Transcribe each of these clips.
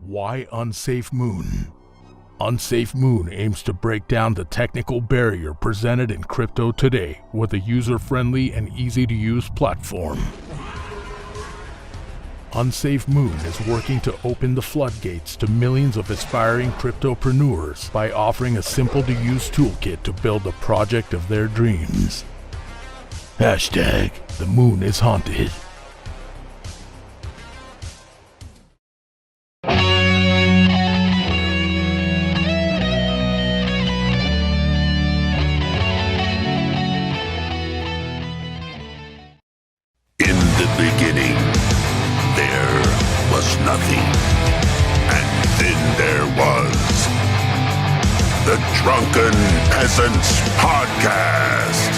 Why Unsafe Moon? Unsafe Moon aims to break down the technical barrier presented in crypto today with a user-friendly and easy-to-use platform. Unsafe Moon is working to open the floodgates to millions of aspiring cryptopreneurs by offering a simple-to-use toolkit to build the project of their dreams. Hashtag the moon is haunted. In the beginning, there was nothing. And then there was the Drunken Peasants Podcast.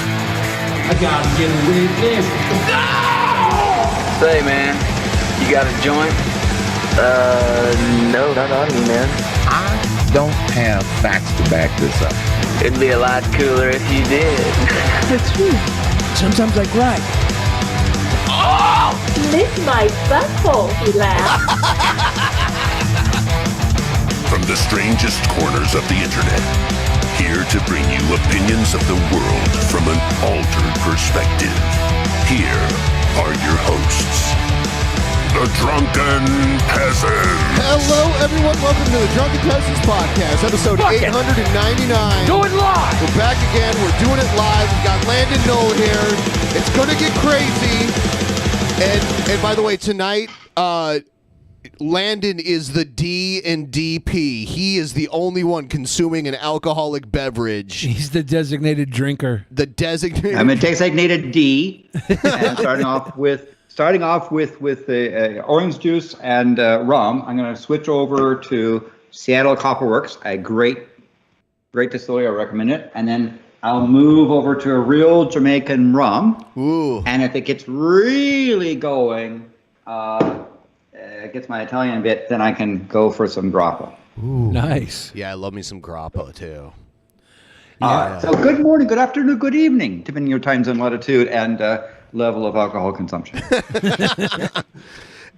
I gotta get a witness. No! Say, man, you got a joint? No, not on me, man. I don't have facts to back this up. It'd be a lot cooler if you did. That's true. Sometimes I cry. Oh! Lick my butthole, he laughed. From the strangest corners of the internet, here to bring you opinions of the world from an altered perspective. Here are your hosts, the Drunken Peasants. Hello, everyone. Welcome to the Drunken Peasants Podcast, episode 899. Do it live! We're back again. We're doing it live. We've got Landon Noll here. It's going to get crazy. And by the way, tonight, Landon is the D and DP. He is the only one consuming an alcoholic beverage. He's the designated drinker. The designated. I'm a designated D, and starting off with the orange juice and rum. I'm going to switch over to Seattle Copperworks, a great distillery. I recommend it, and then I'll move over to a real Jamaican rum. Ooh. And if it gets really going, gets my Italian bit, then I can go for some grappa. Ooh. Nice. Yeah, I love me some grappa, too. So good morning, good afternoon, good evening, depending on your time zone, latitude, and level of alcohol consumption.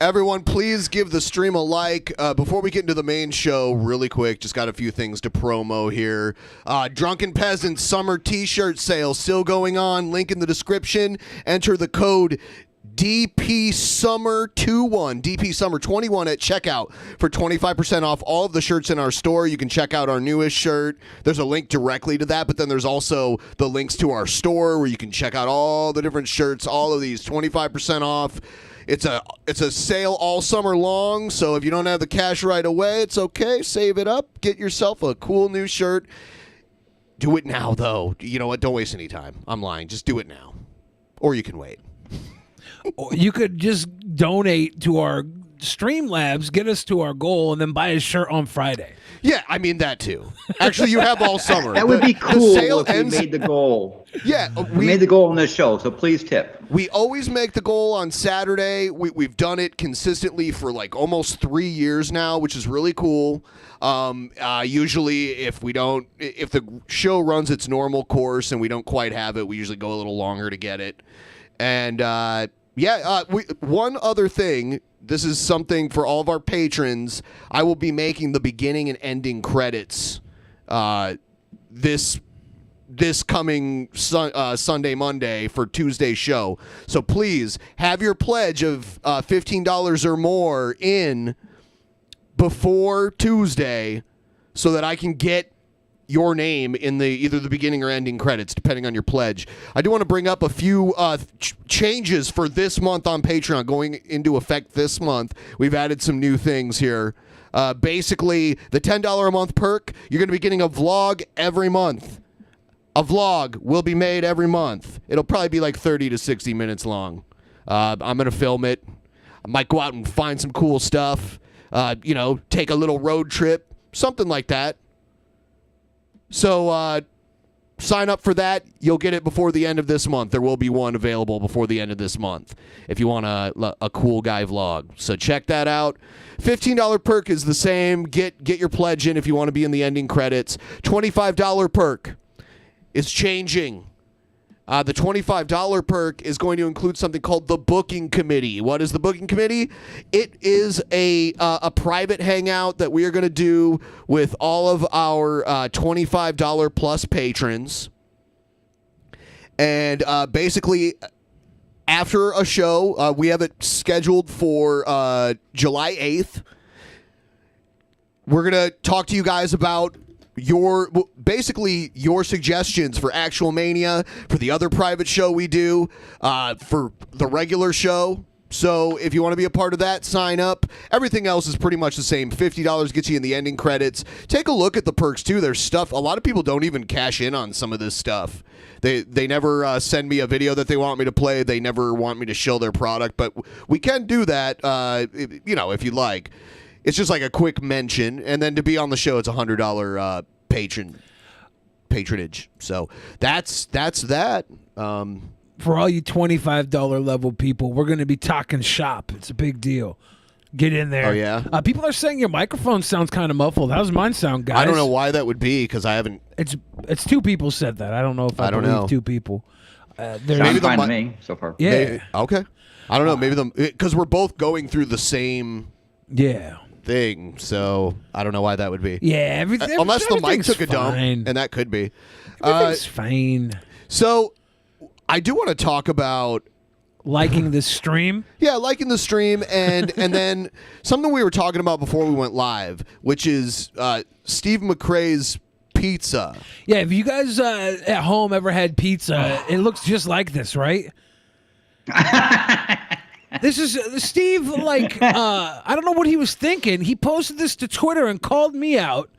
Everyone, please give the stream a like. Before we get into the main show, really quick, just got a few things to promo here. Drunken Peasants Summer T-shirt sale still going on. Link in the description. Enter the code DPSummer21, DPSummer21 at checkout for 25% off all of the shirts in our store. You can check out our newest shirt. There's a link directly to that, but then there's also the links to our store where you can check out all the different shirts, all of these, 25% off. It's a sale all summer long, so if you don't have the cash right away, it's okay. Save it up. Get yourself a cool new shirt. Do it now, though. You know what? Don't waste any time. I'm lying. Just do it now. Or you can wait. Or you could just donate to our Streamlabs, get us to our goal, and then buy a shirt on Friday. Yeah, I mean that too. Actually, you have all summer. That would be cool sale if we made the goal. Yeah, we made the goal on this show, so please tip. We always make the goal on Saturday. We've done it consistently for like almost 3 years now, which is really cool. Usually, if the show runs its normal course and we don't quite have it, we usually go a little longer to get it. And one other thing. This is something for all of our patrons. I will be making the beginning and ending credits this coming Sunday, Monday for Tuesday's show. So please have your pledge of $15 or more in before Tuesday so that I can get your name in either the beginning or ending credits, depending on your pledge. I do want to bring up a few changes for this month on Patreon going into effect this month. We've added some new things here. Basically, the $10 a month perk, you're going to be getting a vlog every month. A vlog will be made every month. It'll probably be like 30 to 60 minutes long. I'm going to film it. I might go out and find some cool stuff. Take a little road trip, something like that. So sign up for that. You'll get it before the end of this month. There will be one available before the end of this month if you want a cool guy vlog. So check that out. $15 perk is the same. Get your pledge in if you want to be in the ending credits. $25 perk is changing. The $25 perk is going to include something called the Booking Committee. What is the Booking Committee? It is a private hangout that we are going to do with all of our $25 plus patrons. And basically, after a show, we have it scheduled for July 8th. We're going to talk to you guys about your suggestions for Actual Mania, for the other private show we do, for the regular show. So if you want to be a part of that, sign up. Everything else is pretty much the same. $50 gets you in the ending credits. Take a look at the perks too. There's stuff. A lot of people don't even cash in on some of this stuff. They never send me a video that they want me to play. They never want me to show their product, but we can do that. If you'd like. It's just like a quick mention, and then to be on the show, it's $100 patronage. So that's that. For all you $25 level people, we're going to be talking shop. It's a big deal. Get in there. Oh, yeah? People are saying your microphone sounds kind of muffled. How's mine sound, guys? I don't know why that would be, because I haven't... It's two people said that. I don't know if I don't believe know. two people. Sounds fine to me so far. Yeah. Maybe, okay. I don't know. Maybe because we're both going through the same... Yeah. Thing, so I don't know why that would be. Yeah, unless the mic took a dump, fine. and that could be. Everything's fine. So I do want to talk about liking the stream. Yeah, liking the stream, and then something we were talking about before we went live, which is Steve McRae's pizza. Yeah, if you guys at home ever had pizza, it looks just like this, right? This is Steve, I don't know what he was thinking. He posted this to Twitter and called me out.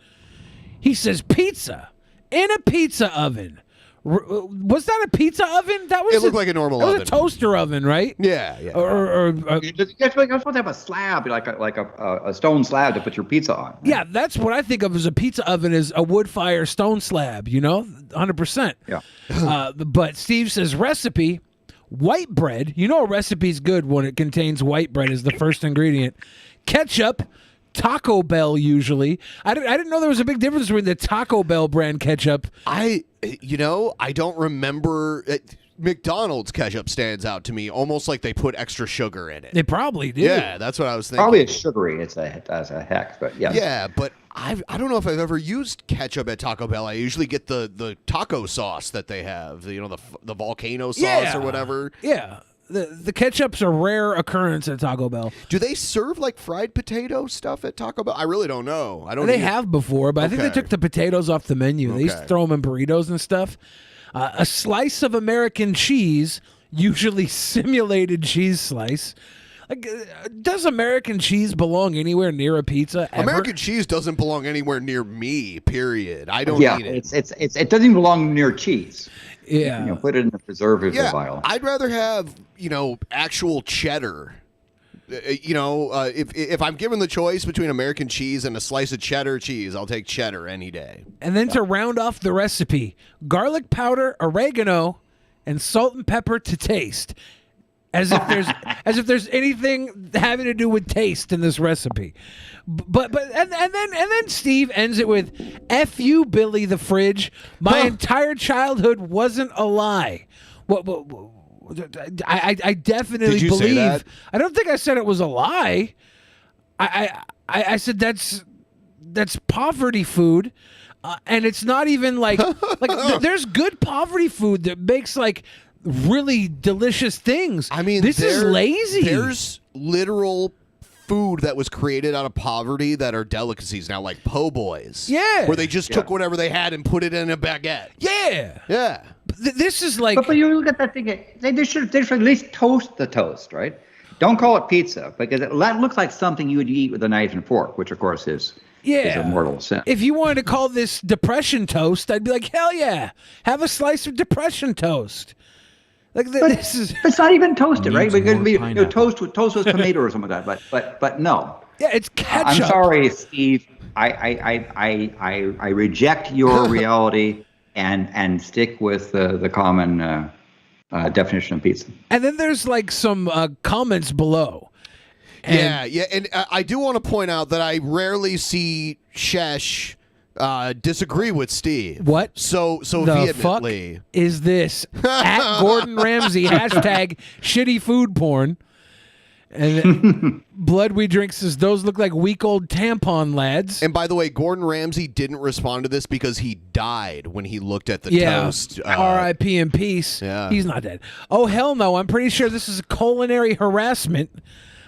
He says, pizza in a pizza oven. Was that a pizza oven? It looked like a normal oven. It was a toaster oven, right? Yeah. You're supposed to have a slab, like a stone slab to put your pizza on. Right? Yeah, that's what I think of as a pizza oven, is a wood fire stone slab, 100%. Yeah. But Steve says recipe... White bread. A recipe's good when it contains white bread as the first ingredient. Ketchup, Taco Bell usually. I didn't know there was a big difference between the Taco Bell brand ketchup. I don't remember. McDonald's ketchup stands out to me, almost like they put extra sugar in it. They probably do. Yeah, that's what I was thinking. Probably it's sugary. It's as a heck, but yeah. Yeah, but I don't know if I've ever used ketchup at Taco Bell. I usually get the taco sauce that they have, the volcano sauce or whatever. Yeah. The ketchup's a rare occurrence at Taco Bell. Do they serve like fried potato stuff at Taco Bell? I really don't know. They have before, but I think they took the potatoes off the menu. They used to throw them in burritos and stuff. A slice of American cheese, usually simulated cheese slice. Does American cheese belong anywhere near a pizza? Ever? American cheese doesn't belong anywhere near me. Period. I don't eat it. It doesn't even belong near cheese. Yeah, put it in the preservative vial. I'd rather have actual cheddar. If I'm given the choice between American cheese and a slice of cheddar cheese, I'll take cheddar any day. And then to round off the recipe, garlic powder, oregano, and salt and pepper to taste. As if there's anything having to do with taste in this recipe. But then Steve ends it with, F you, Billy the Fridge. My entire childhood wasn't a lie. I definitely believe. Say that? I don't think I said it was a lie. I said that's poverty food, and it's not even like there's good poverty food that makes really delicious things. I mean, this is lazy. There's literal food that was created out of poverty that are delicacies now, like po' boys. Yeah, where they just took whatever they had and put it in a baguette. Yeah. This is like. But you look at that thing. They should at least toast the toast, right? Don't call it pizza, because that looks like something you would eat with a knife and fork, which of course is a mortal sin. If you wanted to call this depression toast, I'd be like, hell yeah, have a slice of depression toast. This is. It's not even toasted, right? It could be toast with tomato or something like that. But no. Yeah, it's ketchup. I'm sorry, Steve. I reject your reality and stick with the common definition of pizza. And then there's some comments below. And I do want to point out that I rarely see Shesh Disagree with Steve. What? So the vehemently. fuck is this? At Gordon Ramsay, hashtag shitty food porn. And Blood We Drink says, those look like week-old tampon lads. And by the way, Gordon Ramsay didn't respond to this because he died when he looked at the toast. R.I.P. in peace. Yeah. He's not dead. Oh, hell no. I'm pretty sure this is culinary harassment.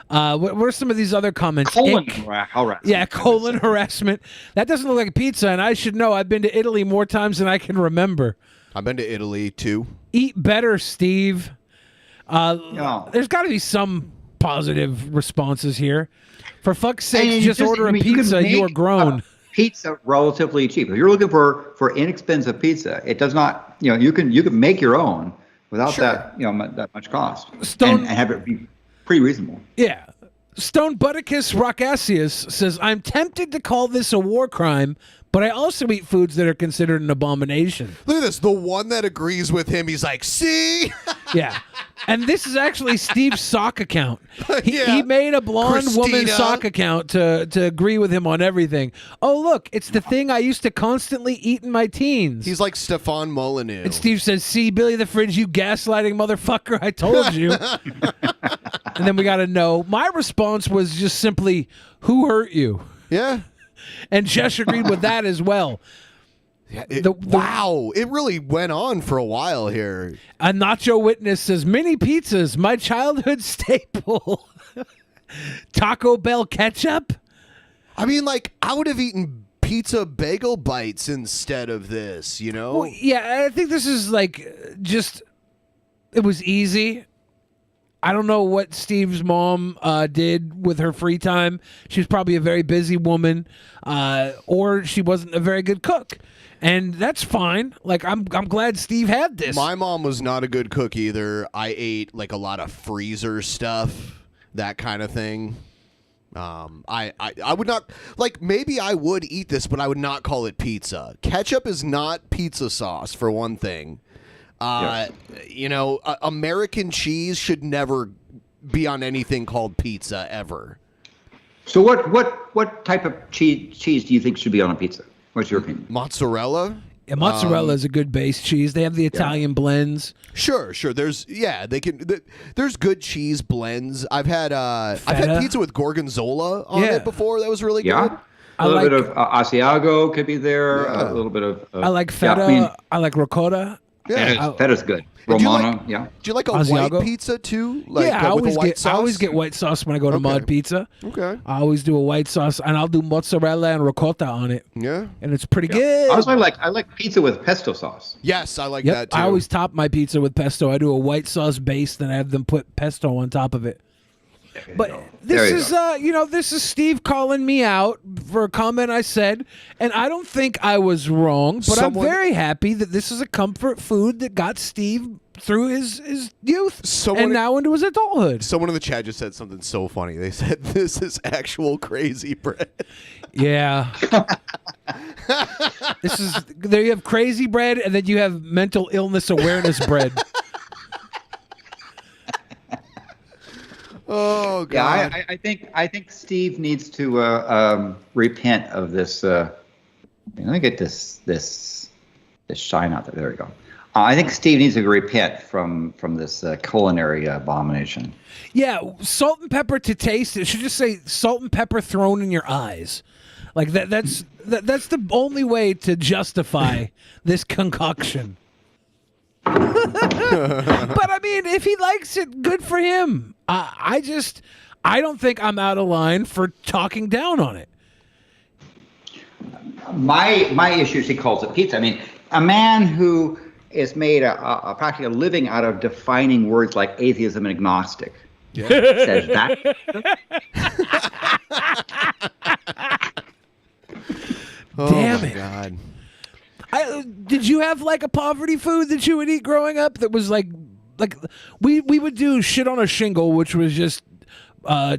What are some of these other comments? Harassment. Yeah, colon harassment. That doesn't look like pizza, and I should know. I've been to Italy more times than I can remember. I've been to Italy, too. Eat better, Steve. No. There's got to be some positive responses here. For fuck's sake, just order a pizza. You are grown. Pizza relatively cheap. If you're looking for inexpensive pizza, it does not. You can make your own without that that much cost, and have it be pretty reasonable. Yeah. Stone Butticus Rockasius says, I'm tempted to call this a war crime, but I also eat foods that are considered an abomination. Look at this. The one that agrees with him, he's like, see? Yeah. And this is actually Steve's sock account. He made a blonde woman sock account to agree with him on everything. Oh, look, it's the thing I used to constantly eat in my teens. He's like Stefan Molyneux. And Steve says, see, Billy the Fridge, you gaslighting motherfucker, I told you. And then we got to know. My response was just simply, who hurt you? Yeah. And Jesh agreed with that as well. Wow, it really went on for a while here. A Nacho Witness says, mini pizzas, my childhood staple. Taco Bell ketchup? I mean, like, I would have eaten pizza bagel bites instead of this, you know? Well, yeah, I think this is like just, it was easy. I don't know what Steve's mom did with her free time. She was probably a very busy woman, or she wasn't a very good cook. And that's fine. Like, I'm glad Steve had this. My mom was not a good cook either. I ate like a lot of freezer stuff, that kind of thing. I would not, like, maybe I would eat this, but I would not call it pizza. Ketchup is not pizza sauce, for one thing. You know, American cheese should never be on anything called pizza ever. So what type of cheese do you think should be on a pizza? What's your opinion? Mozzarella? Yeah, mozzarella is a good base cheese. They have the Italian blends. Sure. There's there's good cheese blends. I've had pizza with gorgonzola on it before. That was really good. A little bit of Asiago could be there. Yeah. A little bit of. I like feta. I like ricotta. Yeah, feta's good. Romano, Do you like a white pizza too? Like, yeah, with a white sauce? I always get white sauce when I go to Mod Pizza. Okay. I always do a white sauce, and I'll do mozzarella and ricotta on it. Yeah. And it's pretty good. Also, I like pizza with pesto sauce. Yes, I like that too. I always top my pizza with pesto. I do a white sauce base, then I have them put pesto on top of it. But this is, this is Steve calling me out for a comment I said, and I don't think I was wrong, but I'm very happy that this is a comfort food that got Steve through his youth and now into his adulthood. Someone in the chat just said something so funny. They said, this is actual crazy bread. Yeah. There you have crazy bread, and then you have mental illness awareness bread. Oh God! Yeah, I think Steve needs to repent of this. Let me get this shine out there. There we go. I think Steve needs to repent from this culinary abomination. Yeah, salt and pepper to taste. It should just say salt and pepper thrown in your eyes. Like that's the only way to justify this concoction. But I mean, if he likes it, good for him. I don't think I'm out of line for talking down on it. My issue is he calls it pizza. I mean, a man who is made a practically a living out of defining words like atheism and agnostic says that. Damn it! God. Did you have like a poverty food that you would eat growing up that was like we would do shit on a shingle, which was just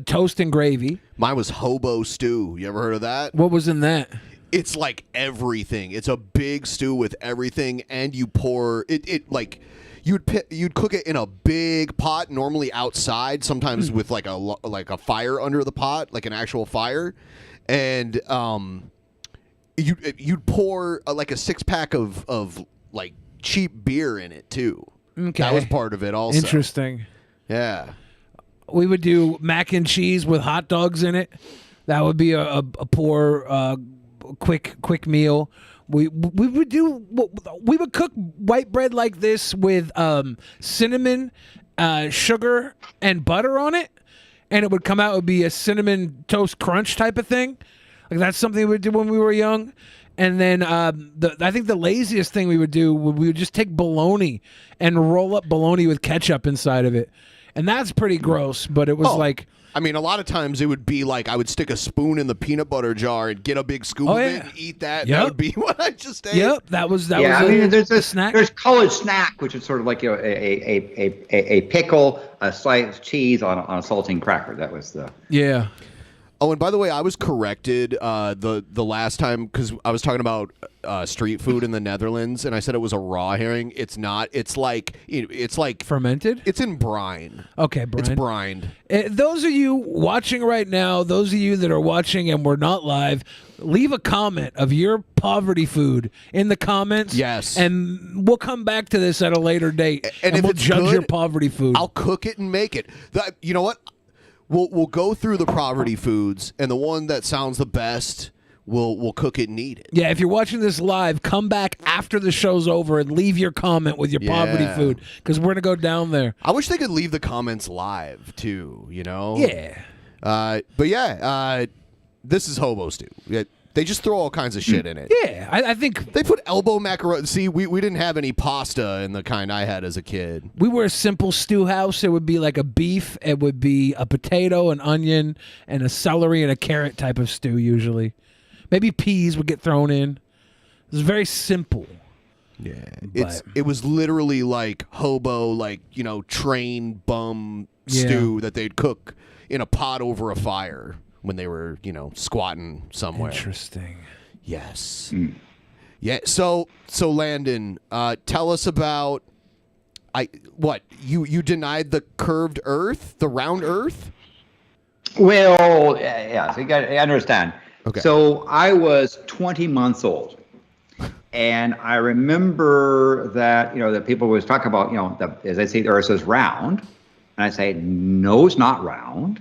toast and gravy. Mine was hobo stew. You ever heard of that? What was in that? It's like everything. It's a big stew with everything, and you pour it like you'd cook it in a big pot, normally outside, sometimes with like a fire under the pot, like an actual fire, and you'd pour like a 6-pack of like cheap beer in it too. Okay. That was part of it also. Interesting. Yeah. We would do mac and cheese with hot dogs in it. That would be a poor, quick meal. We would cook white bread like this with cinnamon, sugar, and butter on it, and it would come out. It would be a cinnamon toast crunch type of thing. Like that's something we would do when we were young. And then I think the laziest thing we would do we would just take bologna and roll up bologna with ketchup inside of it, and that's pretty gross. But it was like. I mean, a lot of times it would be like I would stick a spoon in the peanut butter jar and get a big scoop of it and eat that. Yep. That would be what I just ate. Yep, that was I mean, there's a snack. There's college snack, which is sort of like a pickle, a slice of cheese on a saltine cracker. That was the Oh, and by the way, I was corrected the last time because I was talking about street food in the Netherlands, and I said it was a raw herring. It's not. It's like fermented. It's in brine. Okay, brine. It's brined. Those of you watching right now, those of you that are watching and we're not live, leave a comment of your poverty food in the comments. Yes, and we'll come back to this at a later date, and if we'll it's judge good, your poverty food. I'll cook it and make it. You know what? We'll go through the poverty foods, and the one that sounds the best, we'll cook it and eat it. Yeah, if you're watching this live, come back after the show's over and leave your comment with your poverty food, because we're gonna go down there. I wish they could leave the comments live too. You know? Yeah. But yeah, this is hobo stew. They just throw all kinds of shit in it. Yeah, I think they put elbow macaroni. See, we didn't have any pasta in the kind I had as a kid. We were a simple stew house. It would be like a beef. It would be a potato, an onion, and a celery and a carrot type of stew usually. Maybe peas would get thrown in. It was very simple. Yeah, it was literally like hobo, like train bum stew that they'd cook in a pot over a fire when they were, squatting somewhere. Interesting. Yes. Yeah. So Landon, tell us about you denied the curved Earth, the round Earth? Well, yeah. So you got to understand. Okay. So I was 20 months old, and I remember that that people always talk about as I say, the Earth is round, and I say no, it's not round,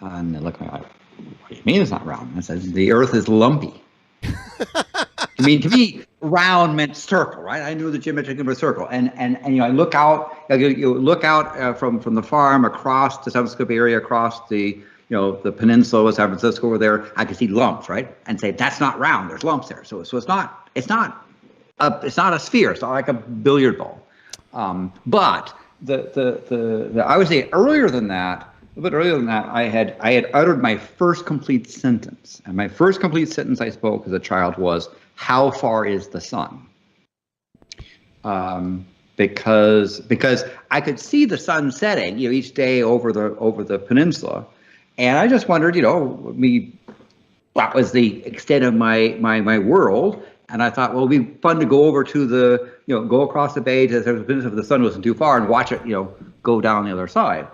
and they look at me like, what do you mean it's not round? I said, the Earth is lumpy. To me, round meant circle, right? I knew the geometric number circle, and I look out. You look out from the farm across the San Francisco Bay Area, across the the peninsula of San Francisco over there. I could see lumps, right? And say that's not round. There's lumps there. So it's not a sphere. It's not like a billiard ball. But I would say earlier than that. A little bit earlier than that, I had uttered my first complete sentence, and my first complete sentence I spoke as a child was, "How far is the sun?" Because I could see the sun setting, each day over the peninsula, and I just wondered, that was the extent of my world, and I thought, well, it'd be fun to go over to go across the bay to the peninsula if the sun wasn't too far and watch it, go down the other side.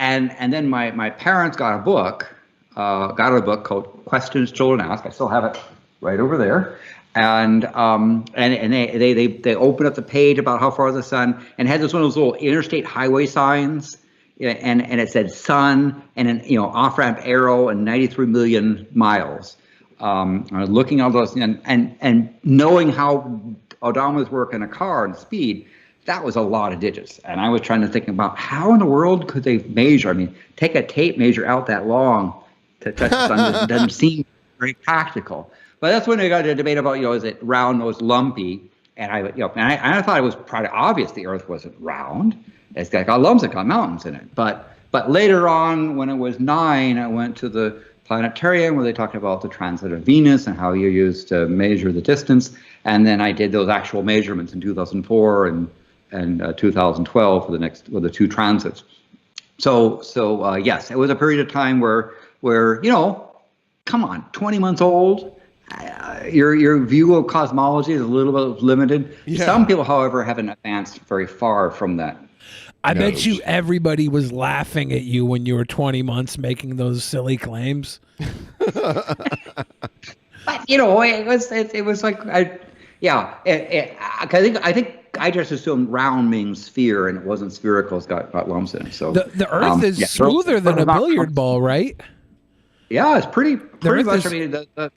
And then my parents got a book called Questions Children Ask. I still have it right over there. And they opened up the page about how far is the sun, and had this one of those little interstate highway signs, and it said sun and an off-ramp arrow and 93 million miles. I was looking at those and knowing how odometers work in a car and speed. That was a lot of digits, and I was trying to think about how in the world could they measure? I mean, take a tape measure out that long to touch the sun doesn't seem very practical. But that's when I got into a debate about, is it round or is lumpy? And I thought it was probably obvious the Earth wasn't round. It's got lumps, it's got mountains in it. But later on, when it was 9, I went to the planetarium where they talked about the transit of Venus and how you used to measure the distance. And then I did those actual measurements in 2004 and 2012 for the two transits. So yes, it was a period of time where come on, 20 months old, your view of cosmology is a little bit limited. Yeah. Some people, however, haven't advanced very far from that. I bet you everybody was laughing at you when you were 20 months making those silly claims. But it was like I think I just assumed round means sphere, and it wasn't spherical. It's got lumps in it. So the Earth is smoother than a billiard ball, right? Yeah, it's pretty much. Is, I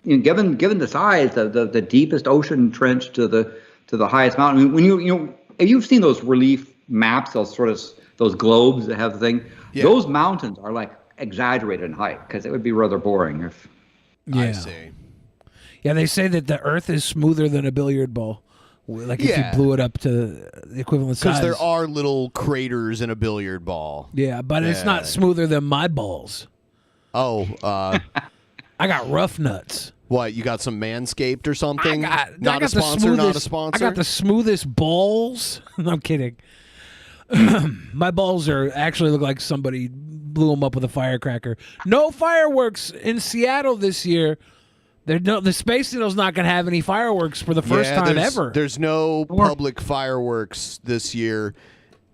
mean, given the size, the deepest ocean trench to the highest mountain. I mean, when you've seen those relief maps, those globes that have the thing. Yeah. Those mountains are like exaggerated in height because it would be rather boring if. Yeah. I see. Yeah, they say that the Earth is smoother than a billiard ball. Like if you blew it up to the equivalent size. Because there are little craters in a billiard ball. Yeah, but it's not smoother than my balls. Oh, I got rough nuts. What, you got some Manscaped or something? Not a sponsor? I got the smoothest balls. No, I'm kidding. My balls actually look like somebody blew them up with a firecracker. No fireworks in Seattle this year. The Space Needle's not going to have any fireworks for the first time ever. There's no public fireworks this year.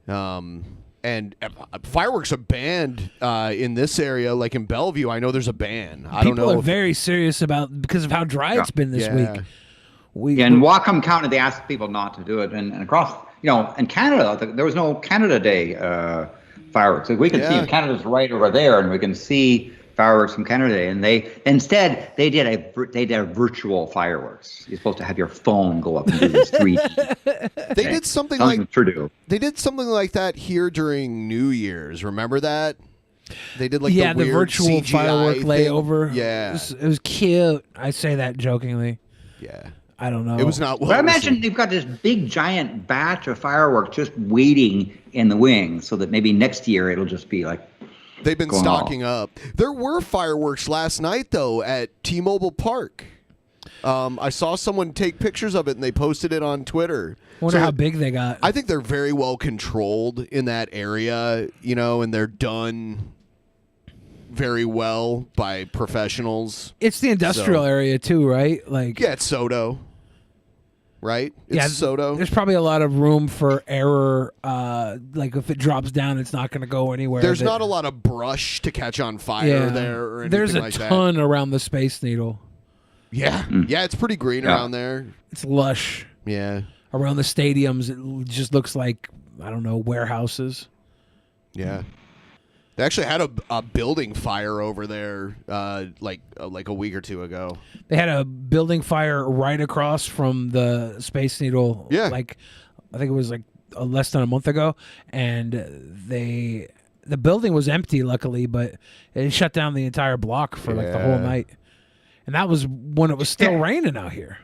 And fireworks are banned in this area, like in Bellevue. I know there's a ban. I don't know. People are very serious because of how dry it's been this week. In Whatcom County, they asked people not to do it, and across, in Canada, there was no Canada Day fireworks. So we can see Canada's right over there, and we can see fireworks from Canada Day, and they did a virtual fireworks. You're supposed to have your phone go up and do this 3D. They did something like Trudeau. They did something like that here during New Year's. Remember that? They did like the virtual CGI firework thing. layover. Yeah, it was cute. I say that jokingly. Yeah, I don't know. It was not. But I imagine they've got this big giant batch of fireworks just waiting in the wings, so that maybe next year it'll just be like. They've been stocking up. There were fireworks last night, though, at T-Mobile Park. I saw someone take pictures of it, and they posted it on Twitter. Wonder how big they got. I think they're very well controlled in that area, and they're done very well by professionals. It's the industrial area, too, right? It's Soto. Right? It's Soto. There's probably a lot of room for error. Like if it drops down, it's not going to go anywhere. There's not a lot of brush to catch on fire there or anything There's like that. There's a ton around the Space Needle. Yeah. Yeah, it's pretty green around there. It's lush. Yeah. Around the stadiums, it just looks like, I don't know, warehouses. Yeah. They actually had a building fire over there like a week or two ago. They had a building fire right across from the Space Needle. Yeah. I think it was less than a month ago. And the building was empty, luckily, but it shut down the entire block for the whole night. And that was when it was still raining out here.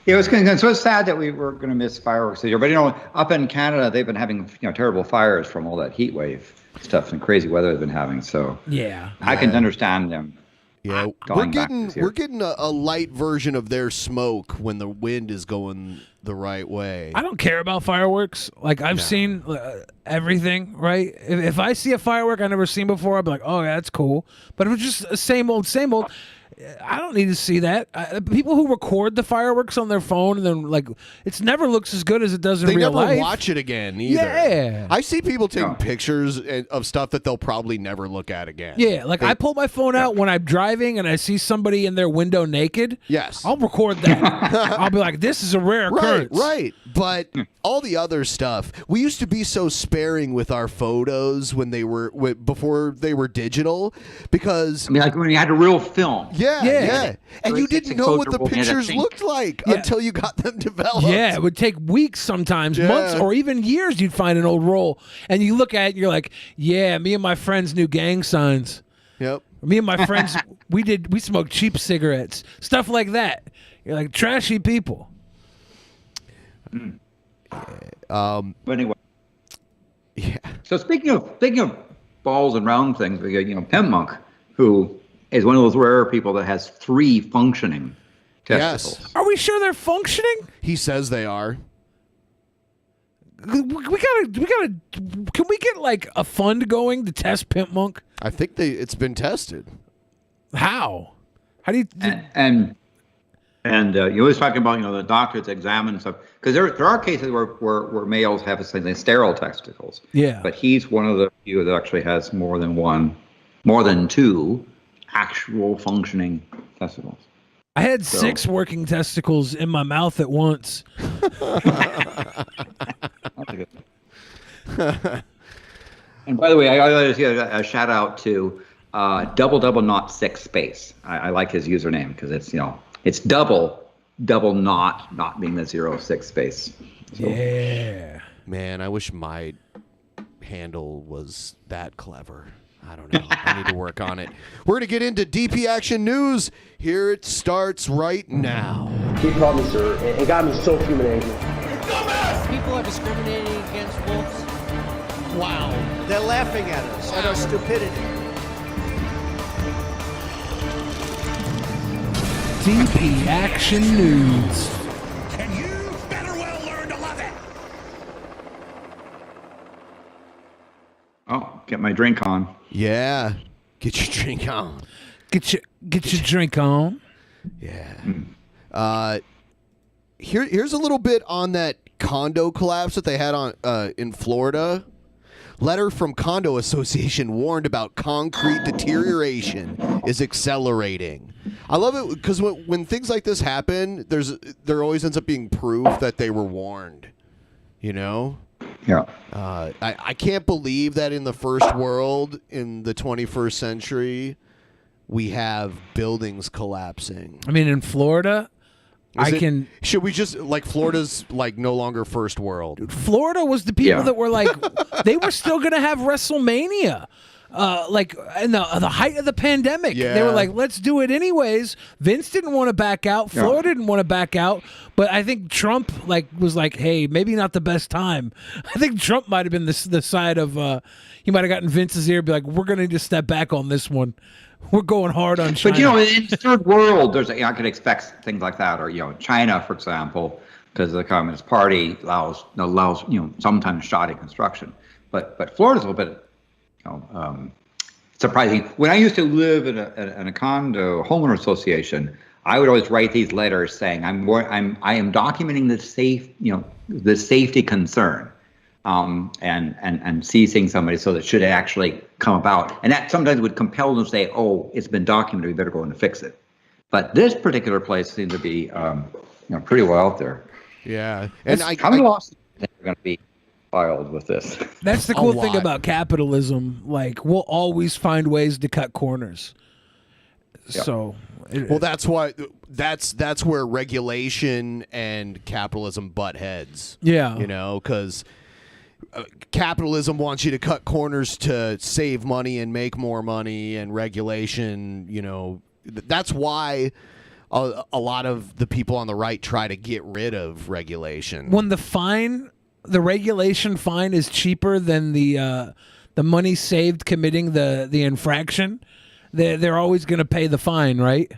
Yeah, so it's sad that we were going to miss fireworks this year. But, up in Canada, they've been having terrible fires from all that heat wave stuff and crazy weather they've been having. So I can understand them. Yeah, we're getting a light version of their smoke when the wind is going the right way. I don't care about fireworks. I've seen everything, right? If I see a firework I've never seen before, I'll be like, oh, yeah, that's cool. But if it's just the same old, I don't need to see that. People who record the fireworks on their phone and then it never looks as good as it does in real life. They never watch it again either. Yeah, I see people taking pictures of stuff that they'll probably never look at again. Yeah, I pull my phone out when I'm driving and I see somebody in their window naked. Yes, I'll record that. I'll be like, this is a rare occurrence. Right. But all the other stuff, we used to be so sparing with our photos when they were before they were digital, because when you had a real film. Yeah. And you didn't know what the pictures looked like until you got them developed. Yeah, it would take weeks sometimes, months, or even years. You'd find an old roll, and you look at it, and you're like, yeah, me and my friends knew gang signs. Yep. Me and my friends, we smoked cheap cigarettes, stuff like that. You're like, trashy people. But anyway. Yeah. So speaking of balls and round things, we got Pimp Monk, who is one of those rare people that has 3 functioning testicles. Yes. Are we sure they're functioning? He says they are. We gotta. Can we get a fund going to test Pimp Monk? I think it's been tested. How? How do you? And you always talking about the doctors examine stuff, because there are cases where males have essentially sterile testicles. Yeah. But he's one of the few that actually has more than 2. actual functioning testicles. I had 6 working testicles in my mouth at once. And by the way, I always give a shout out to double not 6 space. I like his username because it's double not being the 06 space. So. Yeah. Man, I wish my handle was that clever. I don't know. I need to work on it. We're going to get into DP Action News. Here it starts right now. He called me sir. It got me so human angry. People are discriminating against wolves. Wow. They're laughing at us, at our stupidity. DP Action News. And you better well learn to love it. Oh, get my drink on. Yeah. Get your drink on. Get your drink on. Yeah. Here's a little bit on that condo collapse that they had on in Florida. Letter from Condo Association warned about concrete deterioration is accelerating. I love it because when things like this happen, there always ends up being proof that they were warned. You know? Yeah. I can't believe that in the first world, in the 21st century, we have buildings collapsing. I mean, in Florida, Should we just, like, Florida's, like, no longer first world? Florida was the people that were like, they were still going to have WrestleMania. Like, in the height of the pandemic. Yeah. They were like, let's do it anyways. Vince didn't want to back out. Florida didn't want to back out. But I think Trump, was like, hey, maybe not the best time. I think Trump might have been the side of, he might have gotten Vince's ear, be like, we're going to just step back on this one. We're going hard on China. But in the third world, I can expect things like that, or China, for example, because the Communist Party allows sometimes shoddy construction. But Florida's a little bit surprising. When I used to live in a condo homeowner association, I would always write these letters saying I am documenting the safety concern. And seizing somebody so that should it actually come about. And that sometimes would compel them to say, oh, it's been documented, we better go in and fix it. But this particular place seemed to be pretty well out there. Yeah. And how many lawsuits are going to be filed with this? That's the cool thing about capitalism. Like, we'll always find ways to cut corners. Yeah. So... Well, that's why that's where regulation and capitalism butt heads. Yeah. Because capitalism wants you to cut corners to save money and make more money, and regulation, that's why a lot of the people on the right try to get rid of regulation. When the regulation fine is cheaper than the money saved committing the infraction, they're always going to pay the fine, right?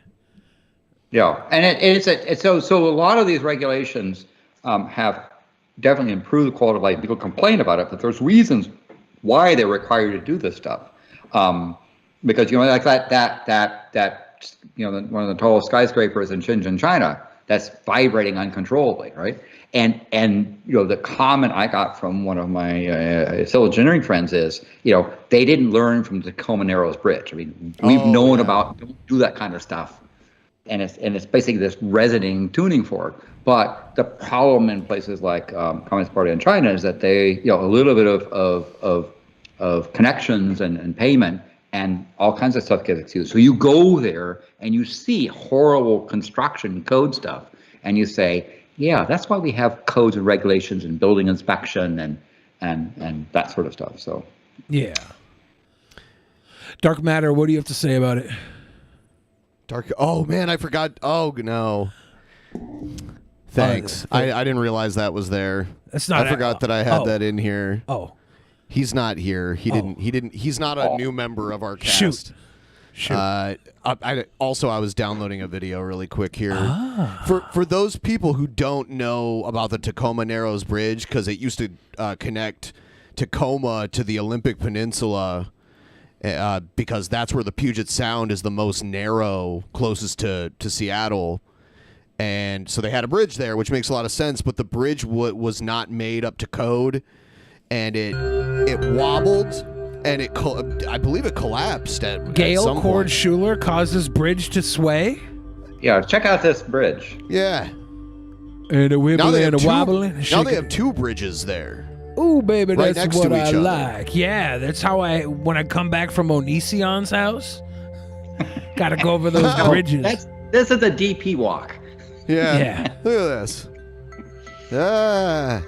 Yeah, and so a lot of these regulations have definitely improved the quality of life. People complain about it, but there's reasons why they're required to do this stuff. Because like that one of the tallest skyscrapers in Shenzhen, China, that's vibrating uncontrollably, right? And the comment I got from one of my civil engineering friends is, they didn't learn from the Tacoma Narrows Bridge. I mean, we've known about, don't do that kind of stuff. And it's basically this resonating tuning fork. But the problem in places like Communist Party in China is that they, a little bit of connections and payment and all kinds of stuff gets excused. So you go there and you see horrible construction code stuff, and you say, yeah, that's why we have codes and regulations and building inspection and that sort of stuff. So yeah. Dark Matter, what do you have to say about it? Oh man, I forgot. Oh no. Thanks. I didn't realize that was there. That's not. I forgot that I had that in here. Oh. He's not here. He didn't. He's not a new member of our cast. Shoot. I was downloading a video really quick here. For those people who don't know about the Tacoma Narrows Bridge, because it used to connect Tacoma to the Olympic Peninsula, because that's where the Puget Sound is the most narrow, closest to Seattle. And so they had a bridge there, which makes a lot of sense, but the bridge was not made up to code, and it wobbled, and I believe it collapsed at some Gale Cord point. Schuler causes bridge to sway. Yeah, check out this bridge. Yeah. And a Now wibbling they have and a two, wobbling. now they have two bridges there. Ooh, baby, Right that's next to what each I other. like. Yeah, that's how when I come back from Onision's house, got to go over those bridges. This is a DP walk. Yeah. Yeah. Look at this. Ah.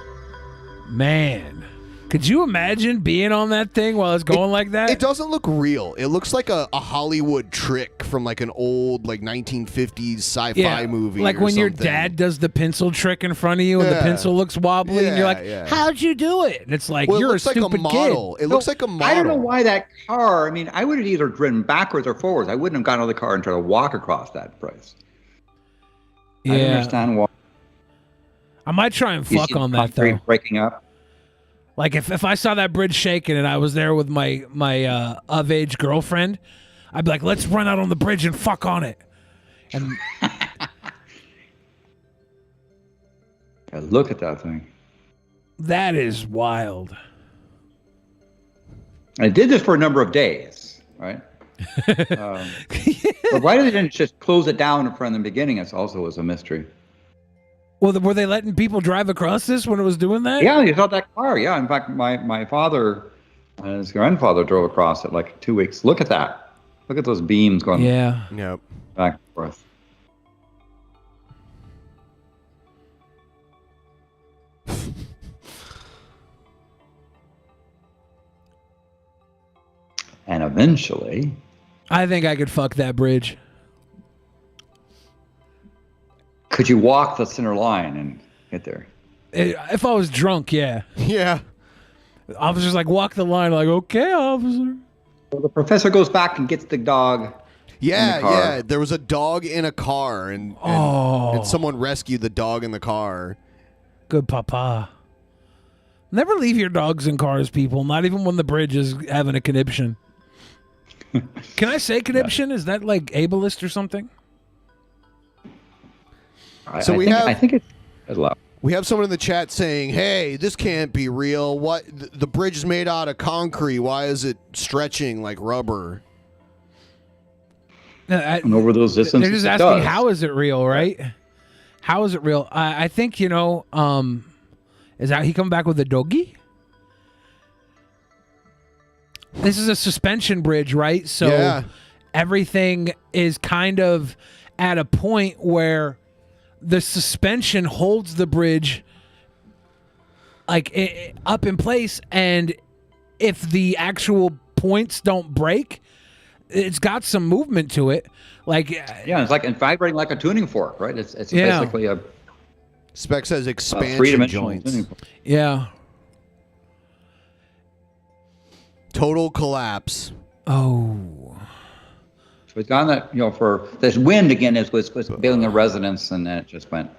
Man, could you imagine being on that thing while it's going like that? It doesn't look real. It looks like a Hollywood trick from like an old 1950s sci-fi movie. Like or when your something. dad does the pencil trick in front of you and the Yeah. pencil looks wobbly and you're like, Yeah. how'd you do it? And it's like, Well, it you're a looks like a stupid model. kid. It looks like a model. I don't know why that car. I mean, I would have either driven backwards or forwards. I wouldn't have gotten out of the car and tried to walk across that place. I don't Yeah. understand why. I might try and You fuck see the on that concrete though. breaking up. Like if I saw that bridge shaking and I was there with my of age girlfriend, I'd be like, let's run out on the bridge and fuck on it. And Look at that thing. that is wild. I did this for a number of days, right? But why did they didn't just close it down from the beginning? It's also was a mystery. Well, were they letting people drive across this when it was doing that? Yeah, you saw that car. Yeah, in fact, my father and his grandfather drove across it like 2 weeks. Look at that. Look at those beams going Yeah. Yep. back and forth. And eventually, I think I could fuck that bridge. could you walk the center line and get there? If I was drunk, yeah. Yeah. Officer's like, walk the line. Like, okay, officer. Well, the professor goes back and gets the dog. Yeah, in the car. yeah. There was a dog in a car, and someone rescued the dog in the car. Good papa. Never leave your dogs in cars, people. Not even when the bridge is having a conniption. Can I say conniption? Is that like ableist or something? I think it's allowed. We have someone in the chat saying, "Hey, this can't be real. What? The bridge is made out of concrete. Why is it stretching like rubber?" And over those distances, They're just it asking, does. how is it real, right? How is it real? I think, is that he coming back with a doggy? This is a suspension bridge, right? So Yeah. everything is kind of at a point where the suspension holds the bridge like up in place, and if the actual points don't break, it's got some movement to it. Like Yeah, it's like it's vibrating like a tuning fork, right? It's Yeah. basically a Spec says expansion three-dimensional joints. tuning fork. yeah. Total collapse. Oh. So it's gone that for this wind again was building a resonance, and then it just went.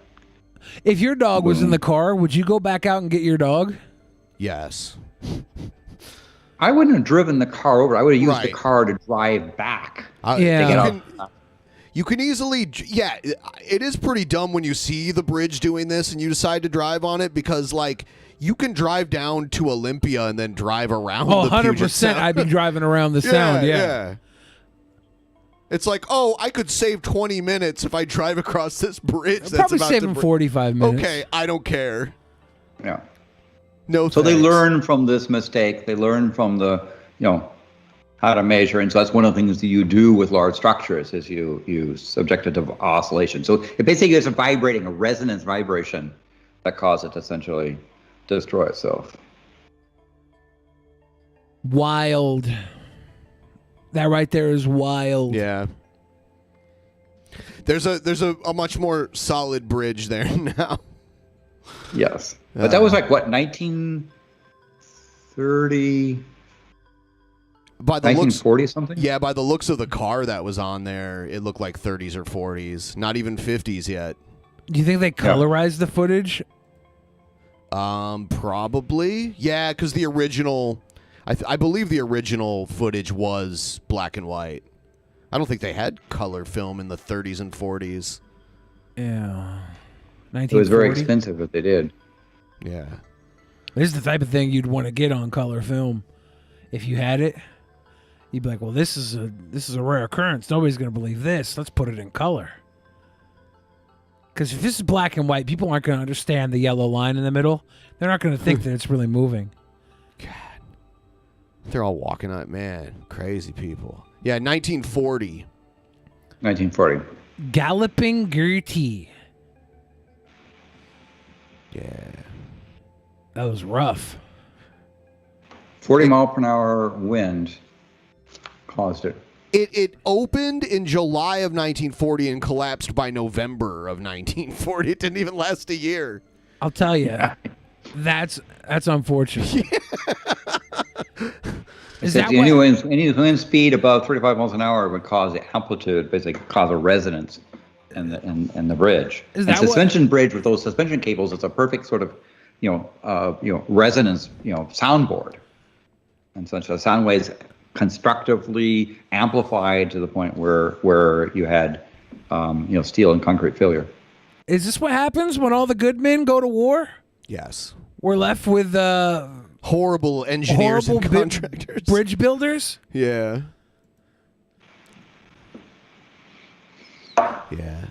If your dog was in the car, would you go back out and get your dog? Yes. I wouldn't have driven the car over. I would have used the Right. car to drive back. Yeah. To get You off. You can easily, yeah, it is pretty dumb when you see the bridge doing this and you decide to drive on it, because, like, you can drive down to Olympia and then drive around Oh, the Puget 100%. Sound. I'd be driving around the sound. Yeah. It's like, oh, I could save 20 minutes if I drive across this bridge. That's Probably about saving to 45 minutes. Okay, I don't care. Yeah. No, So they thanks. learn from this mistake. They learn from the, how to measure. And so that's one of the things that you do with large structures is you subject it to oscillation. So it basically is a resonance vibration that causes it to essentially destroy itself. Wild. That right there is wild. Yeah. There's a much more solid bridge there now. Yes. But that was like, what, 1930? By the looks, 1940 something? yeah, by the looks of the car that was on there, it looked like 30s or 40s, not even 50s yet. Do you think they colorized the footage? Probably. Yeah, because the original, I believe the original footage was black and white. I don't think they had color film in the 30s and 40s. Yeah. It was very 1940? expensive if they did. Yeah. This is the type of thing you'd want to get on color film. if you had it, you'd be like, well, this is a rare occurrence. Nobody's going to believe this. Let's put it in color. Because if this is black and white, people aren't going to understand the yellow line in the middle. They're not going to think that it's really moving. God. They're all walking out. Man, crazy people. Yeah, 1940. 1940. Galloping Gertie. Yeah. That was rough. 40 mile per hour wind caused it. It opened in July of 1940 and collapsed by November of 1940. It didn't even last a year. I'll tell you, that's unfortunate. Is that any wind speed above 35 miles an hour would cause the amplitude, basically cause a resonance in the bridge. Is that suspension bridge with those suspension cables? It's a perfect sort of resonance soundboard, and such the sound waves constructively amplified to the point where you had steel and concrete failure. Is this what happens when all the good men go to war? Yes. We're left with horrible engineers and contractors. Bridge builders? Yeah. Yeah.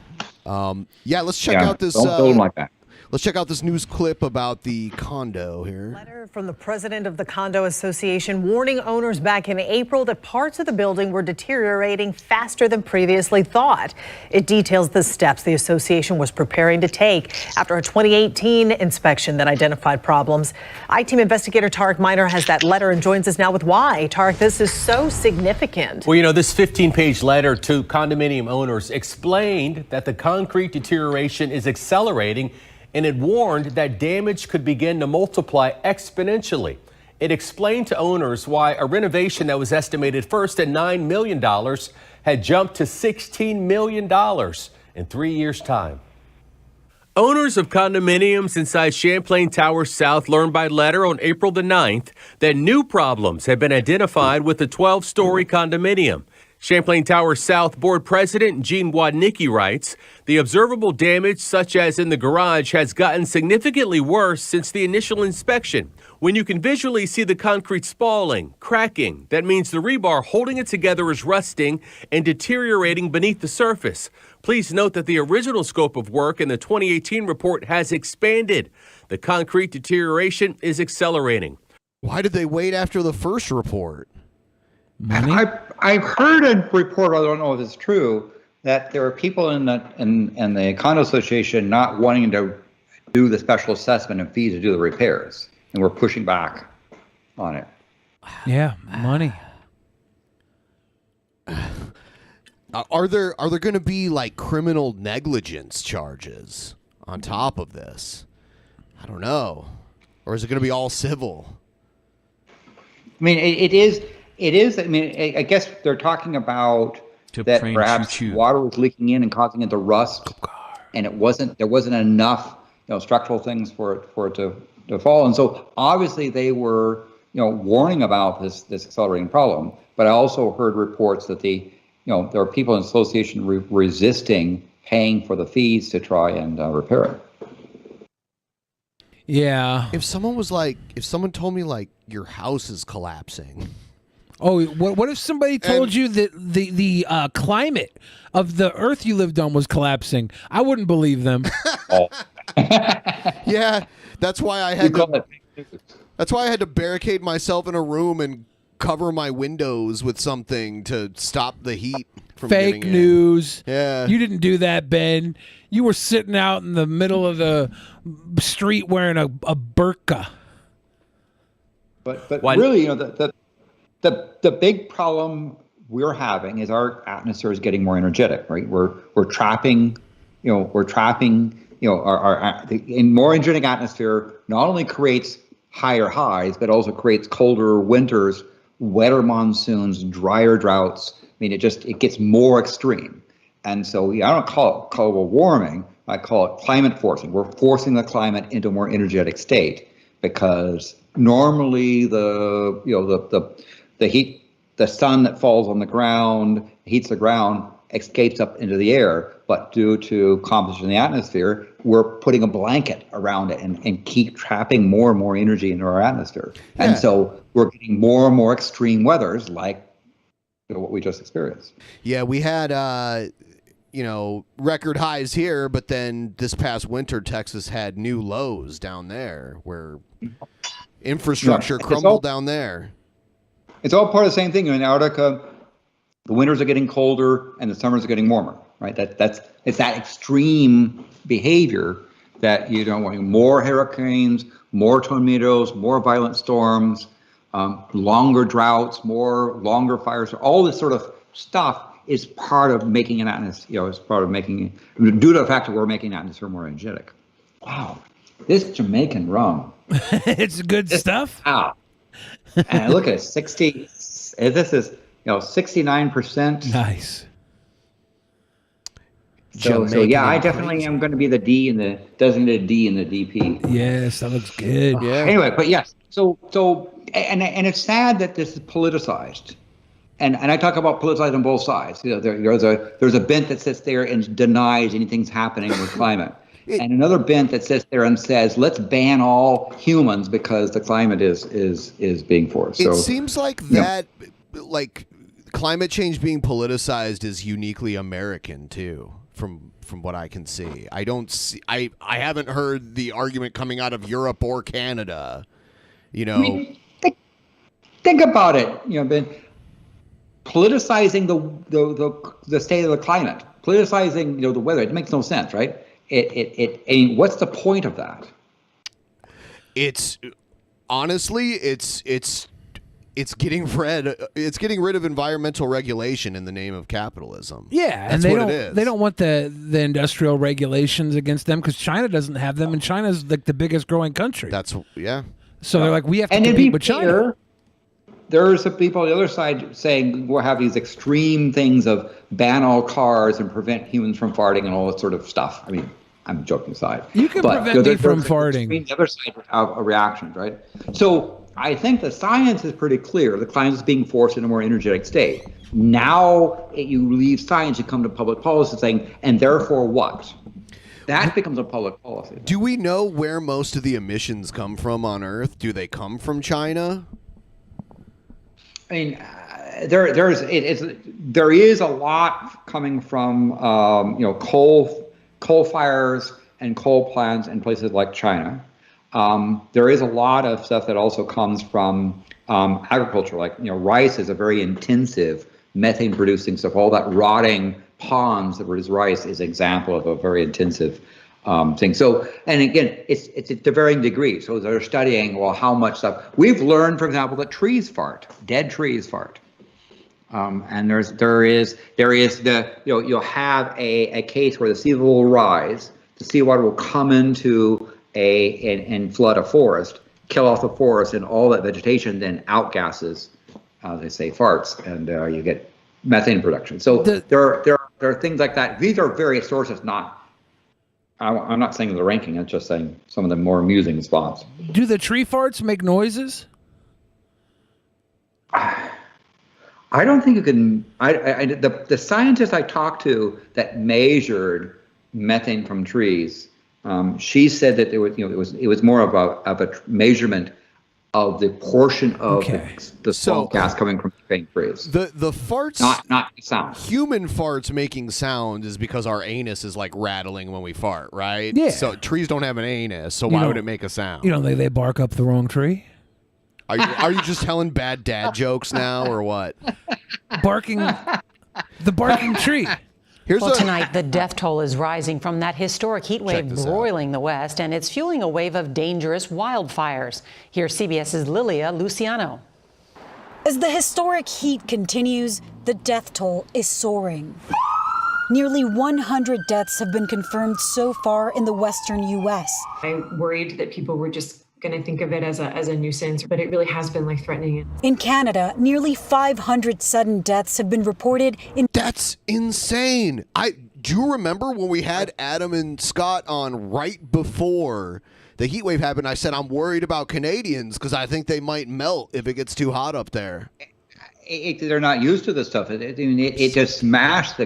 Let's check out this. Don't build them like that. Let's check out this news clip about the condo here. Letter from the president of the Condo Association warning owners back in April that parts of the building were deteriorating faster than previously thought. It details the steps the association was preparing to take after a 2018 inspection that identified problems. I-Team investigator Tarek Miner has that letter and joins us now with why. Tarek, this is so significant. Well, this 15-page letter to condominium owners explained that the concrete deterioration is accelerating, and it warned that damage could begin to multiply exponentially. It explained to owners why a renovation that was estimated first at $9 million had jumped to $16 million in 3 years' time. Owners of condominiums inside Champlain Towers South learned by letter on April the 9th that new problems had been identified with the 12-story condominium. Champlain Towers South Board President Gene Wadnicki writes, the observable damage, such as in the garage, has gotten significantly worse since the initial inspection. When you can visually see the concrete spalling, cracking, that means the rebar holding it together is rusting and deteriorating beneath the surface. Please note that the original scope of work in the 2018 report has expanded. The concrete deterioration is accelerating. Why did they wait after the first report? Money? I've heard a report, I don't know if it's true, that there are people in the condo association not wanting to do the special assessment and fee to do the repairs, and we're pushing back on it. Yeah, money. Are there going to be like criminal negligence charges on top of this? I don't know. Or is it going to be all civil? I mean, it is. I mean, I guess they're talking about that perhaps water was leaking in and causing it to rust, and there wasn't enough structural things for it to fall. And so obviously they were warning about this accelerating problem. But I also heard reports that there are people in the association resisting paying for the fees to try and repair it. Yeah. If someone told me like your house is collapsing. Oh, what if somebody told you that the climate of the earth you lived on was collapsing? I wouldn't believe them. Yeah, that's why I had to barricade myself in a room and cover my windows with something to stop the heat from Fake getting news. in. Yeah. You didn't do that, Ben. You were sitting out in the middle of the street wearing a burqa. But really, the big problem we're having is our atmosphere is getting more energetic, right? We're trapping our in more energetic atmosphere not only creates higher highs, but also creates colder winters, wetter monsoons, drier droughts. I mean, it gets more extreme. And so I don't call it global warming. I call it climate forcing. We're forcing the climate into a more energetic state because normally the heat, the sun that falls on the ground, heats the ground, escapes up into the air, but due to composition in the atmosphere, we're putting a blanket around it and keep trapping more and more energy into our atmosphere. And so we're getting more and more extreme weathers like what we just experienced. Yeah, we had, record highs here, but then this past winter, Texas had new lows down there where infrastructure crumbled down there. It's all part of the same thing. In Antarctica, the winters are getting colder and the summers are getting warmer, right? It's that extreme behavior that you don't want. More hurricanes, more tornadoes, more violent storms, longer droughts, longer fires. All this sort of stuff is part of making an atmosphere. It's part of making, due to the fact that we're making an atmosphere more energetic. Wow, this Jamaican rum. It's good stuff. Wow. And look at it, 60. This is 69%. Nice. So yeah, I definitely am going to be the D in the designated D in the DP. Yes, that looks good. Yeah. Anyway, but yes. So and it's sad that this is politicized, and I talk about politicized on both sides. There's a bent that sits there and denies anything's happening with climate. And another bent that sits there and says, let's ban all humans because the climate is being forced. So, it seems like that, like climate change being politicized is uniquely American too, from what I can see. I haven't heard the argument coming out of Europe or Canada. I mean, think about it. Ben, politicizing the state of the climate, politicizing the weather. It makes no sense, right? What's the point of that? It's honestly, it's getting rid of environmental regulation in the name of capitalism. Yeah, that's and what it is. They don't want the industrial regulations against them because China doesn't have them, and China's like the biggest growing country. So they're like, we have to compete with China. There's some people on the other side saying we'll have these extreme things of ban all cars and prevent humans from farting and all that sort of stuff. I mean, I'm joking aside. You can prevent me from farting. The other side of reactions, right? So I think the science is pretty clear. The climate is being forced in a more energetic state. Now you leave science, you come to public policy saying, and therefore what? That becomes a public policy. Do we know where most of the emissions come from on Earth? Do they come from China? I mean, there is a lot coming from coal fires and coal plants in places like China. There is a lot of stuff that also comes from agriculture, like rice is a very intensive methane producing stuff. All that rotting ponds that produce rice is an example of a very intensive thing. So, and again, it's to varying degrees. So they're studying, well, how much stuff. We've learned, for example, that trees fart, dead trees fart. And there is you'll have a case where the sea level will rise, the seawater will come into and flood a forest, kill off the forest, and all that vegetation then outgasses, they say farts, and you get methane production. So there are things like that. These are various sources, I'm not saying the ranking, I'm just saying some of the more amusing spots. Do the tree farts make noises? I don't think you can. The scientist I talked to that measured methane from trees, she said that it was more of a measurement of the portion of the smoke gas coming from faint trees. The farts, not sound. Human farts making sound is because our anus is like rattling when we fart, right? Yeah. So trees don't have an anus, so why would it make a sound? They bark up the wrong tree. Are you just telling bad dad jokes now, or what? The barking tree. Tonight, the death toll is rising from that historic heat wave broiling the West, and it's fueling a wave of dangerous wildfires. Here's CBS's Lilia Luciano. As the historic heat continues, the death toll is soaring. Nearly 100 deaths have been confirmed so far in the western U.S. I worried that people were just going to think of it as a nuisance, but it really has been threatening. In Canada, nearly 500 sudden deaths have been reported. That's insane. Do you remember when we had Adam and Scott on right before the heat wave happened? I said I'm worried about Canadians because I think they might melt if it gets too hot up there. They're not used to this stuff. It just smashed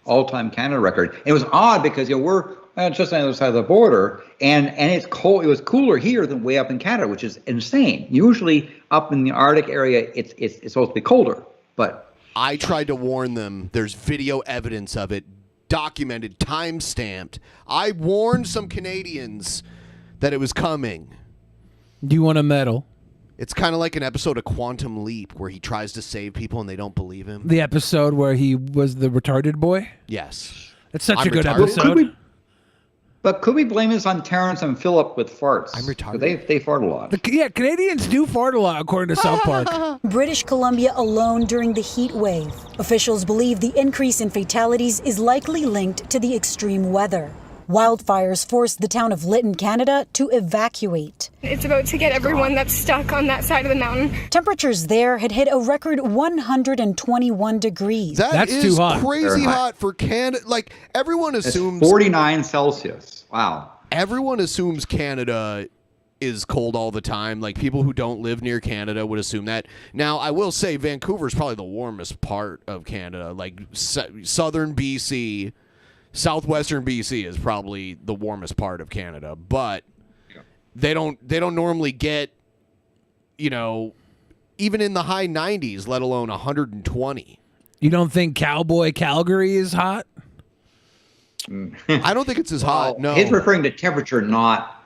all-time Canada record. It was odd because we're just on the other side of the border, and it's cold. It was cooler here than way up in Canada, which is insane. Usually up in the Arctic area, it's supposed to be colder. But I tried to warn them. There's video evidence of it, documented, time-stamped. I warned some Canadians that it was coming. Do you want a medal? It's kind of like an episode of Quantum Leap where he tries to save people and they don't believe him. The episode where he was the retarded boy? Yes. It's such I'm a good retarded. episode. But could we blame this on Terrence and Phillip with farts? I'm retarded. They fart a lot. Canadians do fart a lot, according to South Park. British Columbia alone during the heat wave. Officials believe the increase in fatalities is likely linked to the extreme weather. Wildfires forced the town of Lytton, Canada, to evacuate. It's about to get everyone that's stuck on that side of the mountain. Temperatures there had hit a record 121 degrees. That's too hot. Crazy hot for Canada. Like, everyone assumes... It's 49 Celsius. Wow. Everyone assumes Canada is cold all the time. Like, people who don't live near Canada would assume that. Now, I will say Vancouver's probably the warmest part of Canada. Like, southern BC... Southwestern BC is probably the warmest part of Canada, but they don't normally get, even in the high 90s, let alone 120. You don't think Cowboy Calgary is hot? I don't think it's as hot. No, he's referring to temperature, not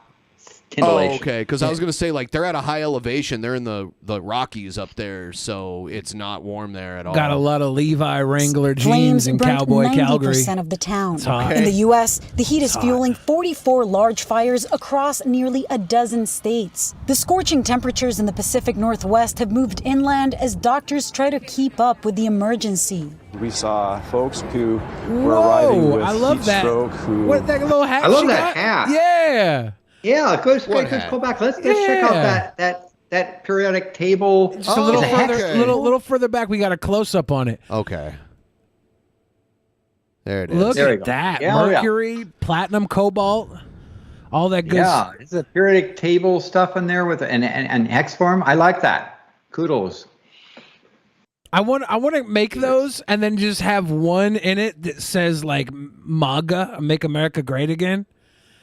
Oh, okay. Because I was going to say, like, they're at a high elevation. They're in the Rockies up there, so it's not warm there at all. Got a lot of Levi Wrangler jeans Flames in burnt Cowboy 90% Calgary. of the town. It's hot. In the U.S., the heat is It's hot. fueling 44 large fires across nearly a dozen states. The scorching temperatures in the Pacific Northwest have moved inland as doctors try to keep up with the emergency. We saw folks who were arriving with I love heat that. stroke who... What, that little hat I love she that got? hat. Yeah. Yeah, let's go back. Let's check out that periodic table. Just a little further, little further back. We got a close up on it. Okay. There it is. Look There we at go. that. Yeah, oh, yeah. Mercury, platinum, cobalt, all that good. Yeah, it's a periodic table stuff in there with an X form. I like that. Kudos. I want to make those and then just have one in it that says like MAGA, Make America Great Again.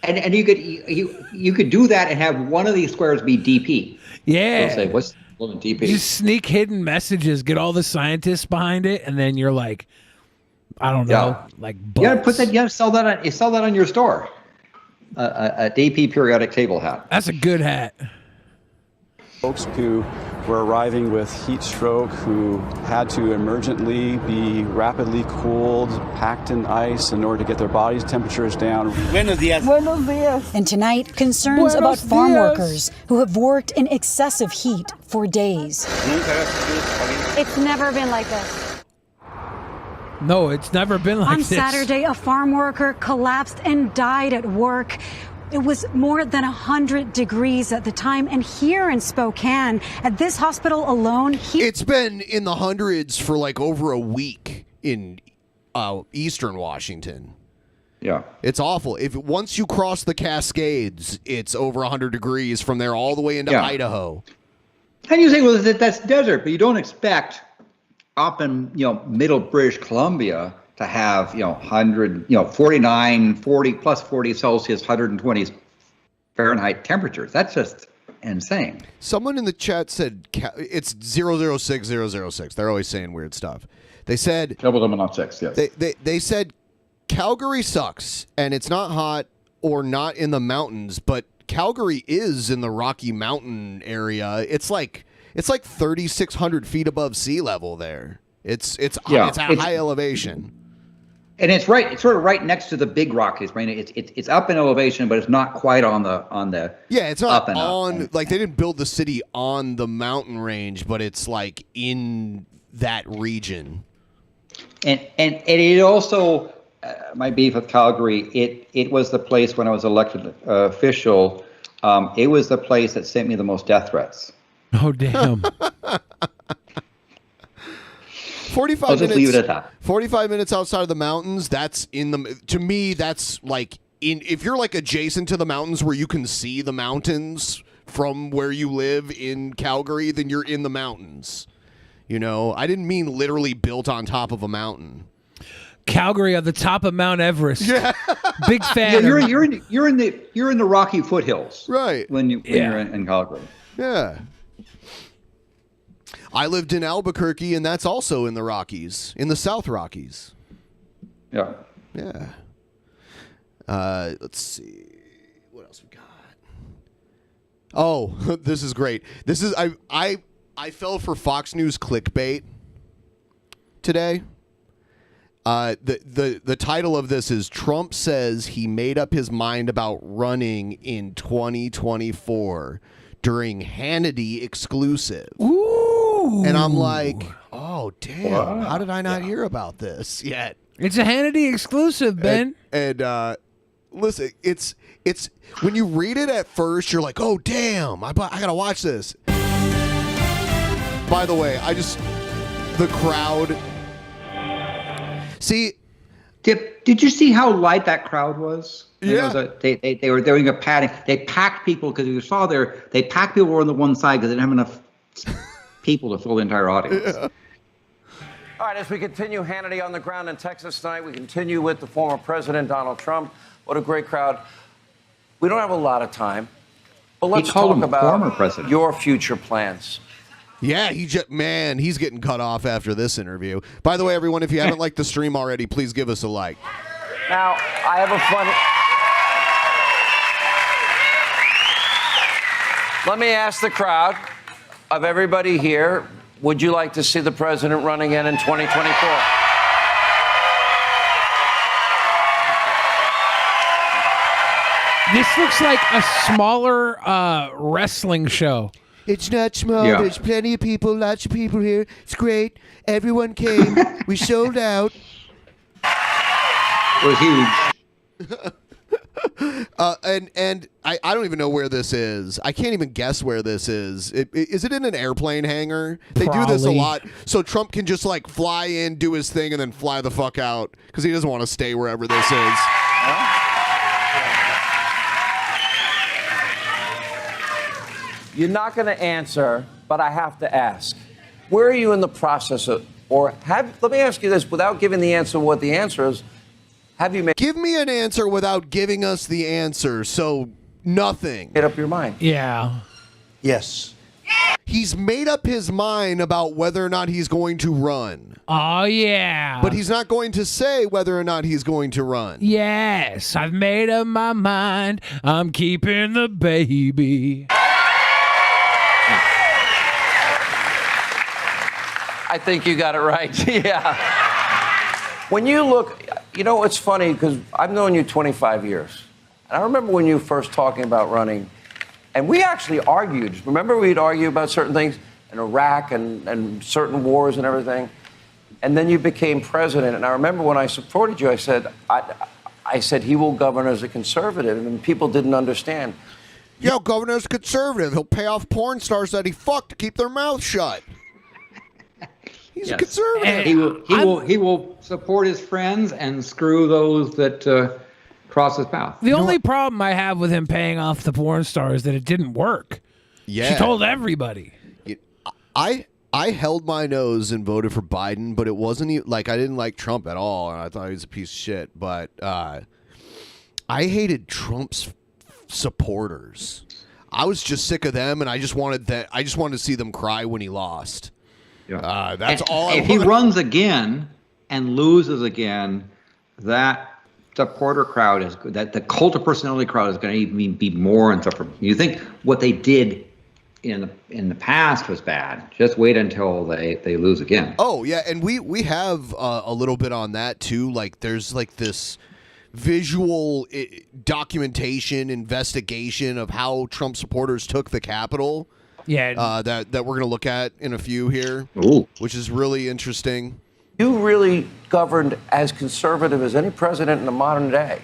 And you could do that and have one of these squares be DP. Yeah. So say, what's DP? Just sneak hidden messages, get all the scientists behind it, and then you're like, I don't know, like you gotta put that. You gotta sell that. You sell that on your store. A DP periodic table hat. That's a good hat. Folks who were arriving with heat stroke who had to emergently be rapidly cooled, packed in ice in order to get their bodies' temperatures down. Buenos dias. And tonight, concerns about farm workers who have worked in excessive heat for days. It's never been like this. No, it's never been like On this. Saturday, a farm worker collapsed and died at work. It was more than 100 degrees at the time, and here in Spokane, at this hospital alone, It's been in the hundreds for like over a week in eastern Washington. Yeah. It's awful. Once you cross the Cascades, it's over 100 degrees from there all the way into Idaho. And you say, well, that's desert, but you don't expect up in middle British Columbia to have 49, 40 plus 40 Celsius, 120 Fahrenheit temperatures. That's just insane. Someone in the chat said it's 006006. They're always saying weird stuff. They said 0006. Yes. They said Calgary sucks and it's not hot or not in the mountains, but Calgary is in the Rocky Mountain area. It's like 3,600 feet above sea level there. It's at high elevation. And it's right. It's sort of right next to the big Rockies, right? It's up in elevation, but it's not quite on the. Yeah, it's not up and on. up. Like they didn't build the city on the mountain range, but it's like in that region. And it also my beef with Calgary. It was the place when I was elected official. It was the place that sent me the most death threats. Oh damn. 45 I'll just minutes. leave it at that. 45 minutes outside of the mountains. That's to me. That's like if you're like adjacent to the mountains where you can see the mountains from where you live in Calgary, then you're in the mountains. I didn't mean literally built on top of a mountain. Calgary on the top of Mount Everest. Yeah. Big fan. Yeah, you're in the Rocky foothills. Right. When you're in Calgary. Yeah. I lived in Albuquerque, and that's also in the Rockies, in the South Rockies. Yeah. Yeah. Let's see. What else we got? Oh, this is great. This is I fell for Fox News clickbait today. The title of this is Trump says he made up his mind about running in 2024 during Hannity exclusive. Ooh. And I'm like, oh, damn. Wow. How did I not hear about this yet? It's a Hannity exclusive, Ben. And listen, it's when you read it at first, you're like, oh, damn, I got to watch this. By the way, the crowd. See, did you see how light that crowd was? Yeah. They were doing a padding. They packed people because you saw they packed people on the one side because they didn't have enough people to fill the entire audience. Yeah. All right, as we continue Hannity on the ground in Texas tonight, we continue with the former president, Donald Trump. What a great crowd. We don't have a lot of time, but let's talk about your future plans. Yeah, he's getting cut off after this interview. By the way, everyone, if you haven't liked the stream already, please give us a like. Now, I have a funny... Let me ask the crowd of everybody here, would you like to see the president run again in 2024? This looks like a smaller wrestling show. It's not small. Yeah. There's plenty of people, lots of people here. It's great. Everyone came. We sold out. It was huge. And I don't even know where this is. I can't even guess where this is. Is it in an airplane hangar? They do this a lot. So Trump can just like fly in, do his thing, and then fly the fuck out because he doesn't want to stay wherever this is. You're not going to answer, but I have to ask. Where are you in the process of, let me ask you this, without giving the answer what the answer is, have you made... Give me an answer without giving us the answer, so nothing. Made up your mind? Yeah. Yes. He's made up his mind about whether or not he's going to run. Oh, yeah. But he's not going to say whether or not he's going to run. Yes, I've made up my mind. I'm keeping the baby. I think you got it right. Yeah. When you look, it's funny because I've known you 25 years. And I remember when you first talking about running, and we actually argued. Remember we'd argue about certain things in Iraq and certain wars and everything. And then you became president. And I remember when I supported you, I said he will govern as a conservative. And people didn't understand. Yo, governor's conservative. He'll pay off porn stars that he fucked to keep their mouth shut. He's a conservative. He will support his friends and screw those that cross his path. The only problem I have with him paying off the porn star is that it didn't work. Yeah. She told everybody. I held my nose and voted for Biden, but it wasn't like I didn't like Trump at all, and I thought he was a piece of shit. But I hated Trump's supporters. I was just sick of them, and I just wanted to see them cry when he lost. Yeah. That's all. If he runs again and loses again, that supporter crowd is good. That the cult of personality crowd is going to even be more insufferable. You think what they did in the past was bad? Just wait until they lose again. Oh yeah, and we have a little bit on that too. Like there's like this visual documentation investigation of how Trump supporters took the Capitol. Yeah. That we're going to look at in a few here, which is really interesting. You really governed as conservative as any president in the modern day.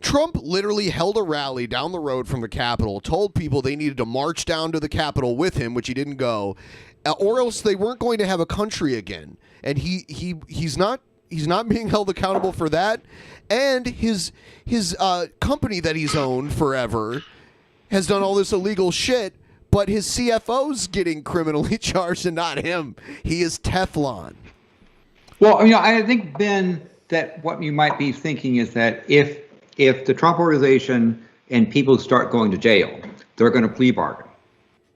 Trump literally held a rally down the road from the Capitol, told people they needed to march down to the Capitol with him, which he didn't go, or else they weren't going to have a country again. And he's not being held accountable for that. And his company that he's owned forever has done all this illegal shit. But his CFO's getting criminally charged and not him. He is Teflon. Well, I think, Ben, that what you might be thinking is that if the Trump organization and people start going to jail, they're going to plea bargain,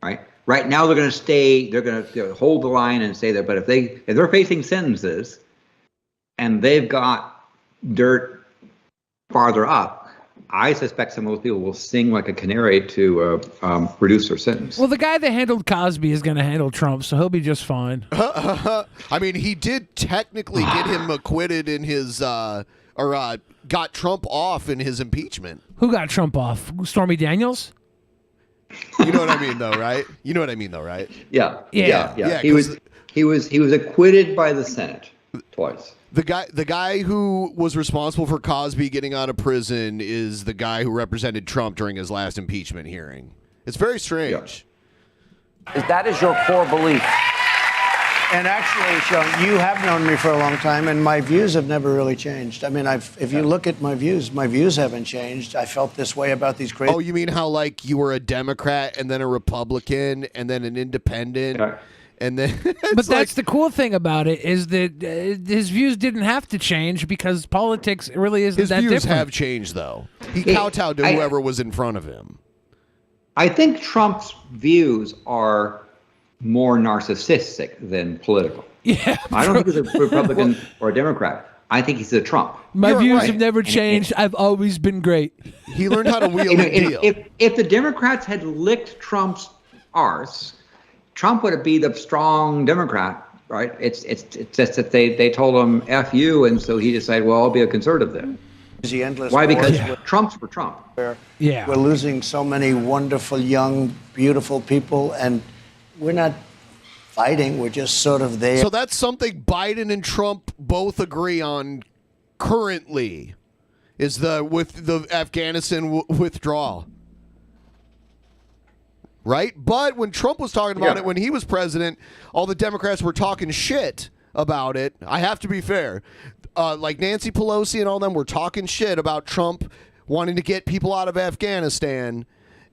right? Right now they're going to stay. They're going to hold the line and say that. But if they're facing sentences, and they've got dirt farther up, I suspect some of those people will sing like a canary to reduce their sentence. Well, the guy that handled Cosby is going to handle Trump, so he'll be just fine. I mean, he did technically get him acquitted in his, got Trump off in his impeachment. Who got Trump off? Stormy Daniels? You know what I mean, though, right? You know what I mean, though, right? Yeah. Yeah. He was acquitted by the Senate twice. The guy who was responsible for Cosby getting out of prison is the guy who represented Trump during his last impeachment hearing. It's very strange. That is your core belief. And actually, Sean, you have known me for a long time, and my views have never really changed. I mean, if you look at my views haven't changed. I felt this way about these crazy. Oh, you mean how like you were a Democrat and then a Republican and then an independent? Yeah. And then, but that's the cool thing about it is that his views didn't have to change because politics really isn't that different. His views have changed, though. He kowtowed to whoever was in front of him. I think Trump's views are more narcissistic than political. Yeah, I don't think he's a Republican or a Democrat. I think he's a Trump. My views have never changed. I've always been great. He learned how to wheel and deal. If the Democrats had licked Trump's arse, Trump would be the strong Democrat, right? It's just that they told him F you, and so he decided, well, I'll be a conservative then. Why? Because Trump's for Trump. We're losing so many wonderful, young, beautiful people, and we're not fighting. We're just sort of there. So that's something Biden and Trump both agree on currently, is with the Afghanistan withdrawal. Right? But when Trump was talking about it, when he was president, all the Democrats were talking shit about it. I have to be fair. Like Nancy Pelosi and all them were talking shit about Trump wanting to get people out of Afghanistan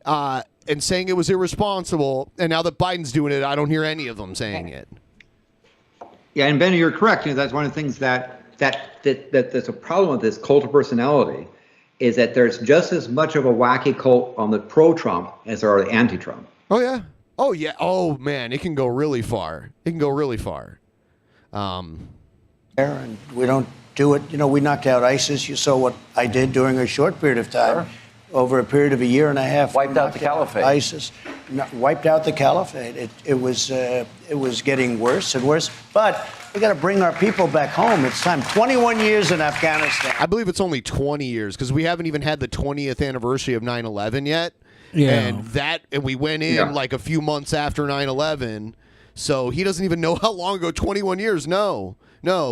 and saying it was irresponsible. And now that Biden's doing it, I don't hear any of them saying it. Yeah, and Benny, you're correct. That's one of the things that's a problem with this cult of personality, is that there's just as much of a wacky cult on the pro-Trump as there are the anti-Trump. Oh, yeah. Oh, yeah. Oh, man, it can go really far. It can go really far. And we don't do it. You know, we knocked out ISIS. You saw what I did during a short period of time. Sure. Over a period of a year and a half. Wiped out the caliphate. ISIS. Wiped out the caliphate. It was getting worse and worse. But we got to bring our people back home. It's time. 21 years in Afghanistan. I believe it's only 20 years because we haven't even had the 20th anniversary of 9/11 yet. Yeah. And we went in like a few months after 9/11. So he doesn't even know how long ago. 21 years. No,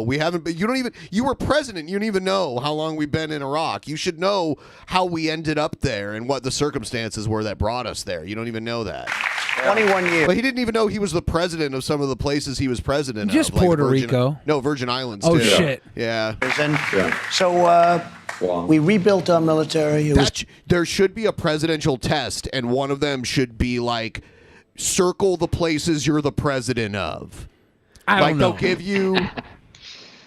we haven't. But you were president. You don't even know how long we've been in Iraq. You should know how we ended up there and what the circumstances were that brought us there. You don't even know that. 21 years. But he didn't even know he was the president of some of the places he was president of. Just Puerto Rico. No, Virgin Islands, too. Oh, shit. Yeah. So we rebuilt our military. There should be a presidential test, and one of them should be like, circle the places you're the president of. I don't know. They'll give you...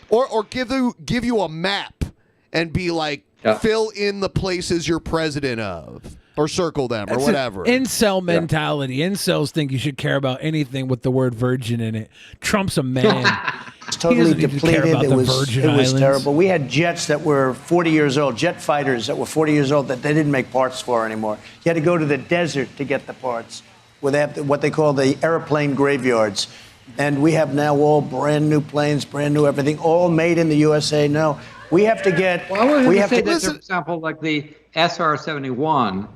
Or give you a map and be like, fill in the places you're president of. Or circle them, or whatever. Incel mentality. Incels think you should care about anything with the word virgin in it. Trump's a man. It's totally depleted. It was terrible. We had jets that were 40 years old, jet fighters that were 40 years old that they didn't make parts for anymore. You had to go to the desert to get the parts. Where they have what they call the airplane graveyards. And we have now all brand new planes, brand new everything, all made in the USA. No, we have to get. Well, we have to get, for example, like the SR-71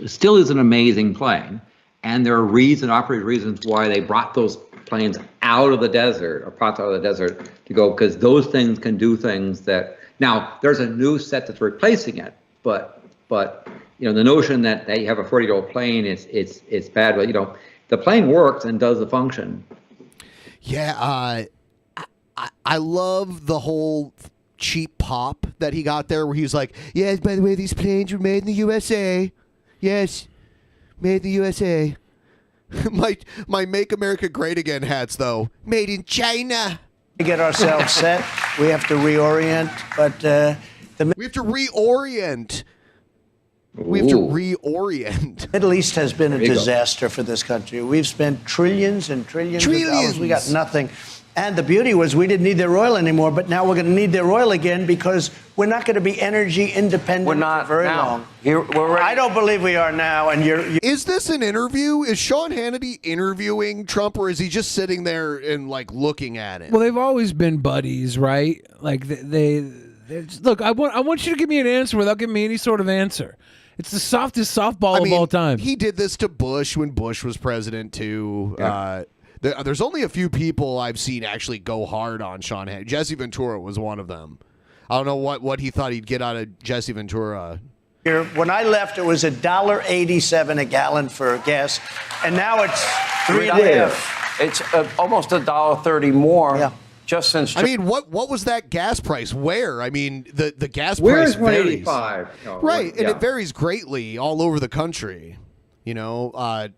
still is an amazing plane, and there are operating reasons why they brought those planes out of the desert, or parts out of the desert to go, because those things can do things that now there's a new set that's replacing it, but you know, the notion that you have a 40-year-old plane it's bad, but you know. The plane works and does the function. Yeah, I love the whole cheap pop that he got there, where he was like, "Yes, by the way, these planes were made in the USA. Yes, made in the USA." my Make America Great Again hats, though, made in China. To get ourselves set, we have to reorient. But we have to reorient. We have to reorient. Middle East has been a There you go. disaster for this country. We've spent trillions and trillions of dollars. We got nothing. And the beauty was we didn't need their oil anymore, but now we're going to need their oil again because we're not going to be energy independent for very long. I don't believe we are now. And Is this an interview? Is Sean Hannity interviewing Trump, or is he just sitting there and like looking at it? Well, they've always been buddies, right? Like they look. I want you to give me an answer without giving me any sort of answer. It's the softest softball of all time. He did this to Bush when Bush was president too. Yeah. There's only a few people I've seen actually go hard on Sean Hannity. Jesse Ventura was one of them. I don't know what he thought he'd get out of Jesse Ventura. When I left, it was $1.87 a gallon for gas, and now it's $3.50. It's almost $1.30 more. Yeah. Just since. I mean, what was that gas price? Where? I mean, the gas Where price is varies. 185? No, Right, and yeah. it varies greatly all over the country. You know,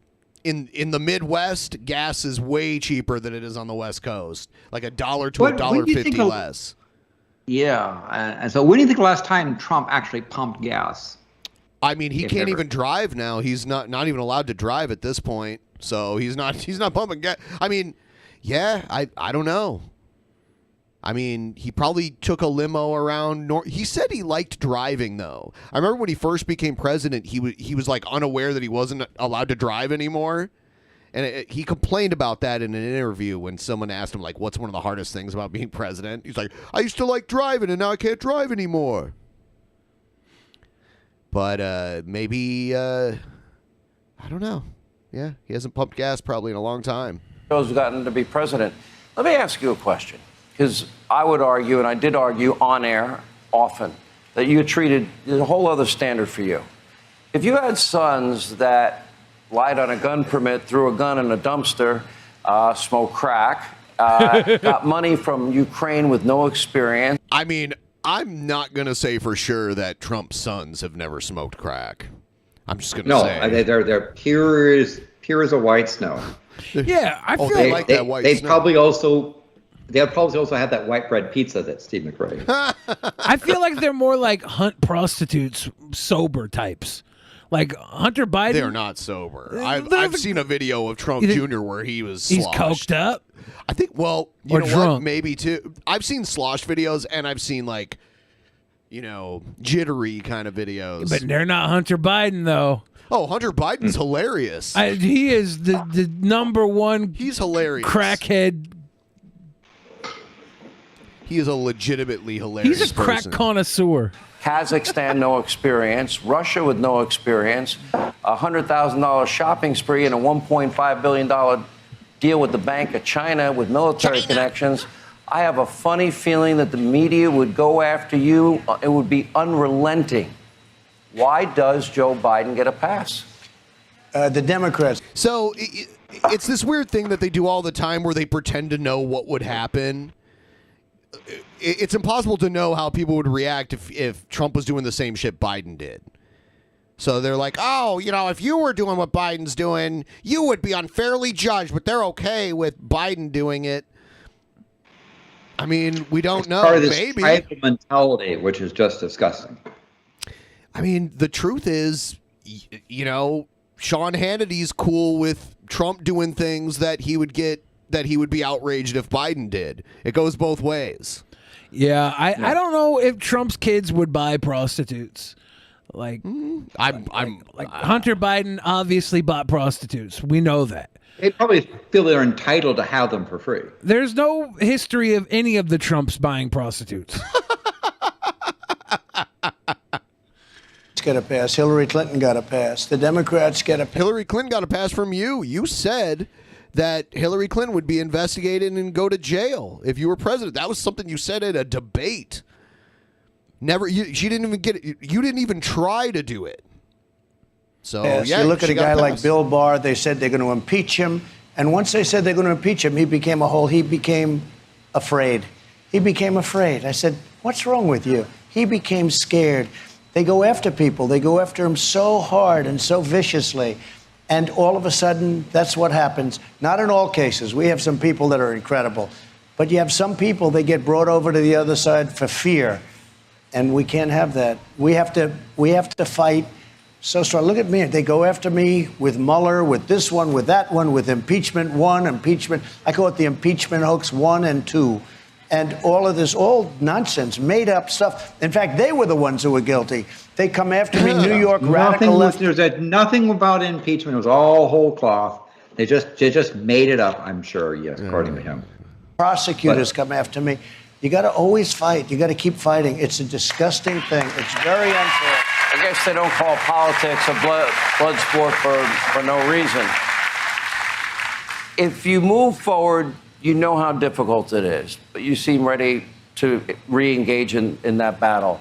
in the Midwest, gas is way cheaper than it is on the West Coast, like $1 to $1.50 less. Yeah, and so when do you think the last time Trump actually pumped gas? I mean, he If can't ever. even drive now. He's not even allowed to drive at this point, so he's not pumping gas. I mean, yeah, I don't know. I mean, he probably took a limo around. He said he liked driving, though. I remember when he first became president, he was like unaware that he wasn't allowed to drive anymore, and he complained about that in an interview when someone asked him, like, "What's one of the hardest things about being president?" He's like, "I used to like driving, and now I can't drive anymore." But maybe I don't know. Yeah, he hasn't pumped gas probably in a long time. Joe's gotten to be president. Let me ask you a question. Because I would argue, and I did argue on air often, that you treated there's a whole other standard for you. If you had sons that lied on a gun permit, threw a gun in a dumpster, smoked crack, got money from Ukraine with no experience. I mean, I'm not going to say for sure that Trump's sons have never smoked crack. I'm just going to say. No, they're pure as a white snow. Yeah, I feel they like that white snow. They'll probably also have that white bread pizza that Steve McRae. I feel like they're more like hunt prostitutes, sober types. Like Hunter Biden. They're not sober. I've seen a video of Trump Jr. where he was He's sloshed. coked up. I think, well, you Or know drunk. what? Maybe too. I've seen slosh videos and I've seen like, you know, jittery kind of videos. But they're not Hunter Biden, though. Oh, Hunter Biden's hilarious. He is the number one. He's hilarious. Crackhead. He is a legitimately hilarious He's a crack person. connoisseur. Kazakhstan, no experience. Russia with no experience. A $100,000 shopping spree and a $1.5 billion deal with the Bank of China with military connections. I have a funny feeling that the media would go after you. It would be unrelenting. Why does Joe Biden get a pass? The Democrats. So it's this weird thing that they do all the time where they pretend to know what would happen. It's impossible to know how people would react if Trump was doing the same shit Biden did. So they're like, oh, you know, if you were doing what Biden's doing, you would be unfairly judged, but they're okay with Biden doing it. I mean, we don't know. Part of this Maybe. tribal mentality, which is just disgusting. I mean, the truth is, you know, Sean Hannity's cool with Trump doing things that he would be outraged if Biden did. It goes both ways. Yeah, I don't know if Trump's kids would buy prostitutes. Like, Hunter Biden obviously bought prostitutes. We know that. They probably feel they're entitled to have them for free. There's no history of any of the Trumps buying prostitutes. Get a pass. Hillary Clinton got a pass. The Democrats get a pass. Hillary Clinton got a pass from you. You said that Hillary Clinton would be investigated and go to jail if you were president. That was something you said at a debate. She didn't even get it. You didn't even try to do it. So Yes, yeah, you look at she a got guy like pass. Bill Barr. They said they're going to impeach him, and once they said they're going to impeach him, he became afraid. He became afraid. I said, "What's wrong with you?" He became scared. They go after people. They go after him so hard and so viciously. And all of a sudden, that's what happens. Not in all cases. We have some people that are incredible. But you have some people, they get brought over to the other side for fear. And we can't have that. We have to fight so strong. Look at me. They go after me with Mueller, with this one, with that one, with impeachment 1, impeachment. I call it the impeachment hoax 1 and 2. And all of this, all nonsense, made up stuff. In fact, they were the ones who were guilty. They come after me, New York radical left. There's nothing about impeachment. It was all whole cloth. They just made it up, I'm sure, yes, according to him. Prosecutors come after me. You got to always fight. You got to keep fighting. It's a disgusting thing. It's very unfair. I guess they don't call politics a blood sport for no reason. If you move forward, you know how difficult it is, but you seem ready to re-engage in that battle.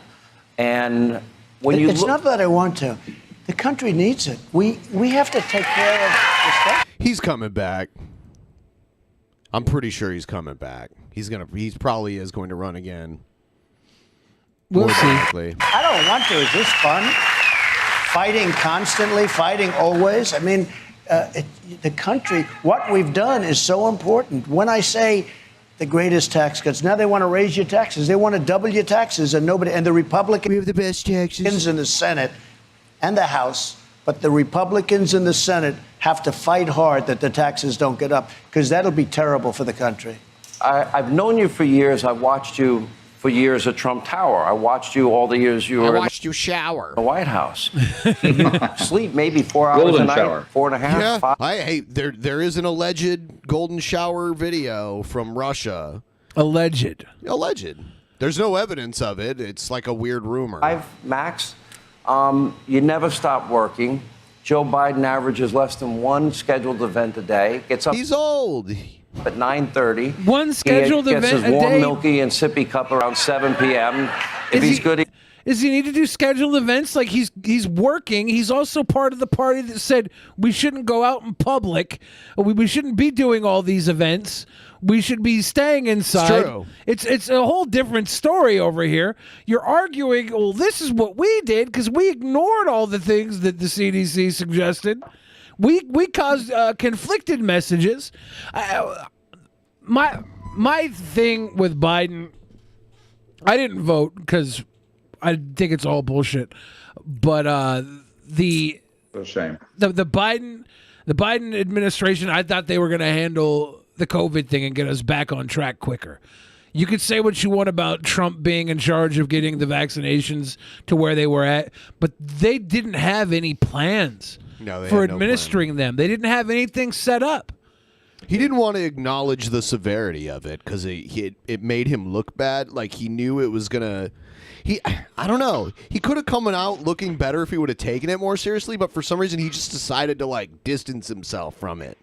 And when you it's not that I want to. The country needs it. We have to take care of this stuff. He's coming back. I'm pretty sure he's coming back. He probably is going to run again. We'll see. I don't want to. Is this fun? Fighting constantly, fighting always. I mean, the country, what we've done is so important. When I say the greatest tax cuts, now they want to raise your taxes. They want to double your taxes, and the Republicans, we have the best taxes in the Senate and the House, but the Republicans in the Senate have to fight hard that the taxes don't get up, because that'll be terrible for the country. I've known you for years. I've watched you for years at Trump Tower. I watched you all the years you were. I watched you shower. In the White House. Sleep maybe 4 hours Golden a night. shower. 4.5. Yeah. 5. Hey, there is an alleged golden shower video from Russia. Alleged. There's no evidence of it. It's like a weird rumor. Max, you never stop working. Joe Biden averages less than one scheduled event a day. Gets up. He's old. At 9:30. One scheduled event a day. Gets his warm, milky, and sippy cup around 7 p.m. If he's good. Does he need to do scheduled events? Like he's working. He's also part of the party that said we shouldn't go out in public. We shouldn't be doing all these events. We should be staying inside. It's true. It's a whole different story over here. You're arguing, well, this is what we did because we ignored all the things that the CDC suggested. We caused conflicted messages. My thing with Biden, I didn't vote because I think it's all bullshit. But the shame. The Biden administration, I thought they were going to handle the COVID thing and get us back on track quicker. You could say what you want about Trump being in charge of getting the vaccinations to where they were at, but they didn't have any plans for administering them. They didn't have anything set up. He didn't want to acknowledge the severity of it because it made him look bad. Like he knew it was gonna. I don't know. He could have come out looking better if he would have taken it more seriously, but for some reason he just decided to distance himself from it.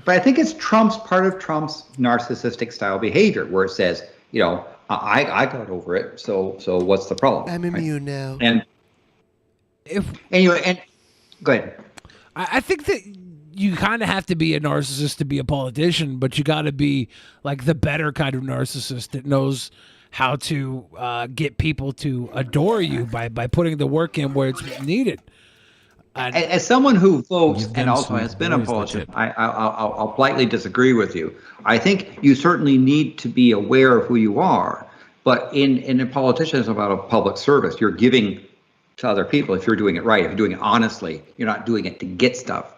But I think it's part of Trump's narcissistic style behavior, where it says, I got over it, so what's the problem? I'm immune now. And go ahead. I think that you kind of have to be a narcissist to be a politician, but you got to be like the better kind of narcissist that knows how to get people to adore you by putting the work in where it's needed. As someone who votes and also has been a politician, I'll politely disagree with you. I think you certainly need to be aware of who you are, but in a politician, it's about a public service. You're giving to other people if you're doing it right, if you're doing it honestly. You're not doing it to get stuff.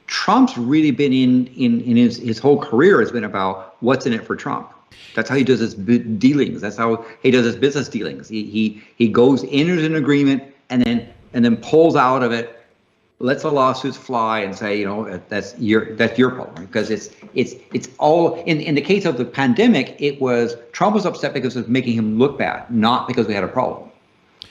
Trump's really been in his whole career has been about what's in it for Trump. That's how he does his dealings. That's how he does his business dealings. He goes, enters an agreement, and then pulls out of it, lets the lawsuits fly, and say, that's your problem, because it's all in the case of the pandemic. It was Trump was upset because it was making him look bad, not because we had a problem.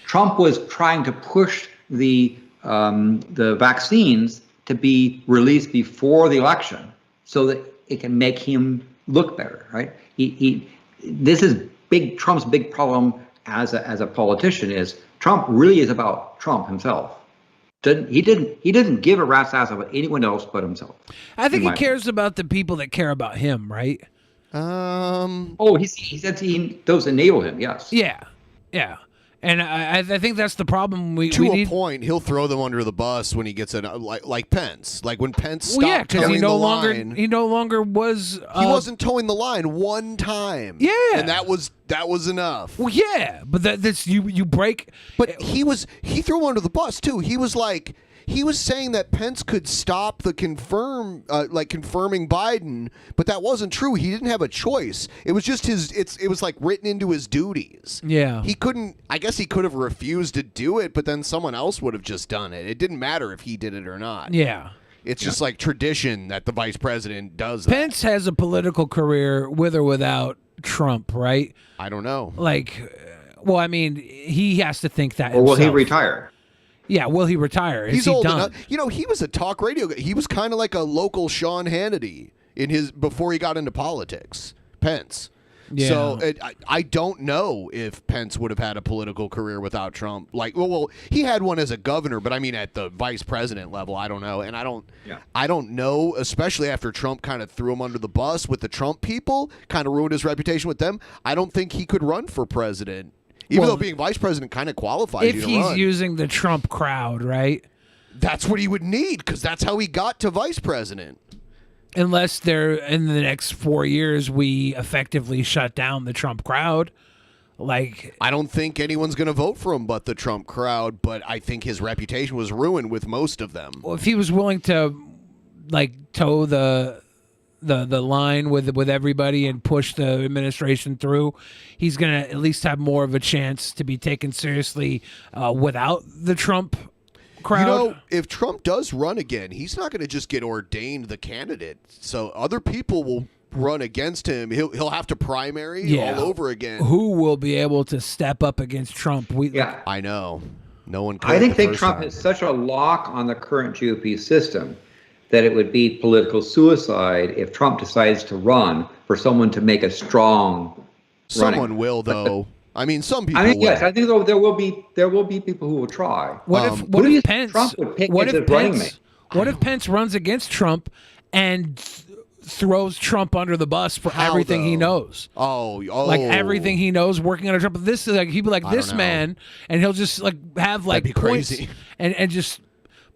Trump was trying to push the vaccines to be released before the election so that it can make him look better, right? This is Trump's big problem as a politician is Trump really is about Trump himself. He didn't give a rat's ass about anyone else but himself. I think he cares about the people that care about him, right? He said those enable him, yes. Yeah. And I think that's the problem. We To a need, point, he'll throw them under the bus when he gets in, like Pence. Like when Pence stopped well, yeah, because towing he the no longer line. he no longer was. He wasn't towing the line one time. Yeah, and that was enough. Well, yeah, but that's you break. But he threw him under the bus too. He was saying that Pence could stop the confirming Biden, but that wasn't true. He didn't have a choice. It was just it was like written into his duties. Yeah. He couldn't, I guess he could have refused to do it, but then someone else would have just done it. It didn't matter if he did it or not. Yeah. It's just like tradition that the vice president does that. Pence has a political career with or without Trump, right? I don't know. Like, well, I mean, he has to think that. Or will he himself. retire? Yeah, will he retire? He's Is he old done? enough. You know, he was a talk radio guy. He was kind of like a local Sean Hannity before he got into politics. Pence. Yeah. So I don't know if Pence would have had a political career without Trump. Like, well, he had one as a governor, but I mean at the vice president level, I don't know. And I don't know, especially after Trump kind of threw him under the bus with the Trump people, kind of ruined his reputation with them. I don't think he could run for president. Even though being vice president kind of qualifies you to run. If he's using the Trump crowd, right? That's what he would need, because that's how he got to vice president. Unless they're in the next 4 years, we effectively shut down the Trump crowd. Like, I don't think anyone's going to vote for him but the Trump crowd, but I think his reputation was ruined with most of them. well, if he was willing to, like, toe the line with everybody and push the administration through, he's going to at least have more of a chance to be taken seriously without the Trump crowd. You know, if Trump does run again, he's not going to just get ordained the candidate. So other people will run against him. He'll have to primary all over again. Who will be able to step up against Trump? I know. No one could. I think Trump has such a lock on the current GOP system that it would be political suicide if Trump decides to run for someone to make a strong Someone will, though. I mean, some people. I mean, will. yes, I think there will be people who will try. What Who do you if think Pence? Trump would pick What as if his running Pence? mate? What if Pence runs against Trump and throws Trump under the bus for How, everything he though? knows? Oh, Like everything he knows working under Trump. This is like he'd be like I this don't know. man, and he'll just like have like That'd be points crazy. and just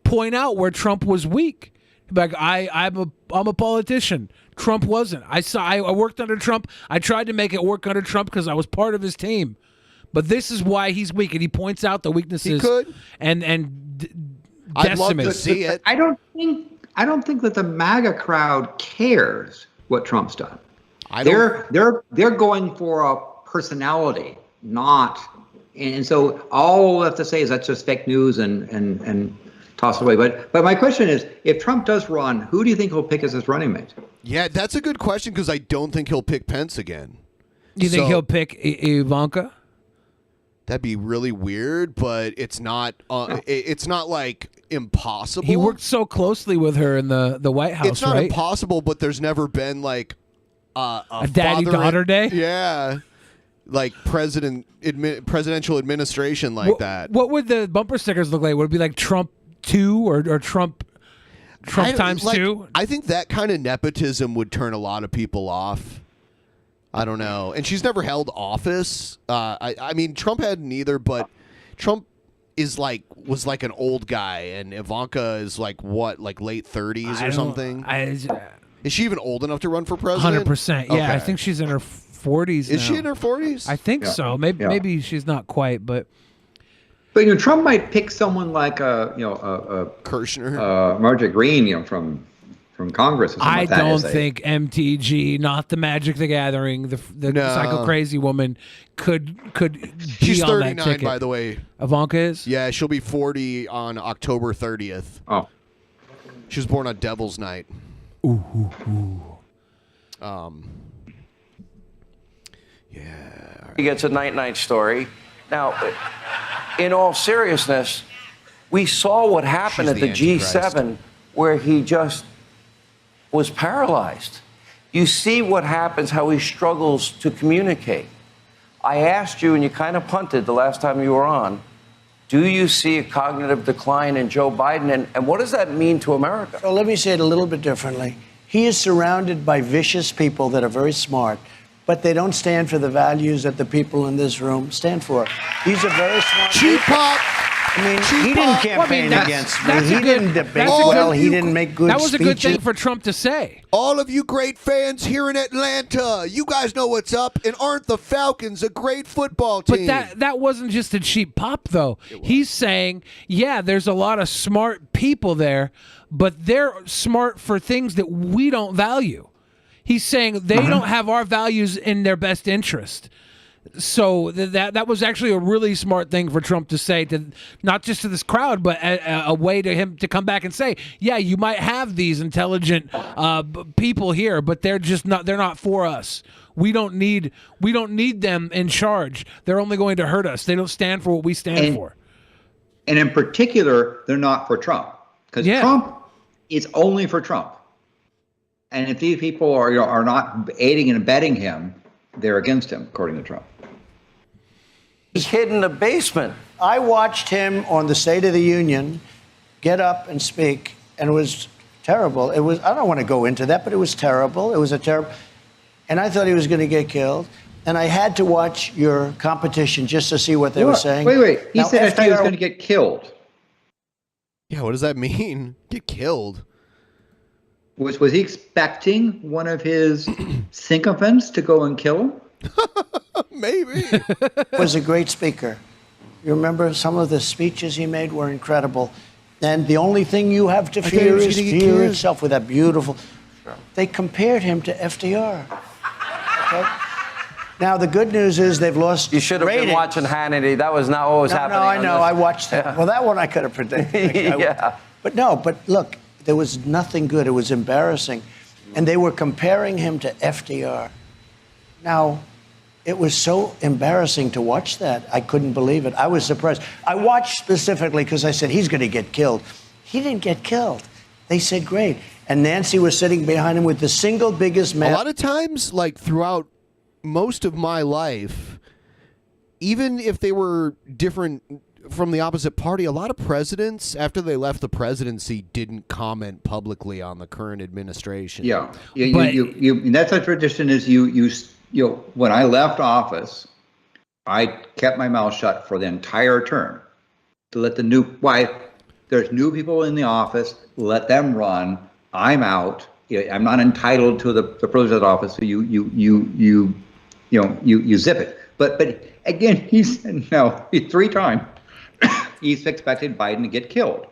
point out where Trump was weak. Like I'm a politician. Trump wasn't. I worked under Trump. I tried to make it work under Trump because I was part of his team. But this is why he's weak, and he points out the weaknesses. He could. And I'd love to decimate. see it. I don't think that the MAGA crowd cares what Trump's done. They're going for a personality, not. And so all we have to say is that's just fake news and toss it away. But my question is, if Trump does run, who do you think he'll pick as his running mate? Yeah, that's a good question because I don't think he'll pick Pence again. You think he'll pick Ivanka? That'd be really weird, but it's not. It's not like impossible. He worked so closly with her in the White House, It's not right? impossible, but there's never been like a daddy-daughter day? Yeah, like presidential administration like that. What would the bumper stickers look like? Would it be like Trump 2 or Trump times 2? I think that kind of nepotism would turn a lot of people off. I don't know. And she's never held office. I mean, Trump hadn't either, but Trump was like an old guy, and Ivanka is like late 30s or something. Is she even old enough to run for president? 100%. Yeah, Okay. I think she's in her 40s. Is now. she in her 40s? I think so. Maybe she's not quite, but Trump might pick someone like Kirshner, Marjorie Greene, from Congress. Or something I like that, don't as a- think MTG, not the Magic the Gathering, the psycho crazy woman could She's be on 39, that ticket. by the way. Ivanka is? Yeah, she'll be 40 on October 30th. Oh. She was born on Devil's Night. Ooh. He gets a night-night story. Now, in all seriousness, we saw what happened She's at the the G7 where he just was paralyzed. You see what happens, how he struggles to communicate. I asked you, and you kind of punted the last time you were on, do you see a cognitive decline in Joe Biden, and what does that mean to America? So let me say it a little bit differently. He is surrounded by vicious people that are very smart, but they don't stand for the values that the people in this room stand for. These are very smart Cheap people. pop. I mean, he didn't campaign against me. He didn't debate well. He didn't make good That was speeches. a good thing for Trump to say. All of you great fans here in Atlanta, you guys know what's up. And aren't the Falcons a great football team? But that wasn't just a cheap pop, though. He's saying, yeah, there's a lot of smart people there, but they're smart for things that we don't value. He's saying they don't have our values in their best interest. So that was actually a really smart thing for Trump to say, to not just to this crowd, but a way to him to come back and say, yeah, you might have these intelligent people here, but they're not for us. We don't need them in charge. They're only going to hurt us. They don't stand for what we stand for. And in particular, they're not for Trump, because Trump is only for Trump. And if these people are not aiding and abetting him, they're against him, according to Trump. He's hid in the basement. I watched him on the State of the Union get up and speak, and it was terrible. It was, I don't want to go into that, but it was terrible. It was a terrible, and I thought he was going to get killed. And I had to watch your competition just to see what they were saying. Wait. He said I thought he was going to get killed. Yeah, what does that mean? Get killed? Was he expecting one of his sycophants to go and kill him? Maybe. Was a great speaker. You remember some of the speeches he made were incredible. And the only thing you have to fear is fear itself with that beautiful. They compared him to FDR. Okay? Now, the good news is they've lost You should have been watching Hannity. That was not what was happening. No, I know. I watched that. Well, that one I could have predicted. Yeah. But look, there was nothing good. It was embarrassing. And they were comparing him to FDR. Now, it was so embarrassing to watch that. I couldn't believe it. I was surprised. I watched specifically because I said, he's going to get killed. He didn't get killed. They said, great. And Nancy was sitting behind him with the single biggest man. A lot of times, like throughout most of my life, even if they were different from the opposite party, a lot of presidents, after they left the presidency, didn't comment publicly on the current administration. Yeah. That's a tradition is when I left office, I kept my mouth shut for the entire term to let there's new people in the office, let them run. I'm out. I'm not entitled to the privilege of the office. So you zip it. But again, he said no 3 times. He's expected Biden to get killed.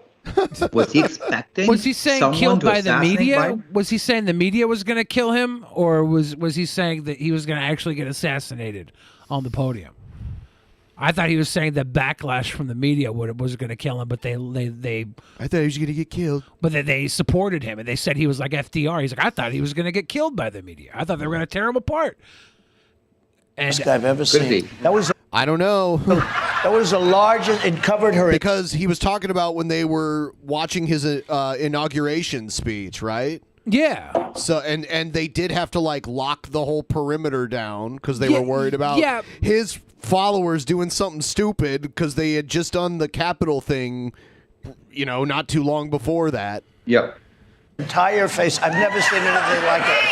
Was he expecting? Was he saying killed by the media? Biden? Was he saying the media was going to kill him, or was he saying that he was going to actually get assassinated on the podium? I thought he was saying that backlash from the media was going to kill him, but they. I thought he was going to get killed. But they supported him, and they said he was like FDR. He's like, I thought he was going to get killed by the media. I thought they were going to tear him apart. And Best guy I've ever seen. That was. I don't know. That was the largest. It covered her because he was talking about when they were watching his inauguration speech, right? Yeah. So and they did have to lock the whole perimeter down because they were worried about his followers doing something stupid because they had just done the Capitol thing, not too long before that. Yep. Entire face. I've never seen anything like it.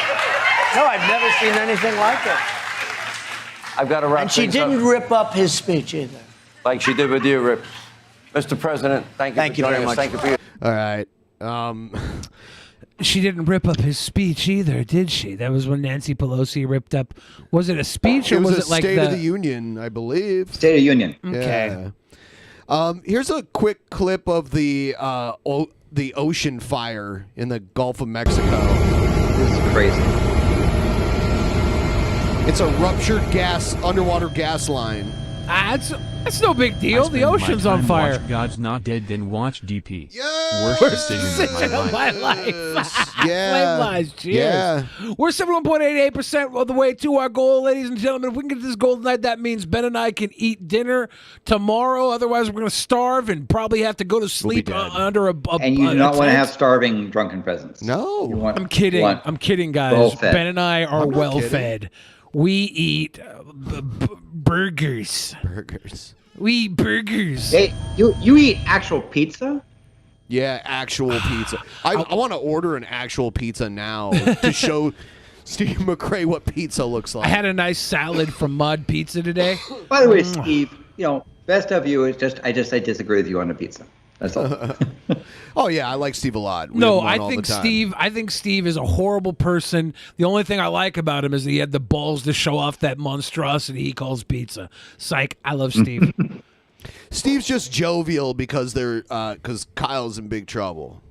No, I've never seen anything like it. I've got to wrap And she didn't rip up his speech either. Like she did with you, Rip. Mr. President, thank you for joining us. Thank you for your... All right. She didn't rip up his speech either, did she? That was when Nancy Pelosi ripped up. Was it a speech or was it like State of the Union, I believe. State of Union. Okay. Yeah. Here's a quick clip of the ocean fire in the Gulf of Mexico. This is crazy. It's a ruptured underwater gas line. That's no big deal. The ocean's on fire. Watch God's Not Dead, then watch DP. Yes! Worst decision of my life. Yeah. Flame lies. Cheers. Yeah. We're 71.88% of the way to our goal, ladies and gentlemen. If we can get this goal tonight, that means Ben and I can eat dinner tomorrow. Otherwise, we're going to starve and probably have to go to sleep under a And you do not want to have starving drunken peasants. No. I'm kidding. I'm kidding, guys. Ben and I are well fed. We eat burgers. We eat burgers. Hey, you eat actual pizza? Yeah, actual pizza. I want to order an actual pizza now to show Steve McRae what pizza looks like. I had a nice salad from Mud Pizza today. By the way, Steve, best of you is I disagree with you on the pizza. That's all. Oh yeah, I like Steve a lot. No, I think Steve is a horrible person. The only thing I like about him is that he had the balls to show off that monstrosity he calls pizza. Psych. I love Steve. Steve's just jovial because Kyle's in big trouble.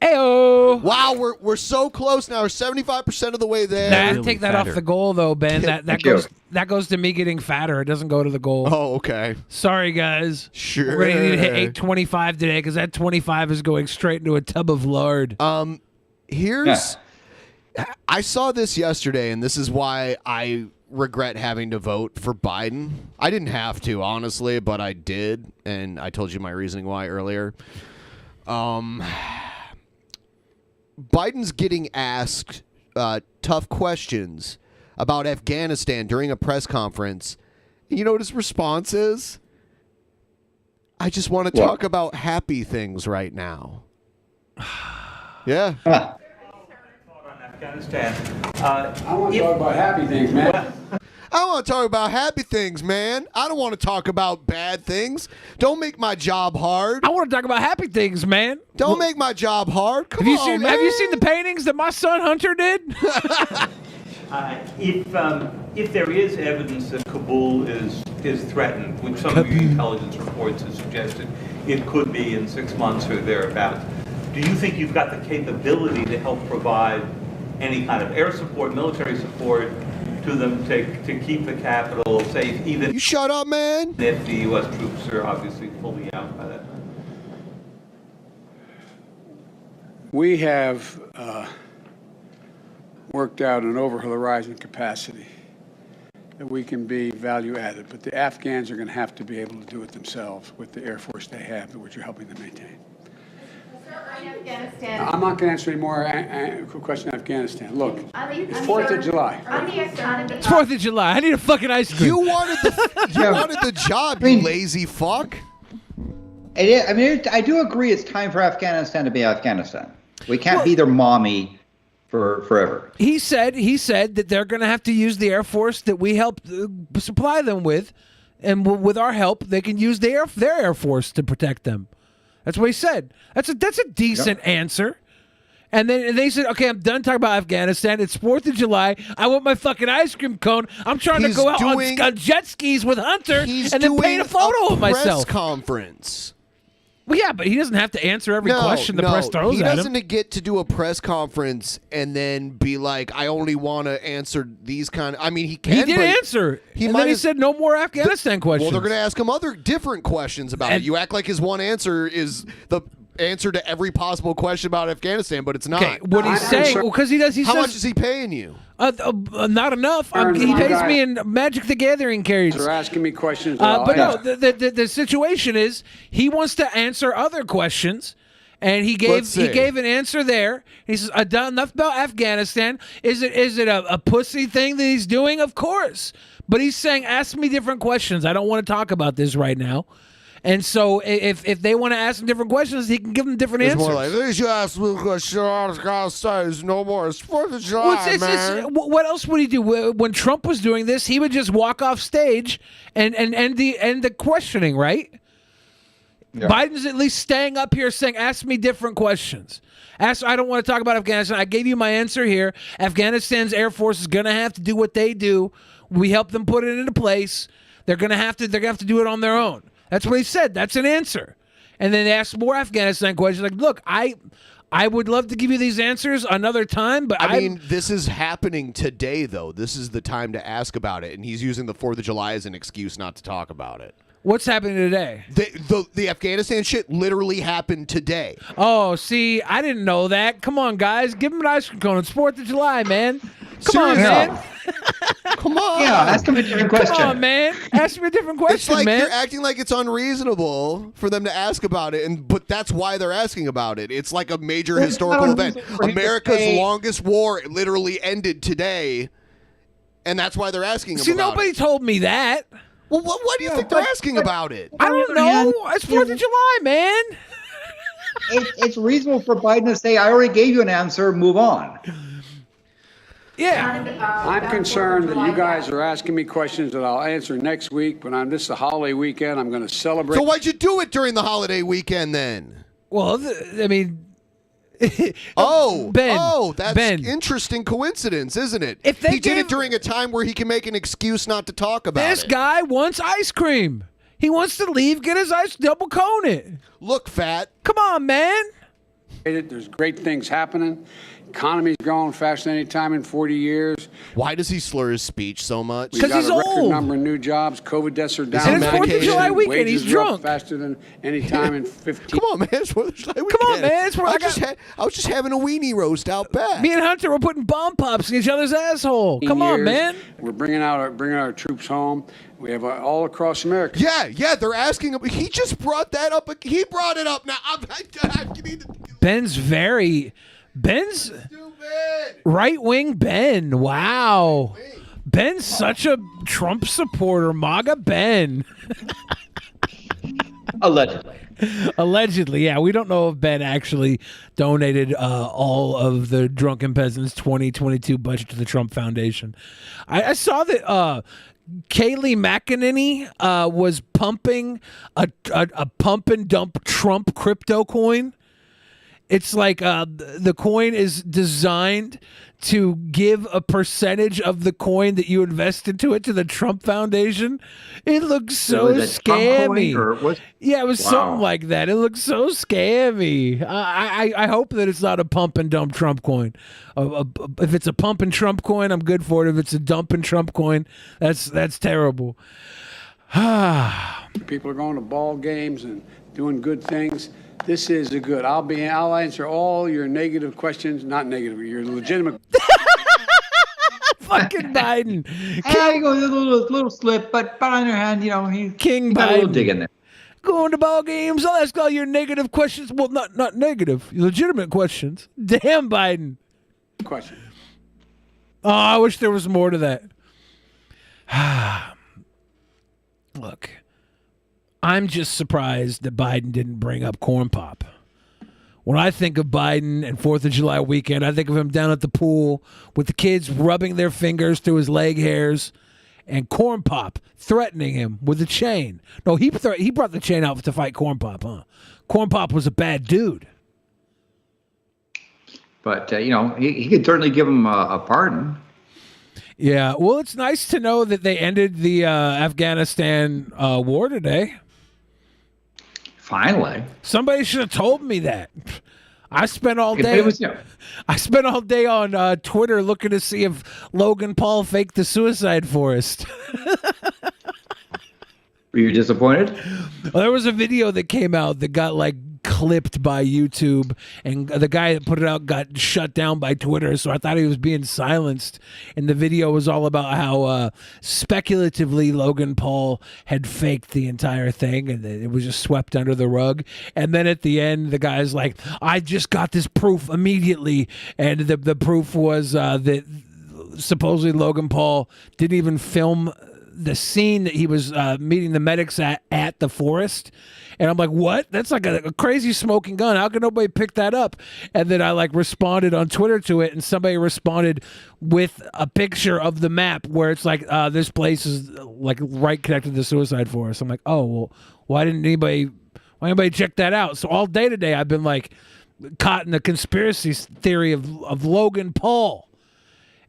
Ayo! Wow, we're so close now. We're 75% of the way there. Take that off the goal, though, Ben. That goes to me getting fatter. It doesn't go to the goal. Oh, okay. Sorry, guys. Sure. We're going to need to hit 825 today because that 25 is going straight into a tub of lard. I saw this yesterday, and this is why I regret having to vote for Biden. I didn't have to, honestly, but I did, and I told you my reasoning why earlier. Biden's getting asked tough questions about Afghanistan during a press conference. You know what his response is? I just want to talk about happy things right now. Yeah. Afghanistan. I want to talk about happy things, man. I want to talk about happy things, man. I don't want to talk about bad things. Don't make my job hard. I want to talk about happy things, man. Don't make my job hard. Come on, man. Have you seen the paintings that my son Hunter did? If there is evidence that Kabul is threatened, which some of your intelligence reports have suggested it could be in 6 months or thereabouts, do you think you've got the capability to help provide any kind of air support, military support to them to keep the capital safe, even you shut up, man. If the U.S. troops are obviously fully out by that time? We have worked out an over-horizon capacity that we can be value added, but the Afghans are going to have to be able to do it themselves with the Air Force they have, which you're helping them maintain. I'm not going to answer any more question on Afghanistan. Look, it's 4th of July. It's 4th of July. I need a fucking ice cream. You wanted the job, you lazy fuck. I do agree it's time for Afghanistan to be Afghanistan. We can't be their mommy for forever. He said that they're going to have to use the Air Force that we help supply them with, and with our help, they can use their Air Force to protect them. That's what he said. That's a decent answer. And then they said, okay, I'm done talking about Afghanistan. It's 4th of July. I want my fucking ice cream cone. I'm trying to go out on jet skis with Hunter and then paint a photo of myself. Press conference. Well, yeah, but he doesn't have to answer every question the press throws at him. He doesn't get to do a press conference and then be like, I only want to answer these kind of... I mean, he can, He did answer. He said no more Afghanistan questions. Well, they're going to ask him other different questions about it. You act like his one answer is the answer to every possible question about Afghanistan, but it's not. Okay, what he's saying... because he does... How much is he paying you? Not enough. He pays me in Magic the Gathering carries. They're asking me questions. But no, the situation is he wants to answer other questions, and he gave an answer there. He says, "I've done enough about Afghanistan. Is it a pussy thing that he's doing? Of course." But he's saying, "Ask me different questions. I don't want to talk about this right now." And so if they want to ask him different questions, he can give them different answers. More like, they should ask me a question on Afghanistan. No more. It's 4th of July, man. What else would he do? When Trump was doing this, he would just walk off stage and end the questioning, right? Yeah. Biden's at least staying up here saying, ask me different questions. I don't want to talk about Afghanistan. I gave you my answer here. Afghanistan's Air Force is going to have to do what they do. We help them put it into place. They're going to have to do it on their own. That's what he said. That's an answer. And then they asked more Afghanistan questions. Like, look, I would love to give you these answers another time, but I mean, this is happening today, though. This is the time to ask about it, and he's using the 4th of July as an excuse not to talk about it. What's happening today? The Afghanistan shit literally happened today. Oh, see, I didn't know that. Come on, guys. Give him an ice cream cone. It's 4th of July, man. Come on, man. Come on. Yeah, ask him a different question. Come on, man. Ask me a different question, it's like man. You're acting like it's unreasonable for them to ask about it, but that's why they're asking about it. It's like a major historical event. America's longest war literally ended today, and that's why they're asking about it. See, nobody told me that. Well, what do you think they're asking about it? I don't know. It's 4th of July, man. It's reasonable for Biden to say, I already gave you an answer, move on. Yeah. I'm concerned that you guys are asking me questions that I'll answer next week, but this is a holiday weekend. I'm going to celebrate. So why'd you do it during the holiday weekend then? Well, I mean, that's Ben. interesting coincidence, isn't it? If they he did it during a time where he can make an excuse not to talk about this it. guy wants ice cream. He wants to leave, get his ice, double cone it. Look, fat. Come on, man. There's great things happening. Economy's growing faster than any time in 40 years. Why does he slur his speech so much? We've got he's a record old. number of new jobs. COVID deaths are down. And it's 4th of July weekend. Wages He's are up drunk. faster than any time in 15. Come on, man. It's 4th of July weekend. Come on, man. It's where I was just having a weenie roast out back. Me and Hunter were putting bomb pops in each other's asshole. Come on, man. We're bringing our troops home. We have all across America. Yeah, they're asking him. He just brought that up. He brought it up. Now, Ben's right-wing Ben. Wow. Ben's such a Trump supporter. MAGA Ben. Allegedly, yeah. We don't know if Ben actually donated all of the Drunken Peasants 2022 budget to the Trump Foundation. I saw that Kayleigh McEnany was pumping a pump and dump Trump crypto coin. It's like the coin is designed to give a percentage of the coin that you invest into it to the Trump Foundation. It looks so scammy. Yeah, it was something like that. It looks so scammy. I hope that it's not a pump and dump Trump coin. If it's a pump and Trump coin, I'm good for it. If it's a dump and Trump coin, that's terrible. People are going to ball games and doing good things. This is a good. I'll answer all your negative questions. Not negative. Your legitimate. Fucking Biden. He goes a little slip, but on the other hand, he King got Biden. a little dig in there. Going to ball games. I'll ask all your negative questions. Well, not negative. Legitimate questions. Damn Biden. Question. Oh, I wish there was more to that. Look. I'm just surprised that Biden didn't bring up corn pop. When I think of Biden and 4th of July weekend, I think of him down at the pool with the kids rubbing their fingers through his leg hairs and corn pop threatening him with a chain. No, he brought the chain out to fight corn pop, huh? Corn pop was a bad dude. But, he could certainly give him a pardon. Yeah, well, it's nice to know that they ended the Afghanistan war today. Finally, somebody should have told me that. I spent all day. I spent all day on Twitter looking to see if Logan Paul faked the suicide forest. Were you disappointed? Well, there was a video that came out that got clipped by YouTube, and the guy that put it out got shut down by Twitter, so I thought he was being silenced. And the video was all about how speculatively Logan Paul had faked the entire thing, and it was just swept under the rug. And then at the end, the guy's like, I just got this proof immediately, and the proof was that supposedly Logan Paul didn't even film the scene that he was meeting the medics at the forest. And I'm like, what? That's like a crazy smoking gun. How can nobody pick that up? And then I responded on Twitter to it, and somebody responded with a picture of the map where it's like, this place is right connected to the suicide forest. I'm like, oh, well, why didn't anybody check that out? So all day today I've been caught in the conspiracy theory of Logan Paul.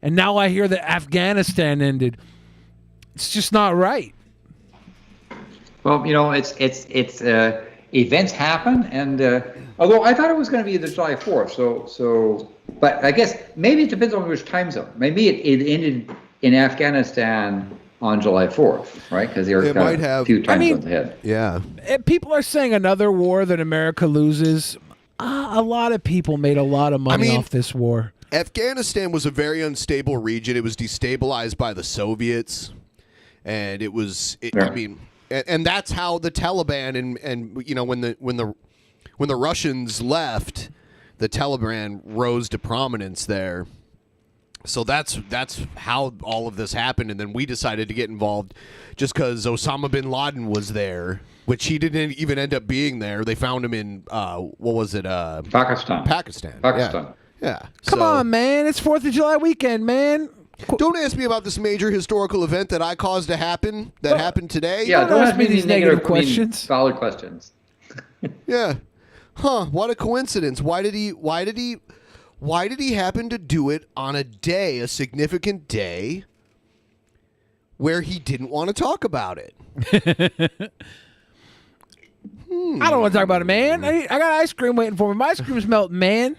And now I hear that Afghanistan ended. It's just not right. Well, it's events happen, and although I thought it was going to be the July 4th, but I guess maybe it depends on which time zone. Maybe it ended in Afghanistan on July 4th, right? Because they're a few time zones ahead. Yeah. People are saying another war that America loses. A lot of people made a lot of money off this war. Afghanistan was a very unstable region. It was destabilized by the Soviets. And it was, and that's how the Taliban and when the Russians left, the Taliban rose to prominence there. So that's how all of this happened. And then we decided to get involved just because Osama bin Laden was there, which he didn't even end up being there. They found him in Pakistan. Pakistan. Yeah. Come on, man. It's 4th of July weekend, man. Don't ask me about this major historical event that I caused to happen, that happened today. Yeah, don't ask me these negative questions. Valid questions. Yeah. Huh, what a coincidence. Why did he happen to do it on a day, a significant day, where he didn't want to talk about it? I don't want to talk about it, man. I got ice cream waiting for me. My ice cream's melting, man.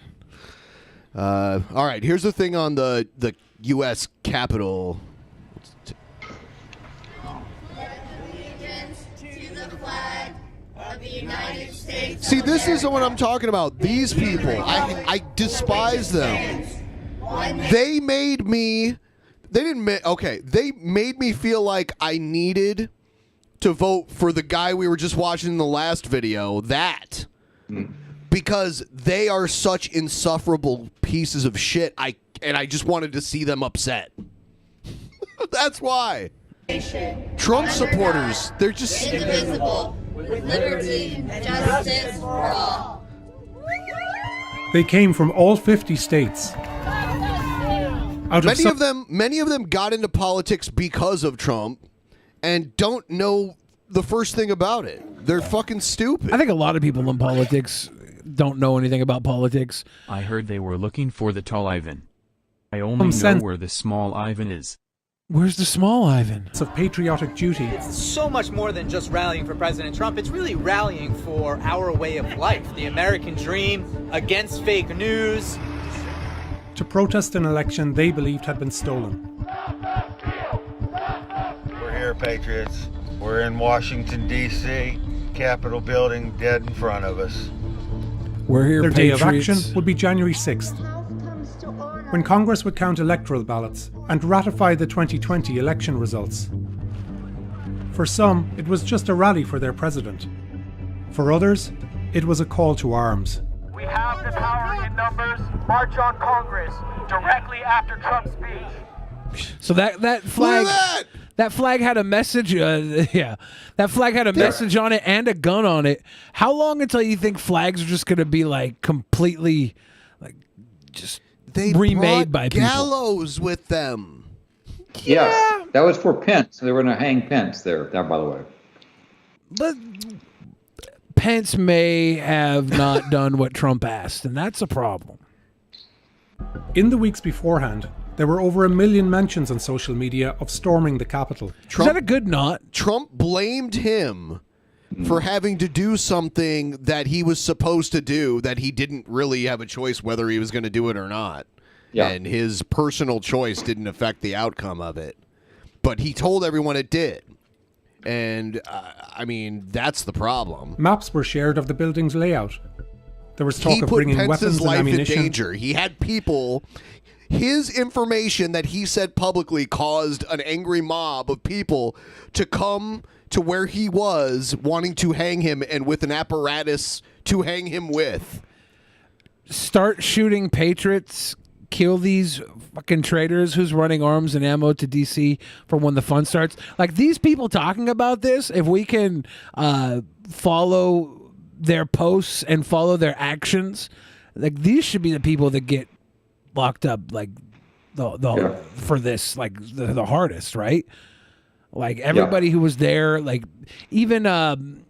All right, here's the thing on the U.S. Capitol. See, this is what I'm talking about. These people, I despise them. They made me. They made me feel like I needed to vote for the guy we were just watching in the last video. Because they are such insufferable pieces of shit. I just wanted to see them upset. That's why. Trump supporters, they're just indivisible, with liberty and justice for all. They came from all 50 states. Many of them got into politics because of Trump and don't know the first thing about it. They're fucking stupid. I think a lot of people in politics don't know anything about politics. I heard they were looking for the tall Ivan. I only know where the small Ivan is. Where's the small Ivan? It's of patriotic duty. It's so much more than just rallying for President Trump. It's really rallying for our way of life, the American dream, against fake news. To protest an election they believed had been stolen. We're here, Patriots. We're in Washington, D.C., Capitol building dead in front of us. We're here, Their Patriots. day of action would be January 6th, when Congress would count electoral ballots and ratify the 2020 election results. For some, it was just a rally for their president. For others, it was a call to arms. We have the power in numbers. March on Congress directly after Trump's speech. So that flag, that flag had a message. That flag had a message on it and a gun on it. How long until you think flags are just going to be like completely, like, just remade by people? Gallows with them. Yeah, that was for Pence. They were going to hang Pence there, by the way. But Pence may have not done what Trump asked, and that's a problem. In the weeks beforehand, there were over 1 million mentions on social media of storming the Capitol. Is that a good knot? Trump blamed him for having to do something that he was supposed to do that he didn't really have a choice whether he was going to do it or not. Yeah. And his personal choice didn't affect the outcome of it. But he told everyone it did. And, I mean, that's the problem. Maps were shared of the building's layout. There was talk He of put bringing Pence's weapons and life in ammunition. danger. He had people... His information that he said publicly caused an angry mob of people to come to where he was wanting to hang him and with an apparatus to hang him with. Start shooting patriots, kill these fucking traitors who's running arms and ammo to DC for when the fun starts. Like, these people talking about this, if we can follow their posts and follow their actions, like, these should be the people that get locked up, like, for this, like, the hardest, right? Like, everybody who was there, like, even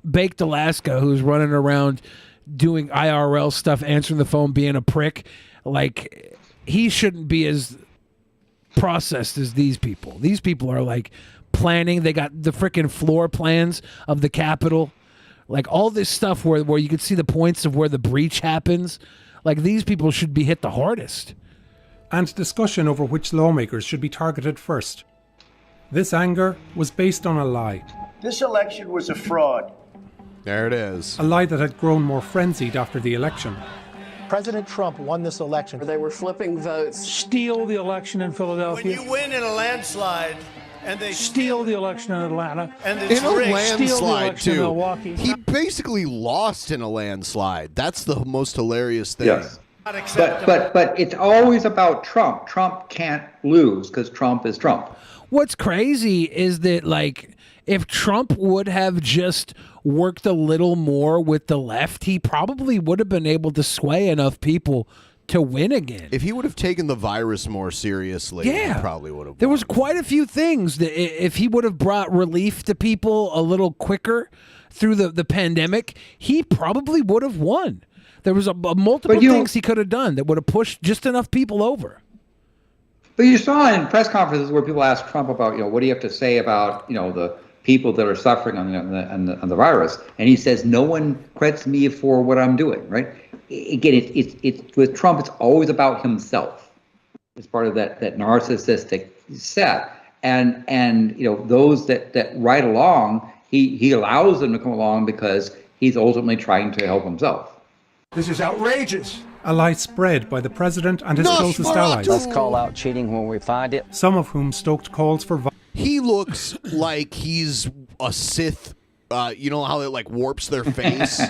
Baked Alaska, who's running around doing IRL stuff, answering the phone, being a prick, like, he shouldn't be as processed as these people. These people are, like, planning. They got the freaking floor plans of the Capitol, like, all this stuff where you can see the points of where the breach happens. Like, these people should be hit the hardest. And discussion over which lawmakers should be targeted first. This anger was based on a lie. This election was a fraud. There it is. A lie that had grown more frenzied after the election. President Trump won this election. They were flipping votes. Steal the election in Philadelphia. When you win in a landslide, and they steal the election in Atlanta, and In a landslide, in too. Milwaukee. He basically lost in a landslide. That's the most hilarious thing. Yes. But it's always about Trump. Trump can't lose because Trump is Trump. What's crazy is that, like, if Trump would have just worked a little more with the left, he probably would have been able to sway enough people to win again. If he would have taken the virus more seriously, he probably would have. There was quite a few things that if he would have brought relief to people a little quicker through the pandemic, he probably would have won. There was multiple things he could have done that would have pushed just enough people over. But you saw in press conferences where people asked Trump about, what do you have to say about, the people that are suffering on the virus, and he says, no one credits me for what I'm doing, right? Again, it's with Trump, it's always about himself. It's part of that narcissistic set, and those that ride along, he allows them to come along because he's ultimately trying to help himself. This is outrageous. A lie spread by the president and his closest allies. Let's call out cheating when we find it. Some of whom stoked calls for violence. He looks like he's a Sith. You know how it warps their face?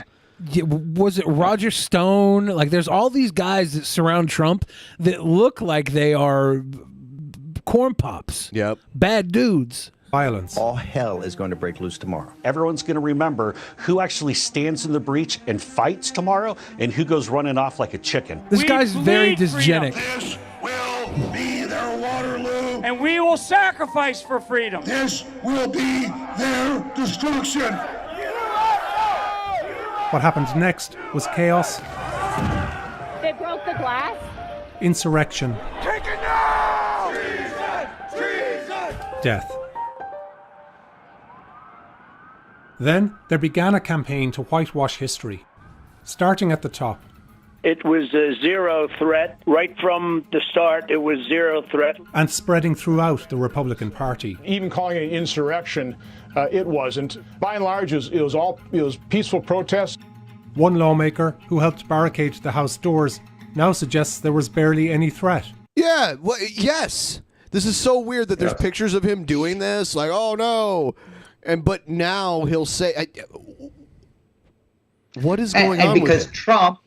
Was it Roger Stone? There's all these guys that surround Trump that look like they are corn pops. Yep. Bad dudes. Violence. All hell is going to break loose tomorrow. Everyone's going to remember who actually stands in the breach and fights tomorrow and who goes running off like a chicken. This guy's very dysgenic. This will be their Waterloo. And we will sacrifice for freedom. This will be their destruction. What happened next was chaos. They broke the glass. Insurrection. Take it now! Jesus! Death. Then there began a campaign to whitewash history, starting at the top. It was a zero threat. Right from the start, it was zero threat. And spreading throughout the Republican Party. Even calling it an insurrection, it wasn't. By and large, it was peaceful protest. One lawmaker who helped barricade the House doors now suggests there was barely any threat. Yeah, well, yes. This is so weird that there's pictures of him doing this. Oh no. But now he'll say, what is going on? And because Trump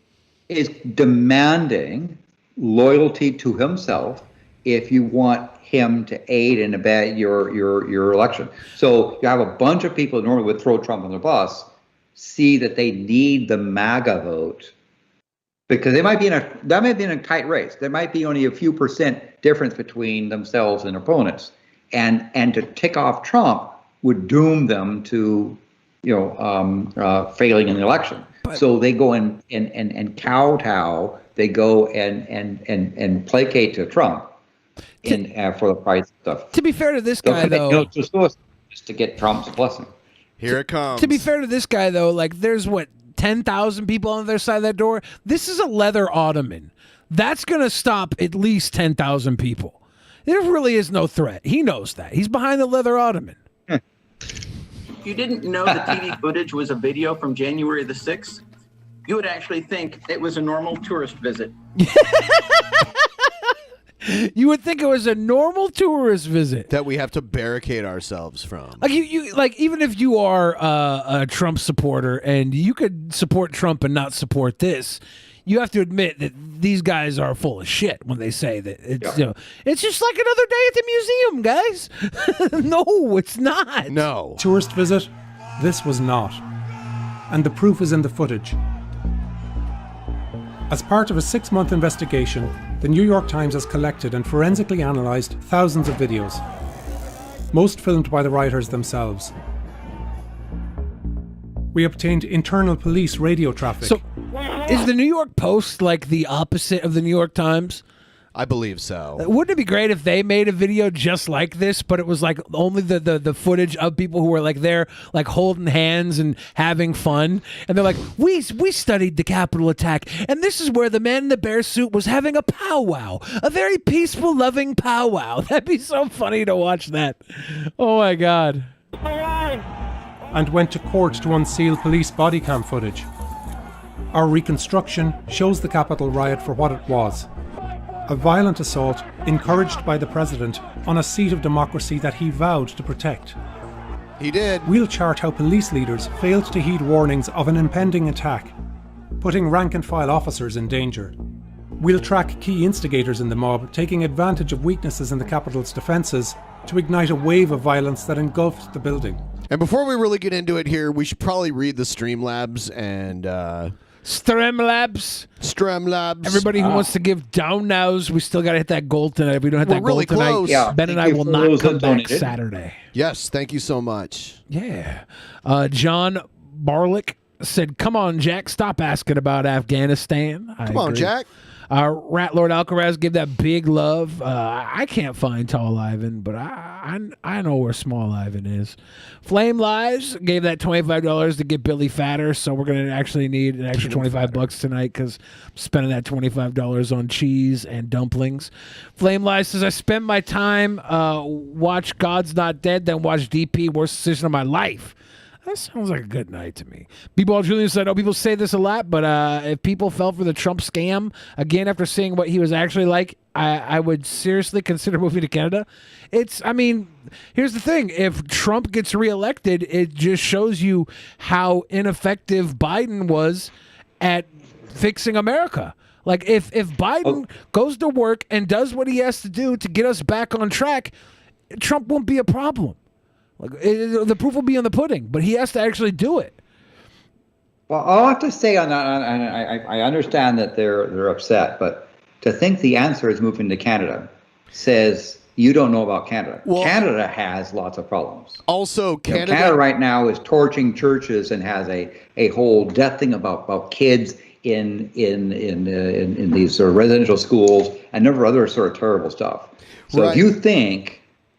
is demanding loyalty to himself if you want him to aid and abet your election. So you have a bunch of people that normally would throw Trump on the bus, see that they need the MAGA vote because that might be in a tight race. There might be only a few percent difference between themselves and opponents, and to tick off Trump would doom them to, failing in the election. So they go and kowtow. They go and placate to Trump for the price of stuff. To be fair to this guy, though, just to get Trump's blessing. Here it comes. To be fair to this guy, though, there's 10,000 people on the other side of that door. This is a leather ottoman. That's going to stop at least 10,000 people. There really is no threat. He knows that. He's behind the leather ottoman. If you didn't know the TV footage was a video from January the 6th, you would actually think it was a normal tourist visit. You would think it was a normal tourist visit that we have to barricade ourselves from. Even if you are a Trump supporter and you could support Trump and not support this, you have to admit that these guys are full of shit when they say that it's just like another day at the museum, guys. No, it's not. No. Tourist visit? This was not. And the proof is in the footage. As part of a 6-month investigation, the New York Times has collected and forensically analysed thousands of videos, most filmed by the rioters themselves. We obtained internal police radio traffic. So, is the New York Post the opposite of the New York Times? I believe so. Wouldn't it be great if they made a video just like this, but it was only the footage of people who were there holding hands and having fun, and they're we studied the Capitol attack, and this is where the man in the bear suit was having a powwow, a very peaceful, loving powwow. That'd be so funny to watch that. Oh my God. And went to court to unseal police body cam footage. Our reconstruction shows the Capitol riot for what it was. A violent assault encouraged by the president on a seat of democracy that he vowed to protect. He did. We'll chart how police leaders failed to heed warnings of an impending attack, putting rank-and-file officers in danger. We'll track key instigators in the mob, taking advantage of weaknesses in the Capitol's defences to ignite a wave of violence that engulfed the building. And before we really get into it here, we should probably read the Streamlabs and Streamlabs. Everybody who wants to give down nows, we still got to hit that goal tonight. If we don't hit that goal tonight, Ben and I will not come back Saturday. Yes, thank you so much. Yeah. John Barlick said, come on, Jack, stop asking about Afghanistan. Come on, Jack. Rat Lord Alcaraz gave that big love. I can't find Tall Ivan, but I know where Small Ivan is. Flame Lives gave that $25 to get Billy fatter, so we're going to actually need an extra $25 tonight because I'm spending that $25 on cheese and dumplings. Flame Lives says, I spend my time watch God's Not Dead, then watch DP, worst decision of my life. That sounds like a good night to me. B-Ball Julian said, I know people say this a lot, but if people fell for the Trump scam, again, after seeing what he was actually like, I would seriously consider moving to Canada. Here's the thing. If Trump gets reelected, it just shows you how ineffective Biden was at fixing America. Like, if Biden goes to work and does what he has to do to get us back on track, Trump won't be a problem. Like the proof will be in the pudding, but he has to actually do it. Well, all I have to say on that, I understand that they're upset, but to think the answer is moving to Canada says you don't know about Canada. Well, Canada has lots of problems. Also, Canada right now is torching churches and has a whole death thing about kids in these sort of residential schools and a number of other sort of terrible stuff. So if you think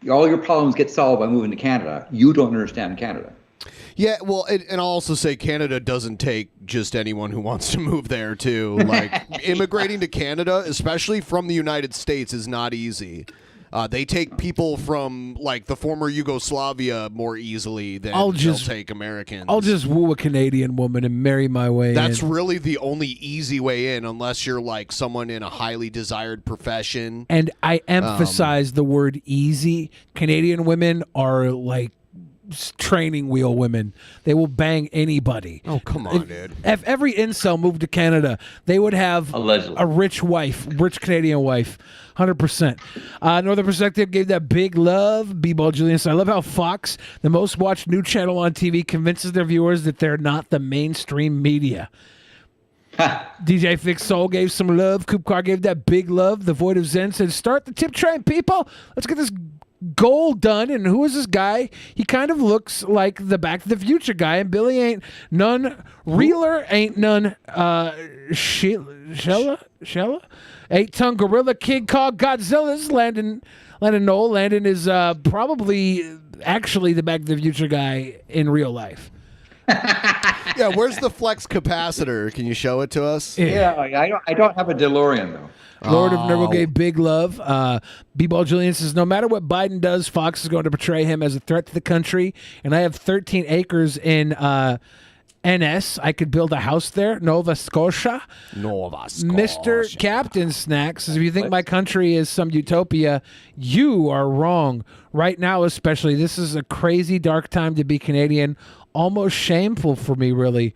all your problems get solved by moving to Canada, you don't understand Canada. Yeah, well, and I'll also say Canada doesn't take just anyone who wants to move there, too. Like, immigrating to Canada, especially from the United States, is not easy. They take people from, like, the former Yugoslavia more easily than they'll take Americans. I'll just woo a Canadian woman and marry my way in. That's really the only easy way in, unless you're, like, someone in a highly desired profession. And I emphasize the word easy. Canadian women are, like, training wheel women. They will bang anybody. Oh, come on, dude. If every incel moved to Canada, they would have a rich Canadian wife. 100%. Northern Perspective gave that big love. B-Ball Julian said, I love how Fox, the most watched new channel on TV, convinces their viewers that they're not the mainstream media. DJ Fix Soul gave some love. Coop Car gave that big love. The Void of Zen said, start the tip train, people. Let's get this goal done. And who is this guy? He kind of looks like the Back to the Future guy, and Billy ain't none Reeler, ain't none Shella 8-ton gorilla, King Kong, Godzilla. This is Landon Noll. Landon is probably actually the Back to the Future guy in real life. Yeah, where's the flex capacitor? Can you show it to us? Yeah, I don't have a DeLorean though. Lord of Nurgle gave big love. B-Ball Julian says, no matter what Biden does, Fox is going to portray him as a threat to the country. And I have 13 acres in NS. I could build a house there. Nova Scotia. Mr. Captain Snacks says, if you think my country is some utopia, you are wrong. Right now, especially, this is a crazy dark time to be Canadian. Almost shameful for me, really.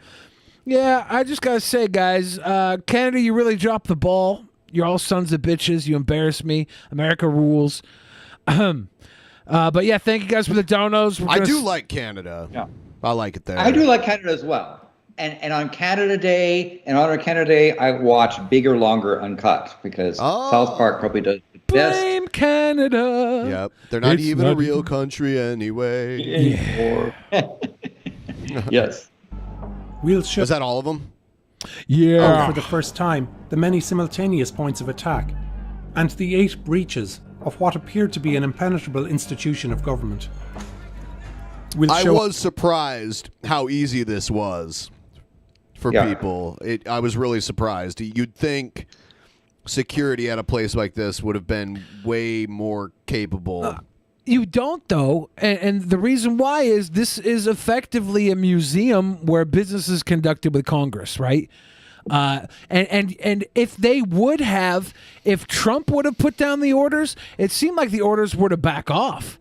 Yeah, I just got to say, guys, Canada, you really dropped the ball. You're all sons of bitches. You embarrass me. America rules. But yeah, thank you guys for the donos. I do like Canada. Yeah. I like it there. I do like Canada as well. And on Canada Day, in honor of Canada Day, I watch Bigger, Longer, Uncut because South Park probably does the best. Blame Canada. Yep. They're not even a real country anyway. Yeah. Yes. We'll show. Was that all of them? Yeah. For the first time, the many simultaneous points of attack and the 8 breaches of what appeared to be an impenetrable institution of government. I was surprised how easy this was for people. I was really surprised. You'd think security at a place like this would have been way more capable. You don't, though, and the reason why is this is effectively a museum where business is conducted with Congress, right? And if they would have, if Trump would have put down the orders, it seemed like the orders were to back off.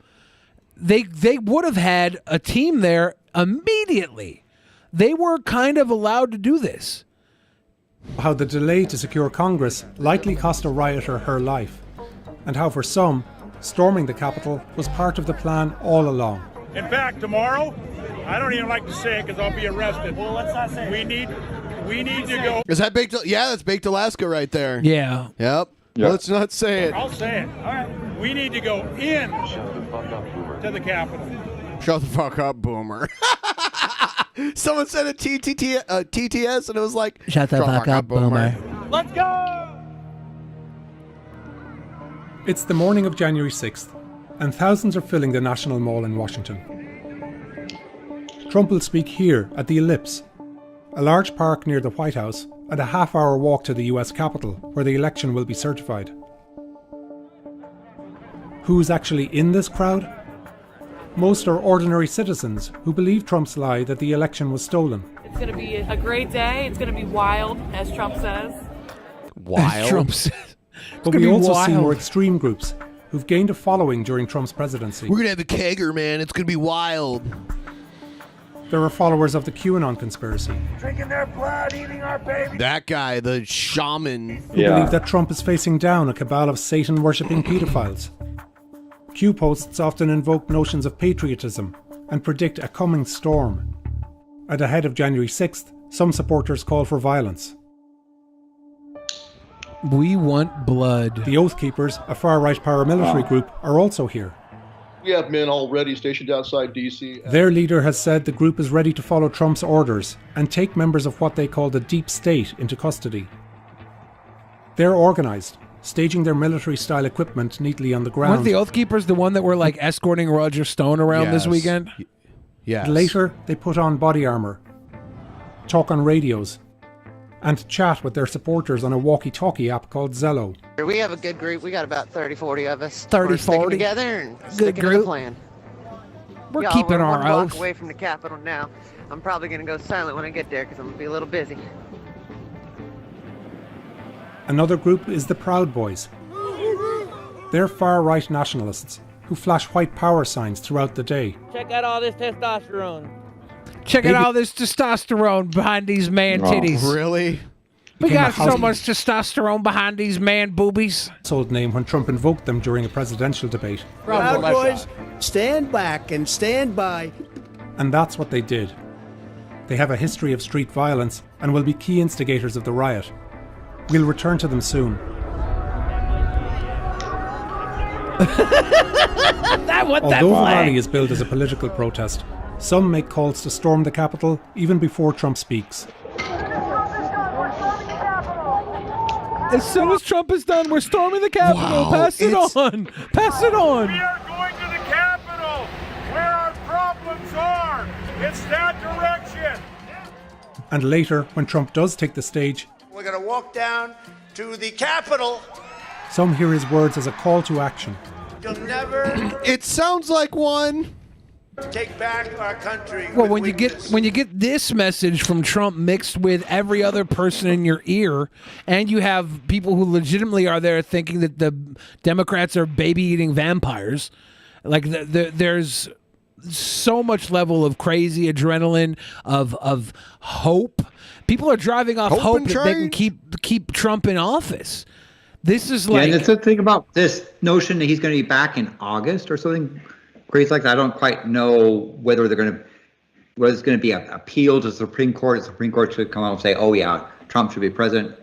They would have had a team there immediately. They were kind of allowed to do this. How the delay to secure Congress likely cost a rioter her life, and how for some, storming the Capitol was part of the plan all along. In fact, tomorrow, I don't even like to say it because I'll be arrested. Well, let's not say it. We need to go. Is that baked? Yeah, that's baked Alaska right there. Yeah. Yep. Let's not say it. I'll say it. All right. We need to go in to the Capitol. Shut the fuck up, boomer. Someone said a TTS, and it was like, Shut the fuck up, boomer. Let's go. It's the morning of January 6th, and thousands are filling the National Mall in Washington. Trump will speak here at the Ellipse, a large park near the White House, and a half-hour walk to the US Capitol, where the election will be certified. Who's actually in this crowd? Most are ordinary citizens who believe Trump's lie that the election was stolen. It's going to be a great day. It's going to be wild, as Trump says. Wild? Trump says. But we also see more extreme groups who've gained a following during Trump's presidency. We're going to have the kegger, man. It's going to be wild. There are followers of the QAnon conspiracy. Drinking their blood, eating our babies. That guy, the shaman. Who believe that Trump is facing down a cabal of Satan-worshipping pedophiles. Q posts often invoke notions of patriotism and predict a coming storm. And ahead of January 6th, some supporters call for violence. We want blood. The Oath Keepers, a far-right paramilitary group, are also here. We have men already stationed outside D.C. Their leader has said the group is ready to follow Trump's orders and take members of what they call the deep state into custody. They're organised, staging their military-style equipment neatly on the ground. Weren't the Oath Keepers the one that were like escorting Roger Stone around this weekend? Yes. Later, they put on body armour, talk on radios, and chat with their supporters on a walkie-talkie app called Zello. We have a good group. We got about 30, 40 of us. 30, We're sticking 40? together and Good sticking to group. the plan. We're Y'all, keeping we're our one block oath. away from the Capitol now. I'm probably going to go silent when I get there because I'm going to be a little busy. Another group is the Proud Boys. They're far-right nationalists who flash white power signs throughout the day. Check out all this testosterone. Check out all this testosterone behind these man titties. Really? We Became a got so house- much testosterone behind these man boobies. Household name when Trump invoked them during a presidential debate. Proud Boys, stand back and stand by. And that's what they did. They have a history of street violence and will be key instigators of the riot. We'll return to them soon. Although the rally is billed as a political protest, some make calls to storm the Capitol even before Trump speaks. As soon as Trump is done, we're storming the Capitol. Wow, Pass it on. Pass it on. We are going to the Capitol, where our problems are. It's that direction. And later, when Trump does take the stage, We're going to walk down to the Capitol. some hear his words as a call to action. You'll never It sounds like one. take back our country. Well, with when you get this message from Trump mixed with every other person in your ear, and you have people who legitimately are there thinking that the Democrats are baby-eating vampires, like there's so much level of crazy adrenaline, of hope. People are driving off Hope hope and that they can change. keep Trump in office. This is Yeah, like and it's the thing about this notion that he's going to be back in August or something crazy like that. I don't quite know whether it's going to be an appeal to the Supreme Court. The Supreme Court should come out and say, "Oh yeah, Trump should be president."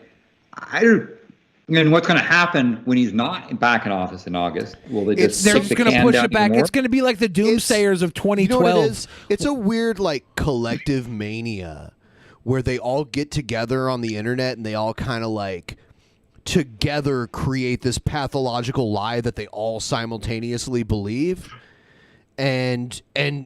What's going to happen when he's not back in office in August? Will they just they're kick just the going to can push down it back. even more? It's going to be like the doomsayers of 2012. You know what it is? It's a weird, like, collective mania where they all get together on the internet and they all kind of like together create this pathological lie that they all simultaneously believe. And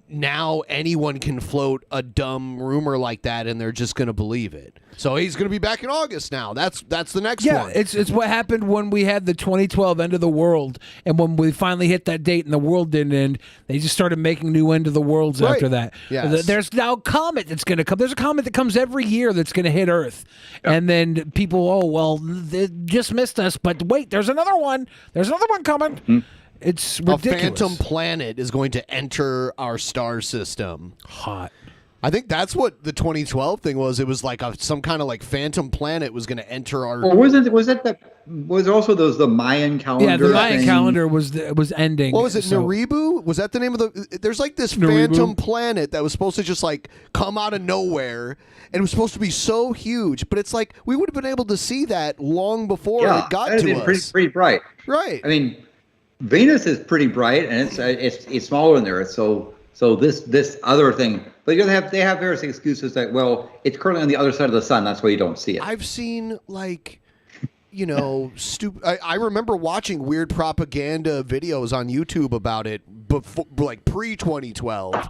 now anyone can float a dumb rumor like that and they're just going to believe it. So he's going to be back in August now. That's the next one. It's what happened when we had the 2012 end of the world, and when we finally hit that date and the world didn't end, they just started making new end of the worlds Right. after that. Yes. There's now a comet that's going to come. There's a comet that comes every year that's going to hit Earth, and then people, they just missed us. But wait, there's another one. There's another one coming. It's ridiculous. A phantom planet is going to enter our star system. Hot. I think that's what the 2012 thing was. It was like some kind of like phantom planet was going to enter our. Or was also the Mayan calendar? Yeah, the Mayan thing? calendar was ending. What was it? so- Naribu? Was that the name of the? There's like this Naribu? phantom planet that was supposed to just like come out of nowhere, and it was supposed to be so huge. But it's like we would have been able to see that long before it got that'd to been us. pretty bright. Right. I mean, Venus is pretty bright, and it's smaller than Earth. So this other thing, but they have various excuses that it's currently on the other side of the sun. That's why you don't see it. I've seen like, stupid. I remember watching weird propaganda videos on YouTube about it before, like pre-2012,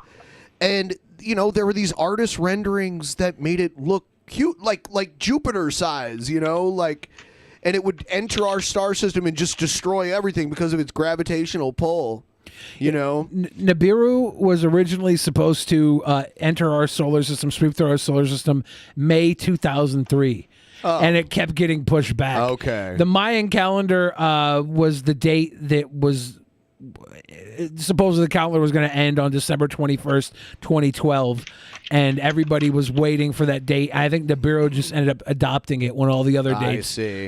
and there were these artist renderings that made it look cute, like Jupiter size, and it would enter our star system and just destroy everything because of its gravitational pull. Nibiru was originally supposed to enter our solar system, sweep through our solar system, May 2003. And it kept getting pushed back. Okay. The Mayan calendar was the date that was supposedly the calendar was going to end on December 21st, 2012. And everybody was waiting for that date. I think Nibiru just ended up adopting it when all the other dates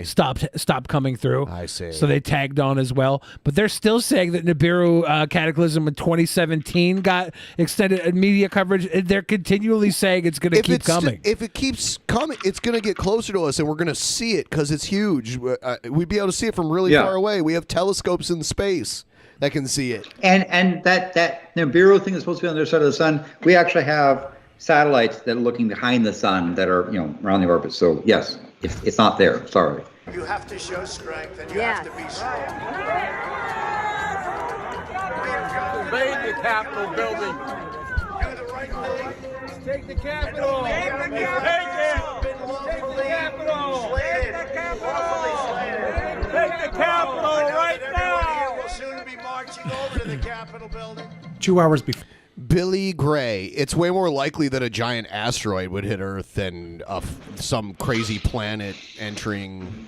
stopped coming through. I see. So they tagged on as well. But they're still saying that Nibiru Cataclysm in 2017 got extended media coverage. They're continually saying it's going to keep coming. If it keeps coming, it's going to get closer to us, and we're going to see it because it's huge. We'd be able to see it from really far away. We have telescopes in space that can see it. And that Nibiru thing is supposed to be on the other side of the sun. We actually have satellites that are looking behind the sun that are around the orbit. So yes, it's not there. Sorry. You have to show strength, and you have to be strong. Invade the Capitol building. Do the right thing. Take the Capitol. Take it. Take the Capitol. Take the Capitol. Take the Capitol right now. We'll soon be marching over to the Capitol building. 2 hours before. Billy Gray. It's way more likely that a giant asteroid would hit Earth than some crazy planet entering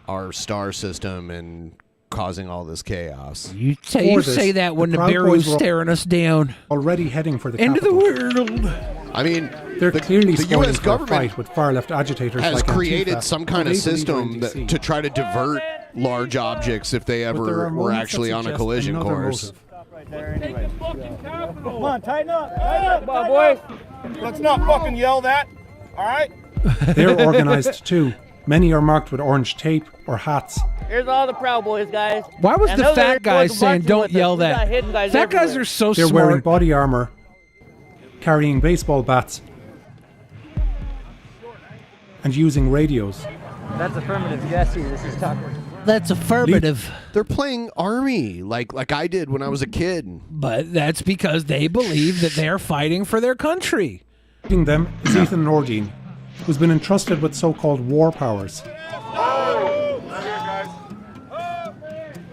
our star system and causing all this chaos. You say that when Nibiru's staring us down. Already heading for the end of the capital. world. I mean, they're clearly the spoiling U.S. for a government fight with far-left agitators has like created Antifa, some kind of system to try to divert large objects if they ever were actually on a collision course. Come on, tighten up. Come on, boys. Let's not fucking yell that. All right? They're organized too. Many are marked with orange tape or hats. Here's all the Proud Boys, guys. Why was the fat guy saying don't yell that? Fat guys are so They're smart. wearing body armor, carrying baseball bats, and using radios. That's affirmative. Jesse, this is Tucker. That's affirmative. They're playing army like I did when I was a kid. But that's because they believe that they're fighting for their country. Leading them is Ethan Nordine, who's been entrusted with so-called war powers.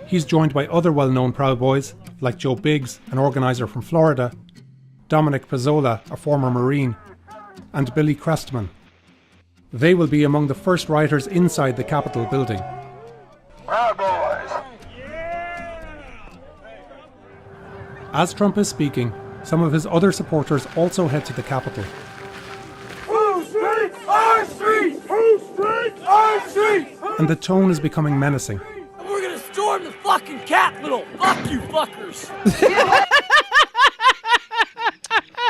He's joined by other well-known Proud Boys, like Joe Biggs, an organizer from Florida, Dominic Pizzola, a former Marine, and Billy Crestman. They will be among the first rioters inside the Capitol building. Proud Boys. As Trump is speaking, some of his other supporters also head to the Capitol. Whose street? Our street! Whose street? Our street! And the tone is becoming menacing. We're gonna storm the fucking Capitol. Fuck you, fuckers.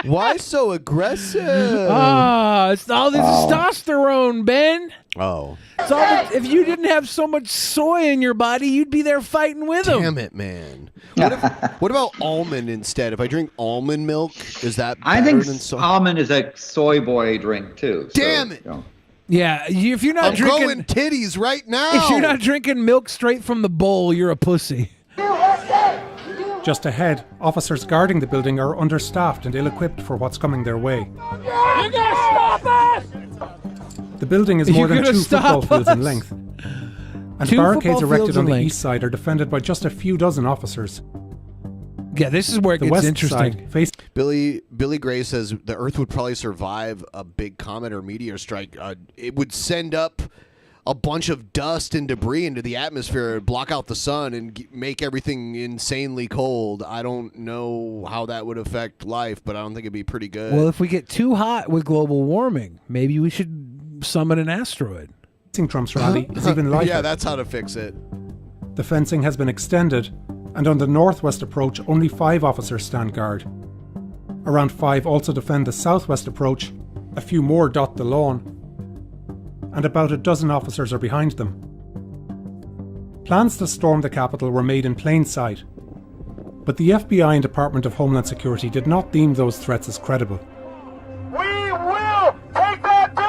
Why so aggressive? It's all this testosterone, Ben. Oh. It's all if you didn't have so much soy in your body, you'd be there fighting with them. Damn it, man. What about almond instead? If I drink almond milk, is that better I think than soy? almond is a soy boy drink too. Damn it. Yeah, if you're not I'm drinking going titties right now. If you're not drinking milk straight from the bowl, you're a pussy. Just ahead, officers guarding the building are understaffed and ill-equipped for what's coming their way. You gotta stop us! The building is more than 2 football fields in length. And 2 barricades football erected fields on in the length. east side are defended by just a few dozen officers. Yeah, this is where it The gets west interesting. side Billy Gray says the Earth would probably survive a big comet or meteor strike. It would send up a bunch of dust and debris into the atmosphere, block out the sun, and make everything insanely cold. I don't know how that would affect life, but I don't think it'd be pretty good. Well, if we get too hot with global warming, maybe we should summon an asteroid. Trump's rally is even lighter. Yeah, that's how to fix it. The fencing has been extended, and on the northwest approach, only 5 officers stand guard. Around 5 also defend the southwest approach, a few more dot the lawn, and about a dozen officers are behind them. Plans to storm the Capitol were made in plain sight, but the FBI and Department of Homeland Security did not deem those threats as credible. We will take that duty!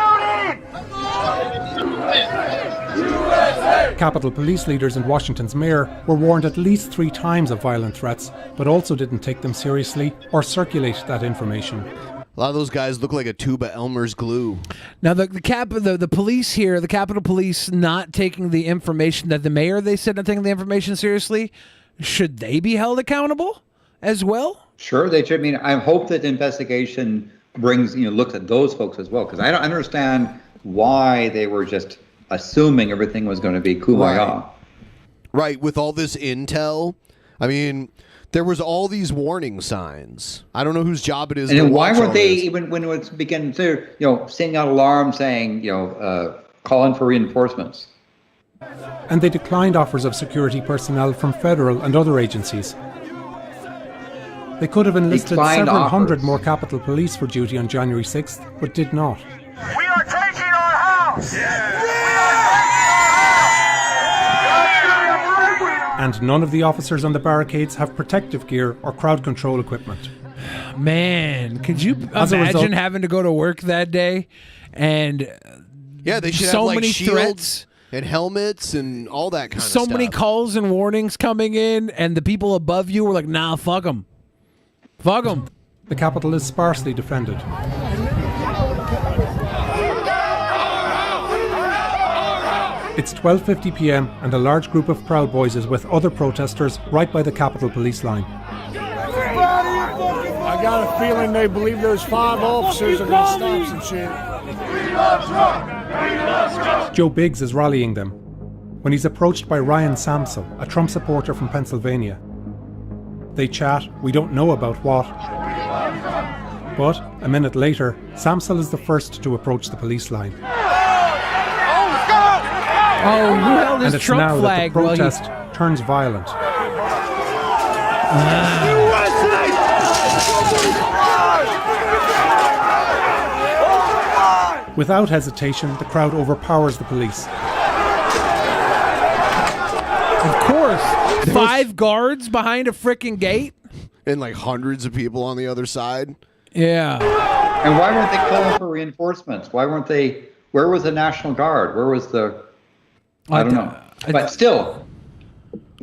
Capitol police leaders and Washington's mayor were warned at least 3 times of violent threats, but also didn't take them seriously or circulate that information. A lot of those guys look like a tube of Elmer's glue. Now, the police here, the Capitol Police, not taking the information that the mayor, they said, not taking the information seriously, should they be held accountable as well? Sure, they should. I mean, I hope that the investigation looks at those folks as well, because I don't understand why they were just assuming everything was going to be kumbaya. Right, with all this intel. I mean, there was all these warning signs. I don't know whose job it is. And then why weren't they, even when it was beginning to, sending out alarms saying, calling for reinforcements? And they declined offers of security personnel from federal and other agencies. They could have enlisted several hundred more Capitol Police for duty on January 6th, but did not. We are taking our house! And none of the officers on the barricades have protective gear or crowd control equipment. Man, could you imagine having to go to work that day and they should so have many shields threats and helmets and all that kind of so stuff. many calls and warnings coming in, and the people above you were like, nah, fuck them. Fuck them. The Capitol is sparsely defended. It's 12:50 p.m. and a large group of Proud Boys is with other protesters right by the Capitol Police line. I got a feeling they believe those 5 officers are going to stop some shit. Joe Biggs is rallying them when he's approached by Ryan Samsel, a Trump supporter from Pennsylvania. They chat, we don't know about what. But a minute later, Samsel is the first to approach the police line. Oh, who held his and it's Trump now flag that the protest turns violent. Without hesitation, the crowd overpowers the police. Of course. 5 guards behind a freaking gate? And like hundreds of people on the other side. Yeah. And why weren't they calling for reinforcements? Why weren't they... Where was the National Guard? Where was the... I don't know. But still,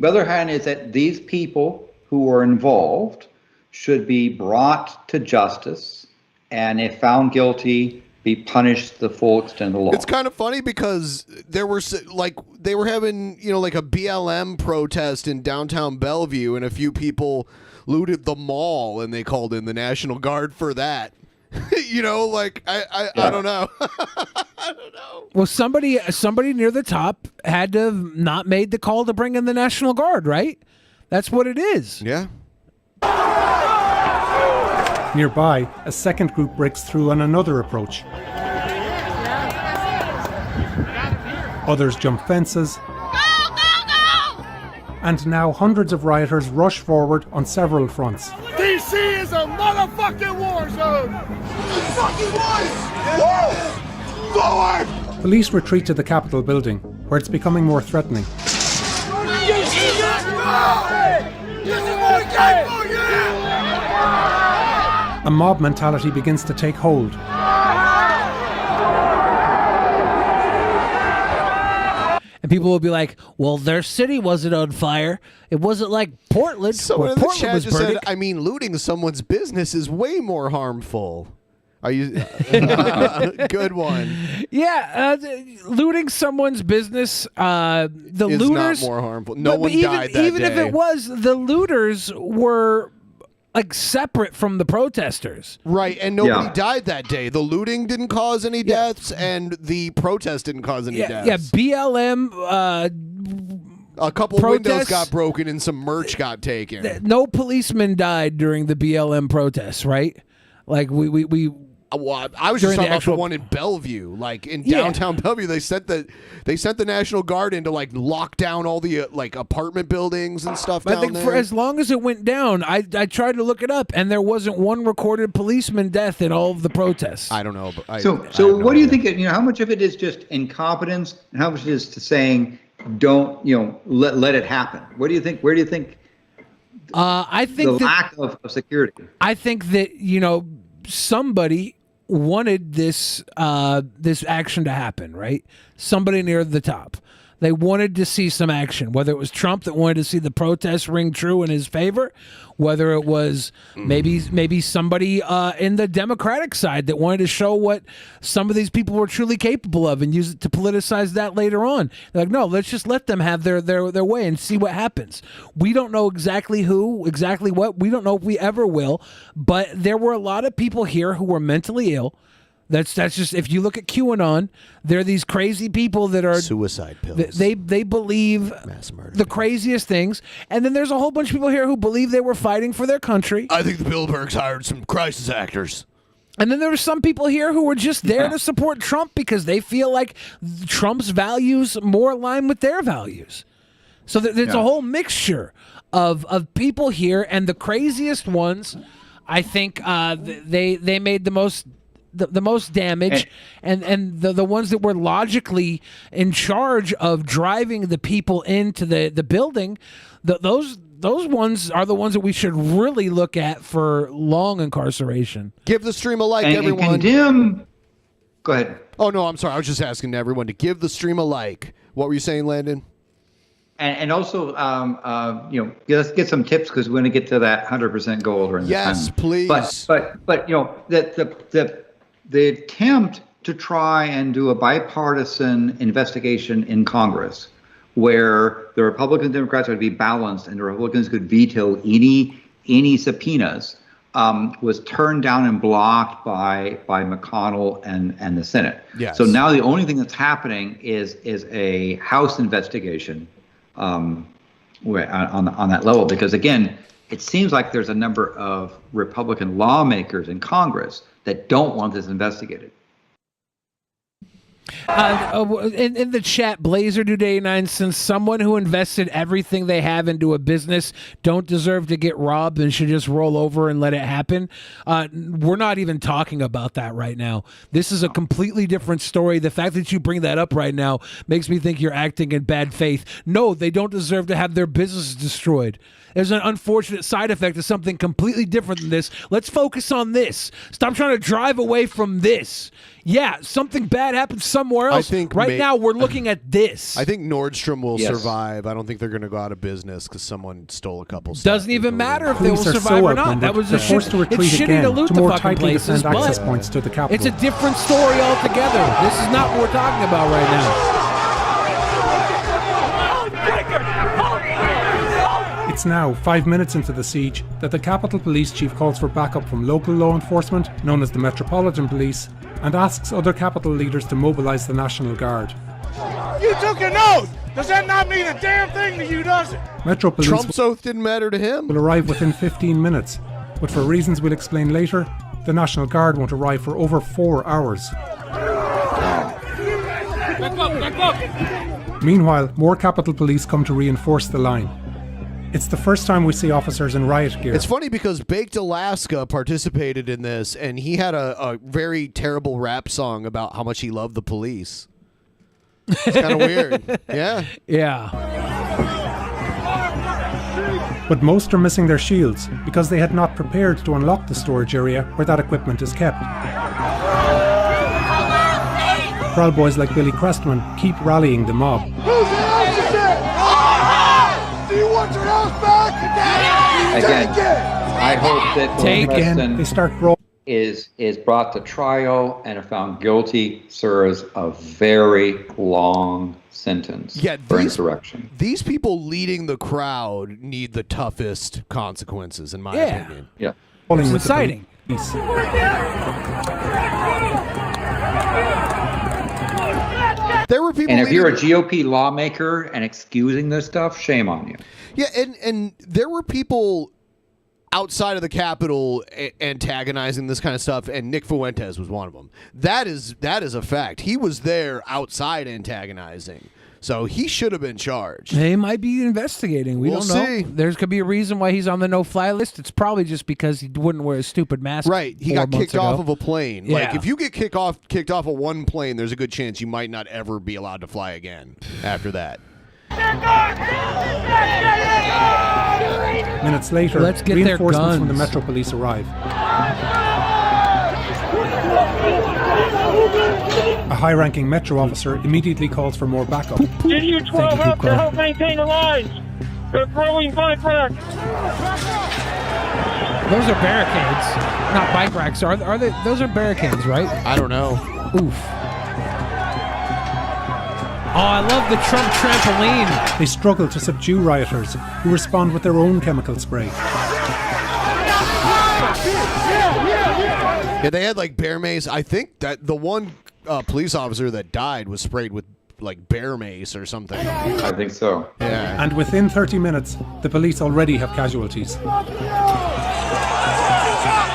the other hand is that these people who were involved should be brought to justice, and if found guilty, be punished to the full extent of the law. It's kind of funny because there were they were having like a BLM protest in downtown Bellevue, and a few people looted the mall, and they called in the National Guard for that. I don't know. I don't know. Well, somebody near the top had to have not made the call to bring in the National Guard, right? That's what it is. Yeah. Nearby, a second group breaks through on another approach. Others jump fences. And now hundreds of rioters rush forward on several fronts. DC is a motherfucking war zone! Fucking war! Forward! Police retreat to the Capitol building, where it's becoming more threatening. A mob mentality begins to take hold. And people will be like, well, their city wasn't on fire. It wasn't like Portland. Someone in the Portland chat was just burning. said, looting someone's business is way more harmful. Are you... Good one. Yeah, looting someone's business, the is looters... not more harmful. No one died that even day. if it was, the looters were like separate from the protesters. Right, and nobody died that day. The looting didn't cause any deaths, and the protest didn't cause any deaths. Yeah, BLM. A couple windows got broken and some merch got taken. No policemen died during the BLM protests, right? Like we Well, I was just talking about the one in Bellevue, like in downtown Bellevue. They sent the National Guard in to like lock down all the like apartment buildings and stuff down I think there. for as long as it went down, I tried to look it up, and there wasn't one recorded policeman death in all of the protests. I don't know. But So what do you think? How much of it is just incompetence, and how much is to saying don't let it happen? What do you think? Where do you think? I think the lack of security. I think that somebody wanted this this action to happen, right? Somebody near the top. They wanted to see some action, whether it was Trump that wanted to see the protests ring true in his favor, whether it was maybe somebody in the Democratic side that wanted to show what some of these people were truly capable of and use it to politicize that later on. They're like, no, let's just let them have their way and see what happens. We don't know exactly who, exactly what. We don't know if we ever will, but there were a lot of people here who were mentally ill. That's just, if you look at QAnon, they're these crazy people that are suicide pills. They believe mass murder, the craziest things, and then there's a whole bunch of people here who believe they were fighting for their country. I think the Bilderbergs hired some crisis actors. And then there were some people here who were just there to support Trump because they feel like Trump's values more align with their values. So there's a whole mixture of people here, and the craziest ones, I think, they made the most damage, and the ones that were logically in charge of driving the people into the building, those ones are the ones that we should really look at for long incarceration. Give the stream a like, and everyone. Condemn. Go ahead. Oh no, I'm sorry. I was just asking everyone to give the stream a like. What were you saying, Landon? And also, let's get some tips because we're going to get to that 100% goal during this time. Yes, please. But the attempt to try and do a bipartisan investigation in Congress where the Republicans and Democrats would be balanced and the Republicans could veto any subpoenas was turned down and blocked by McConnell and the Senate. Yes. So now the only thing that's happening is a House investigation on that level, because again, it seems like there's a number of Republican lawmakers in Congress that don't want this investigated. In the chat, Blazer Dude 89, since someone who invested everything they have into a business don't deserve to get robbed and should just roll over and let it happen. We're not even talking about that right now. This is a completely different story. The fact that you bring that up right now makes me think you're acting in bad faith. No, they don't deserve to have their business destroyed. There's an unfortunate side effect of something completely different than this. Let's focus on this. Stop trying to drive away from this. Yeah, something bad happens somewhere else. I think right now we're looking at this. I think Nordstrom will survive. I don't think they're going to go out of business because someone stole a couple. Doesn't even matter if they will survive or not. That was They're forced to retreat it's shitty again to loot to the more fucking tightly places, defend access but points to the Capitol. it's a different story altogether. This is not what we're talking about right now. It's now 5 minutes into the siege that the Capitol Police Chief calls for backup from local law enforcement, known as the Metropolitan Police, and asks other Capitol leaders to mobilize the National Guard. You took an oath! Does that not mean a damn thing to you, does it? Metro Police Trump's oath didn't matter to him. Will arrive within 15 minutes, but for reasons we'll explain later, the National Guard won't arrive for over 4 hours. Back up. Meanwhile, more Capitol Police come to reinforce the line. It's the first time we see officers in riot gear. It's funny because Baked Alaska participated in this, and he had a very terrible rap song about how much he loved the police. It's kind of weird. Yeah. Yeah. But most are missing their shields because they had not prepared to unlock the storage area where that equipment is kept. Proud Boys like Billy Crestman keep rallying the mob. Whose house is it? Do you want your house back? Again, I hope that Again, they start growing. is brought to trial and if found guilty, serves a very long sentence for insurrection. These people leading the crowd need the toughest consequences, in my opinion. Yeah. It's inciting. There were people. And if you're a GOP lawmaker and excusing this stuff, shame on you. Yeah, and there were people outside of the Capitol antagonizing this kind of stuff, and Nick Fuentes was one of them. That is a fact. He was there outside antagonizing, so he should have been charged. They might be investigating. We We'll don't know. see. There could be a reason why he's on the no-fly list. It's probably just because he wouldn't wear a stupid mask. Right, he 4 got months kicked ago. off of a plane. Yeah. Like if you get kicked off of one plane, there's a good chance you might not ever be allowed to fly again after that. Minutes later, Let's get their reinforcements from the guns. Metro Police arrive. A high-ranking Metro officer immediately calls for more backup. Get you 12 up to help maintain the lines. They're throwing bike racks. Those are barricades, not bike racks. Are they? Those are barricades, right? I don't know. Oof. Oh, I love the Trump trampoline. They struggle to subdue rioters, who respond with their own chemical spray. Yeah, they had like bear mace. I think that the one police officer that died was sprayed with like bear mace or something. I think so. Yeah. And within 30 minutes, the police already have casualties.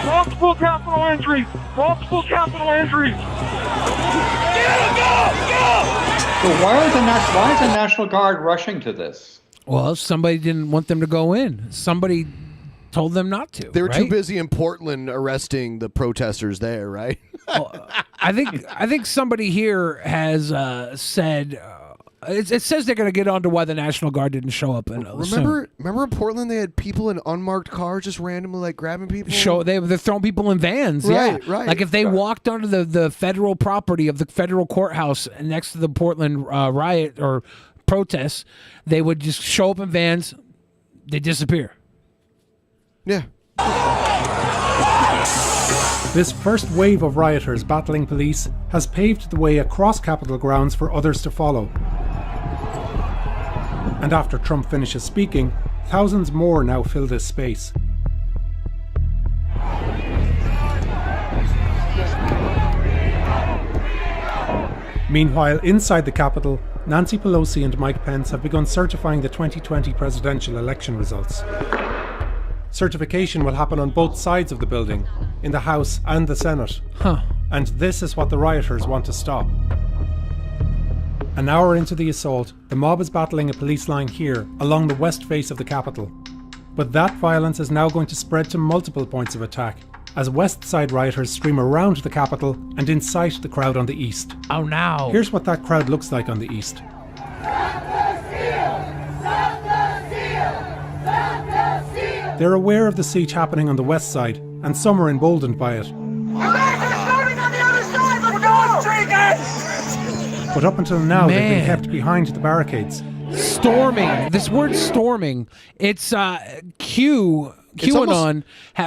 Multiple capital injuries. Multiple capital injuries. So why is the National Guard rushing to this? Well, somebody didn't want them to go in. Somebody told them not to. They were too right? busy in Portland arresting the protesters there, right? I think somebody here has said it says they're going to get on to why the National Guard didn't show up. Remember in Portland they had people in unmarked cars just randomly like grabbing people. They're throwing people in vans. Right, yeah. right. Like if they walked onto the federal property of the federal courthouse next to the Portland riot or protests, they would just show up in vans. They disappear. Yeah. This first wave of rioters battling police has paved the way across Capitol grounds for others to follow. And after Trump finishes speaking, thousands more now fill this space. Meanwhile, inside the Capitol, Nancy Pelosi and Mike Pence have begun certifying the 2020 presidential election results. Certification will happen on both sides of the building, in the House and the Senate. And this is what the rioters want to stop. An hour into the assault, the mob is battling a police line here, along the west face of the Capitol. But that violence is now going to spread to multiple points of attack, as West Side rioters stream around the Capitol and incite the crowd on the east. Oh no! Here's what that crowd looks like on the east. They're aware of the siege happening on the west side, and some are emboldened by it. But up until now, they've been kept behind the barricades. Storming. This word storming, it's QAnon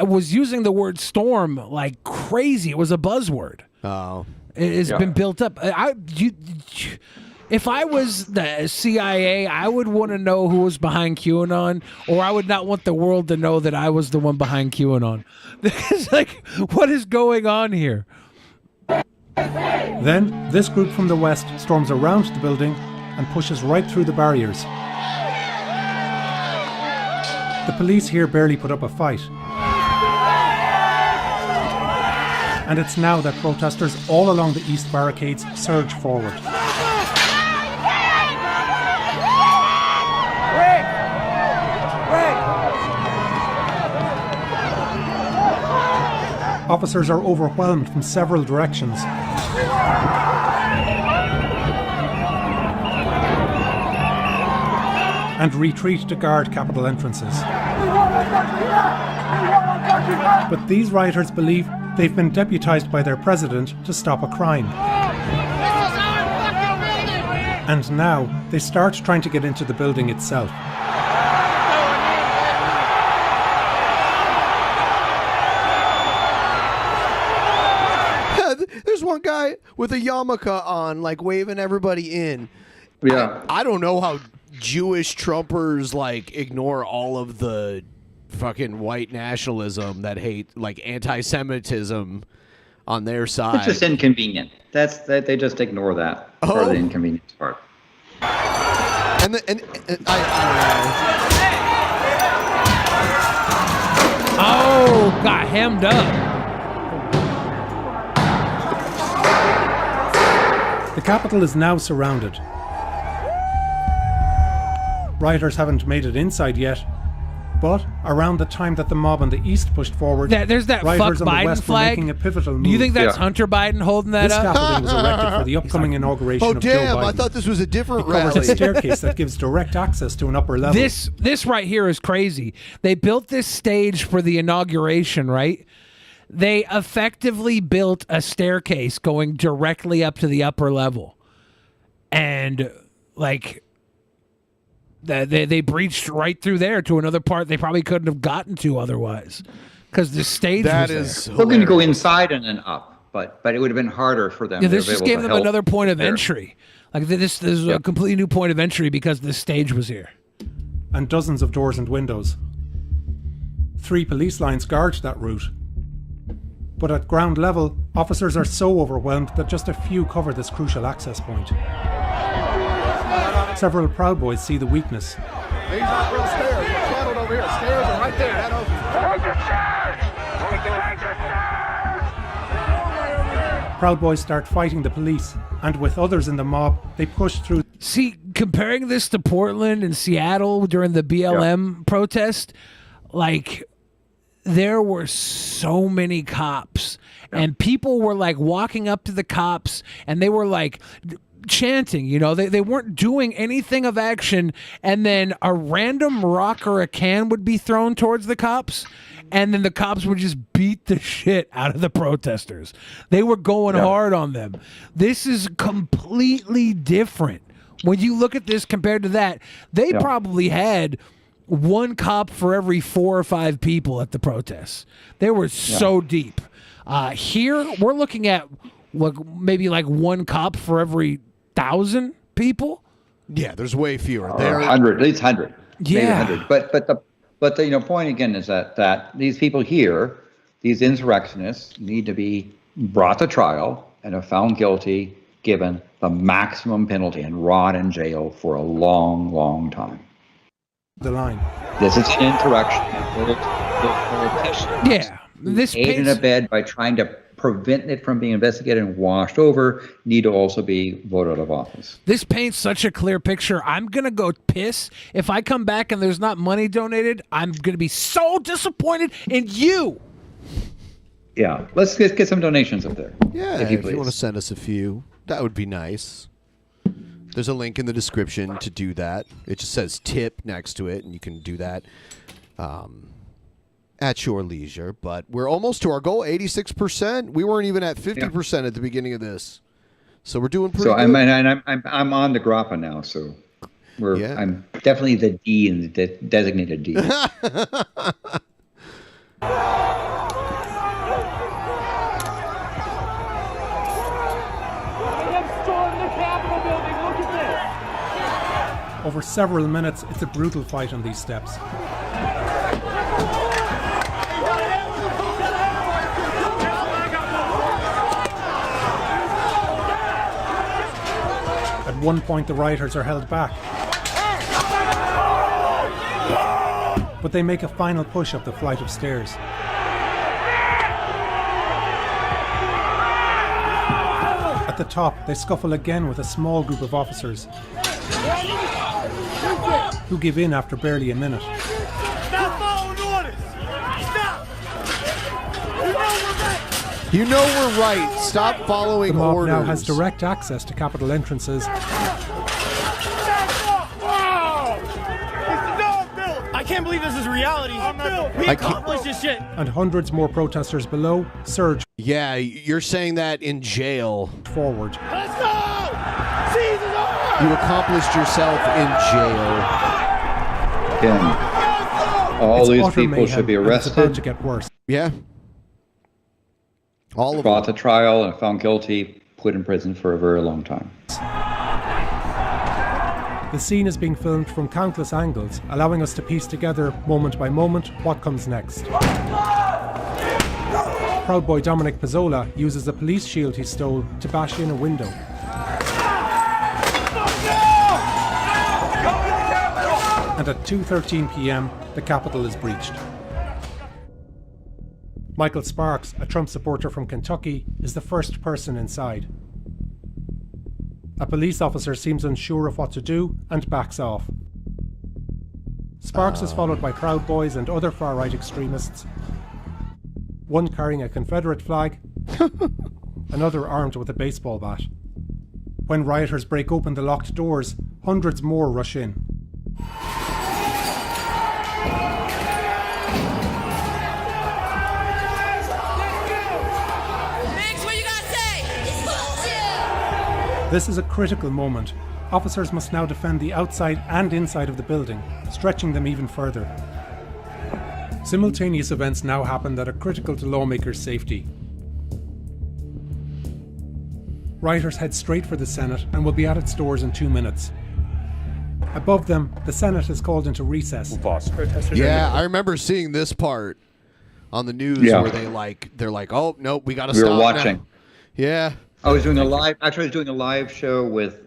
was using the word storm like crazy. It was a buzzword. Oh. It's been built up. If I was the CIA, I would want to know who was behind QAnon, or I would not want the world to know that I was the one behind QAnon. It's like, what is going on here? Then, this group from the west storms around the building and pushes right through the barriers. The police here barely put up a fight. And it's now that protesters all along the east barricades surge forward. Officers are overwhelmed from several directions. And retreat to guard Capitol entrances. But these rioters believe they've been deputized by their president to stop a crime. And now they start trying to get into the building itself. guy with a yarmulke on, like waving everybody in. Yeah. I don't know how Jewish Trumpers like ignore all of the fucking white nationalism that hate, like anti-Semitism on their side. It's just inconvenient. They just ignore that part of the inconvenience part. And Oh, got hemmed up. The Capitol is now surrounded. Rioters haven't made it inside yet, but around the time that the mob on the east pushed forward, there's that rioters fuck on the Biden west flag. were making a pivotal move. Do you think that's Hunter Biden holding that this up? scaffolding was erected for the upcoming inauguration of Joe Biden. I thought this was a different It covers rally. a staircase that gives direct access to an upper level. This right here is crazy. They built this stage for the inauguration, right? They effectively built a staircase going directly up to the upper level. And, like, they breached right through there to another part they probably couldn't have gotten to otherwise. Because the stage was there. Still going to go inside and then up, but it would have been harder for them. Yeah, to this be just able gave to them help another point of there. entry. Like, this is a completely new point of entry because the stage was here. And dozens of doors and windows. 3 police lines guard that route. But at ground level, officers are so overwhelmed that just a few cover this crucial access point. Several Proud Boys see the weakness. These aren't real stairs. They're shadowed over here. Stairs are right there. That opens. Proud Boys start fighting the police, and with others in the mob, they push through. See, comparing this to Portland and Seattle during the BLM protest, like, there were so many cops, and people were like walking up to the cops, and they were like chanting, you know, they weren't doing anything of action, and then a random rock or a can would be thrown towards the cops, and then the cops would just beat the shit out of the protesters. They were going hard on them. This is completely different. When you look at this compared to that, they probably had one cop for every 4 or 5 people at the protests. They were so deep. Here, we're looking at maybe like one cop for every 1,000 people. Yeah, there's way fewer. There 100, at least 100. Yeah. Maybe 100. But the point again is that these people here, these insurrectionists, need to be brought to trial and if found guilty, given the maximum penalty and rot in jail for a long, long time. The line. This is an insurrection. Yeah, this aid and abet by trying to prevent it from being investigated and washed over need to also be voted out of office. This paints such a clear picture. I'm going to go piss. If I come back and there's not money donated, I'm going to be so disappointed in you. Yeah, let's get some donations up there. Yeah, if you want to send us a few, that would be nice. There's a link in the description to do that. It just says tip next to it, and you can do that at your leisure. But we're almost to our goal, 86%. We weren't even at 50% at the beginning of this, so we're doing pretty good. I'm on the grappa now, so I'm definitely the D in the designated D. Over several minutes, it's a brutal fight on these steps. At one point, the rioters are held back. But they make a final push up the flight of stairs. At the top, they scuffle again with a small group of officers, who give in after barely a minute. Stop following orders! Stop! You know we're right. Stop following The mob orders. now has direct access to Capitol entrances. I can't believe this is reality. We accomplished this shit. And hundreds more protesters below surge. Yeah, you're saying that in jail. Forward. Let's go! Season's over! You accomplished yourself in jail. Again, all It's these utter people mayhem, should be and it's about arrested. to get worse. Yeah. All of brought them. to trial and found guilty, put in prison for a very long time. The scene is being filmed from countless angles, allowing us to piece together, moment by moment, what comes next. Proud Boy Dominic Pizzola uses a police shield he stole to bash in a window. And at 2:13 p.m, the Capitol is breached. Michael Sparks, a Trump supporter from Kentucky, is the first person inside. A police officer seems unsure of what to do and backs off. Sparks is followed by Proud Boys and other far-right extremists, one carrying a Confederate flag, another armed with a baseball bat. When rioters break open the locked doors, hundreds more rush in. This is a critical moment. Officers must now defend the outside and inside of the building, stretching them even further. Simultaneous events now happen that are critical to lawmakers' safety. Rioters head straight for the Senate and will be at its doors in 2 minutes. Above them, the Senate is called into recess. Yeah, I remember seeing this part on the news where they're like, oh no, we got to We stop. were watching. Now. Yeah. I was doing a live. Actually, I was doing a live show with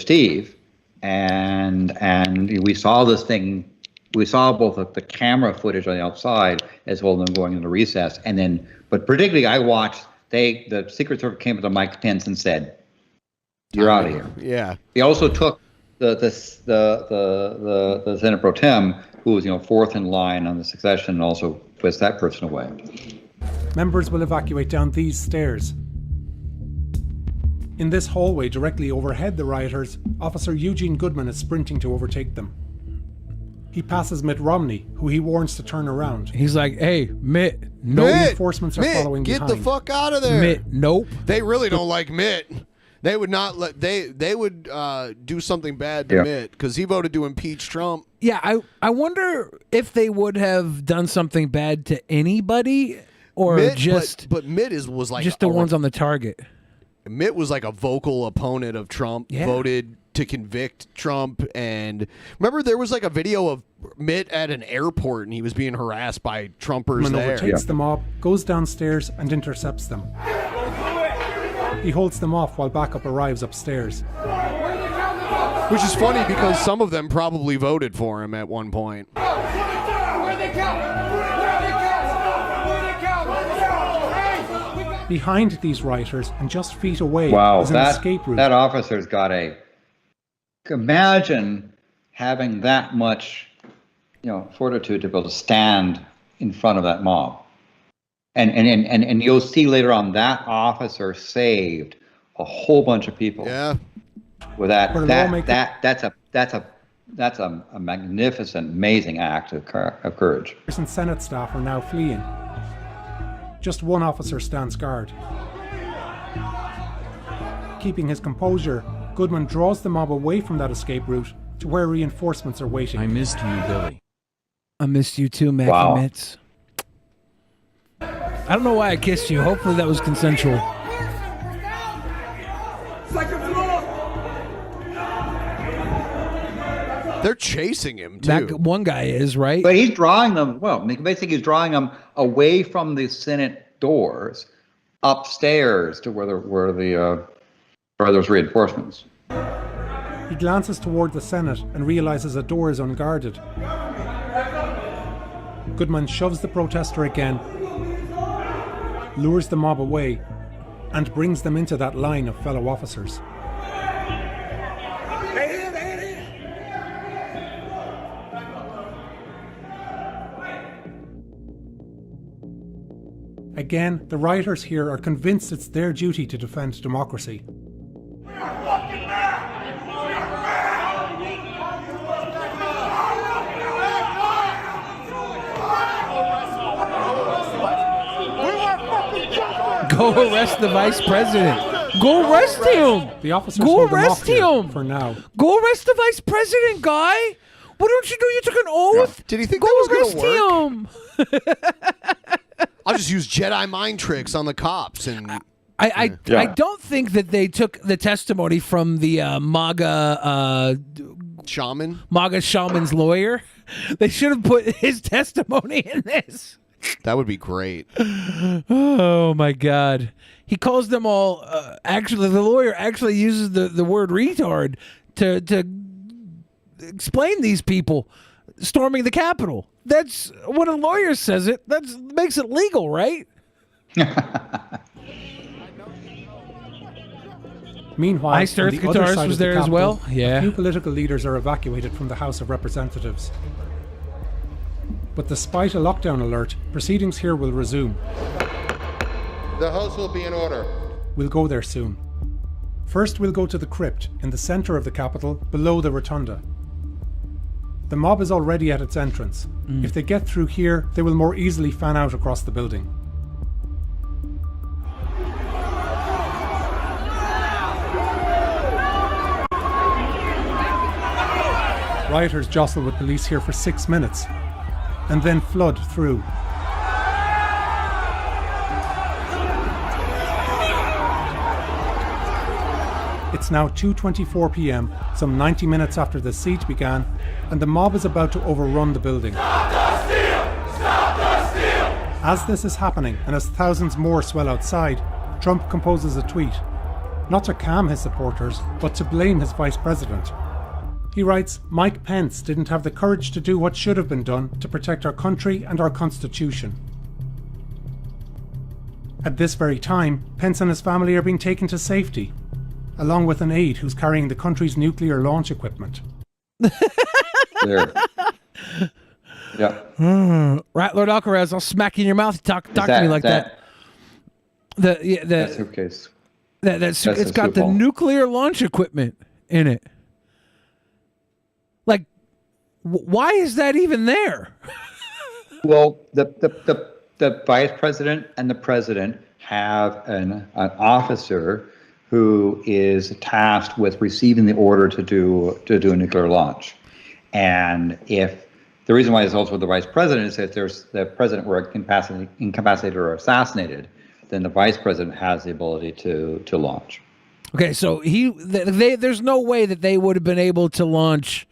Steve, and we saw this thing. We saw both the camera footage on the outside as well as them going into recess, and then, but particularly, I watched. The Secret Service came up to Mike Pence and said, "You're out of here." Yeah. They also took the Senate Pro Tem, who was fourth in line on the succession, and also whisked that person away. Members will evacuate down these stairs. In this hallway directly overhead the rioters, Officer Eugene Goodman is sprinting to overtake them. He passes Mitt Romney, who he warns to turn around. He's like, hey, Mitt, no reinforcements are following get behind. the fuck out of there. Mitt, nope. They really don't like Mitt. They would not let they would do something bad to Mitt because he voted to impeach Trump. Yeah, I wonder if they would have done something bad to anybody or Mitt, just but Mitt was like just the ones on the target. Mitt was like a vocal opponent of Trump, voted to convict Trump, and remember there was like a video of Mitt at an airport and he was being harassed by Trumpers Goodman there. overtakes the mob, goes downstairs and intercepts them. He holds them off while backup arrives upstairs. Which is funny because some of them probably voted for him at one point. Behind these rioters and just feet away is an escape route. That officer's got imagine having that much, fortitude to be able to stand in front of that mob. And you'll see later on that officer saved a whole bunch of people. Yeah. With that's a magnificent, amazing act of courage. And Senate staff are now fleeing. Just one officer stands guard. Keeping his composure, Goodman draws the mob away from that escape route to where reinforcements are waiting. I missed you, Billy. I missed you too, Mackie Mitts. I don't know why I kissed you. Hopefully that was consensual. They're chasing him too. That one guy is, right? But he's drawing them. Well, basically, he's drawing them away from the Senate doors, upstairs to where there's reinforcements. He glances toward the Senate and realizes a door is unguarded. Goodman shoves the protester again, lures the mob away, and brings them into that line of fellow officers. Again, the rioters here are convinced it's their duty to defend democracy. Go arrest the vice president. Go arrest him. The officers go hold them off arrest here him for now. Go arrest the vice president, guy. What don't you do? You took an oath. Did he think go that was arrest going to work? him? I'll just use Jedi mind tricks on the cops and. I don't think that they took the testimony from the MAGA shaman's lawyer. They should have put his testimony in this. That would be great. Oh my God. He calls them all actually the lawyer actually uses the word retard to explain these people storming the Capitol. That's when a lawyer says it. That makes it legal, right? Meanwhile, Iced on Earth the other Guitarist side was of the there as Capitol, well. Yeah. A few political leaders are evacuated from the House of Representatives. But despite a lockdown alert, proceedings here will resume. The House will be in order. We'll go there soon. First, we'll go to the crypt in the centre of the Capitol, below the rotunda. The mob is already at its entrance. If they get through here, they will more easily fan out across the building. Rioters jostle with police here for 6 minutes, and then flood through. It's now 2:24 p.m, some 90 minutes after the siege began, and the mob is about to overrun the building. Stop the steal! Stop the steal! As this is happening, and as thousands more swell outside, Trump composes a tweet, not to calm his supporters, but to blame his vice president. He writes, Mike Pence didn't have the courage to do what should have been done to protect our country and our Constitution. At this very time, Pence and his family are being taken to safety, along with an aide who's carrying the country's nuclear launch equipment. There. Yeah. Right, Lord Alcaraz, I'll smack you in your mouth. Talk to me like that. That suitcase. It's got the nuclear launch equipment in it. Like, why is that even there? Well, the vice president and the president have an officer who is tasked with receiving the order to do a nuclear launch. And if the reason why it's also the vice president is if the president were incapacitated or assassinated, then the vice president has the ability to launch. Okay, so there's no way that they would have been able to launch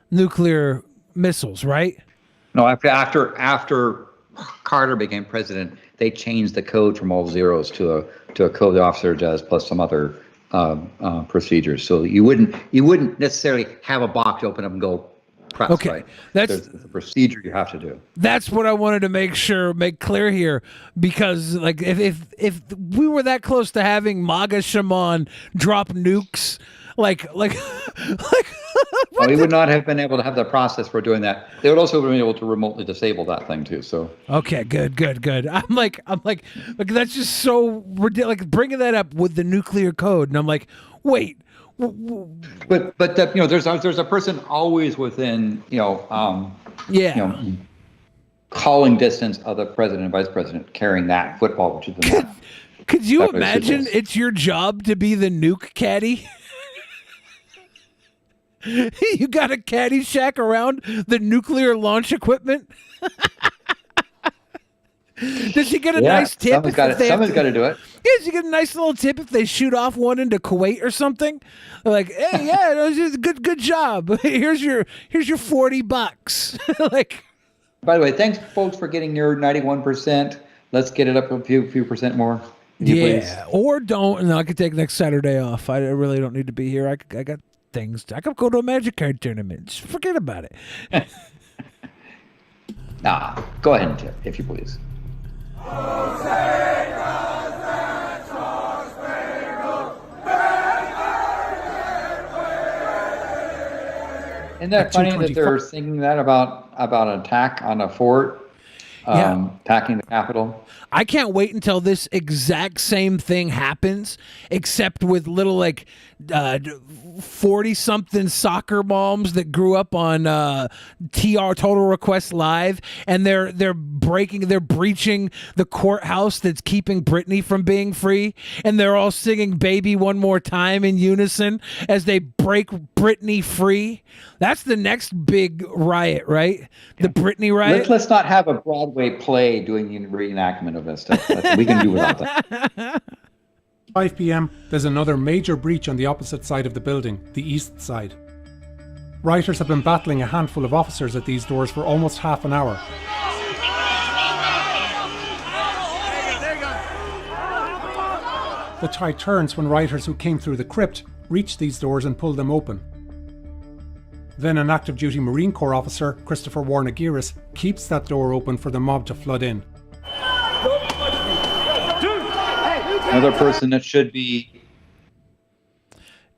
nuclear missiles, right? No, after Carter became president, they changed the code from all zeros to a code the officer does plus some other procedures. So you wouldn't necessarily have a box open up and go press. Okay, right? there's a procedure you have to do. That's what I wanted to make clear here, because like if we were that close to having MAGA shaman drop nukes, like well, we would not have been able to have the process for doing that. They would also have been able to remotely disable that thing too. So okay, good. I'm like that's just so ridiculous. Like bringing that up with the nuclear code, and I'm like, wait. But there's a person always within calling distance of the president and vice president carrying that football, which is the map. Could you imagine it's your job to be the nuke caddy? You got a caddy shack around the nuclear launch equipment? Does he get a nice tip? Someone's got to do it. Yeah, does he get a nice little tip if they shoot off one into Kuwait or something? Like, hey, yeah, it was just good job. Here's your $40. Like. By the way, thanks folks for getting your 91%. Let's get it up a few percent more. Please. Or don't, and I could take next Saturday off. I really don't need to be here. I got things. I could go to a Magic card tournament. Just forget about it. Nah, go ahead and tip, if you please. Isn't that funny that they're thinking that about an attack on a fort, attacking the Capitol? I can't wait until this exact same thing happens, except with little 40-something soccer moms that grew up on TR Total Request Live, and they're breaching the courthouse that's keeping Britney from being free, and they're all singing "Baby One More Time" in unison as they break Britney free. That's the next big riot, right? The Britney riot. Let's not have a Broadway play doing the reenactment of that stuff. We can do without that. 5 p.m., there's another major breach on the opposite side of the building, the east side. Rioters have been battling a handful of officers at these doors for almost half an hour. The tide turns when rioters who came through the crypt reach these doors and pull them open. Then an active duty Marine Corps officer, Christopher Warnagiris, keeps that door open for the mob to flood in. Another person that should be...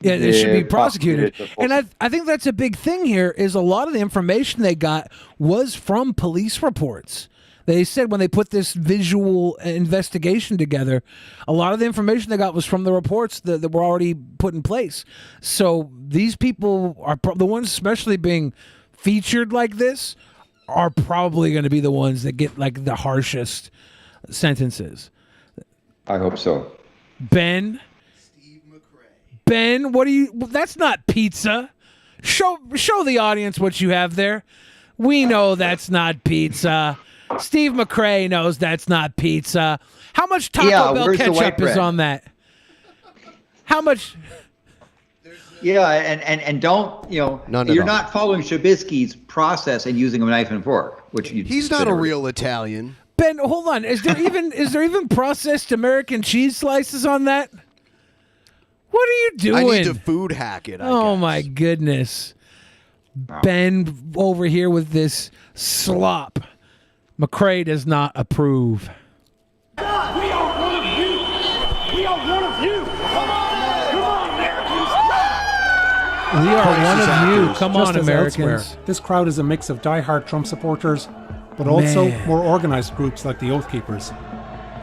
Yeah, they should be prosecuted. And I think that's a big thing here is a lot of the information they got was from police reports. They said when they put this visual investigation together, a lot of the information they got was from the reports that were already put in place. So these people are the ones especially being featured like this are probably going to be the ones that get like the harshest sentences. I hope so. Ben, what do you... That's not pizza. Show the audience what you have there. We know that's not pizza. Steve McRae knows that's not pizza. How much Taco Bell ketchup is on that? How much... Yeah, and don't, you're not following Shabisky's process and using a knife and fork, which he's not a real Italian. Ben, hold on. Is there even processed American cheese slices on that? What are you doing? I need to food hack it. Oh my goodness. Ben over here with this slop. McRae does not approve. We are one of you. We are one of you. Come on, Americans. We are one of you. Come on, Americans. Elsewhere, this crowd is a mix of diehard Trump supporters, but also more organized groups like the Oath Keepers,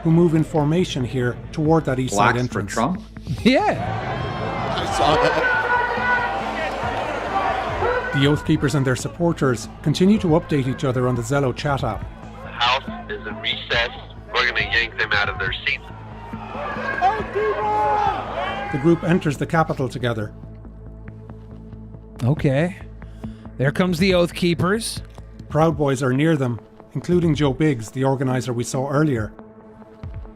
who move in formation here toward that east side entrance. For Trump? Yeah. I saw that. The Oath Keepers and their supporters continue to update each other on the Zello chat app. The House is in recess. We're going to yank them out of their seats. The group enters the Capitol together. Okay. There comes the Oath Keepers. Proud Boys are near them, including Joe Biggs, the organizer we saw earlier.